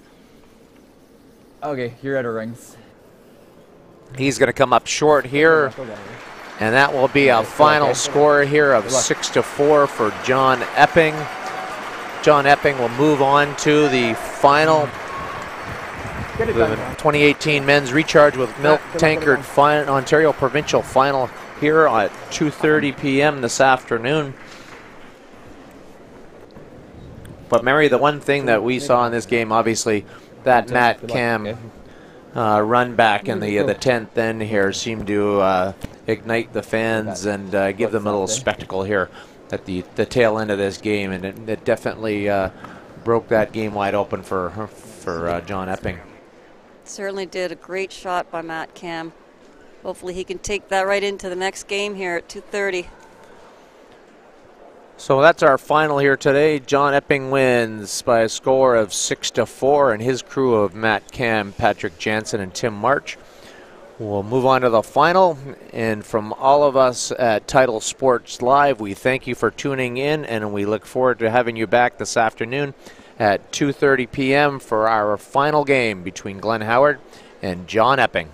Okay, you're out of rings. he's going to come up short here, Go down. and that will be a final score here of 6-4 for John Epping. John Epping will move on to the final. Get it The done, John. 2018 Men's Recharge with Milk Good luck, Tankard everyone. Ontario Provincial Final here at 2:30 p.m. this afternoon. But Mary, the one thing that we saw in this game, obviously, that Matt Good luck, Cam okay. run back in the 10th end here seemed to ignite the fans and give them a little spectacle here at the tail end of this game, and it definitely broke that game wide open for John Epping. Certainly did. A great shot by Matt Cam. Hopefully he can take that right into the next game here at 2:30. So that's our final here today. John Epping wins by a score of 6-4, and his crew of Matt Cam, Patrick Jansen, and Tim March will move on to the final. And from all of us at Title Sports Live, we thank you for tuning in, and we look forward to having you back this afternoon at 2:30 p.m. for our final game between Glenn Howard and John Epping.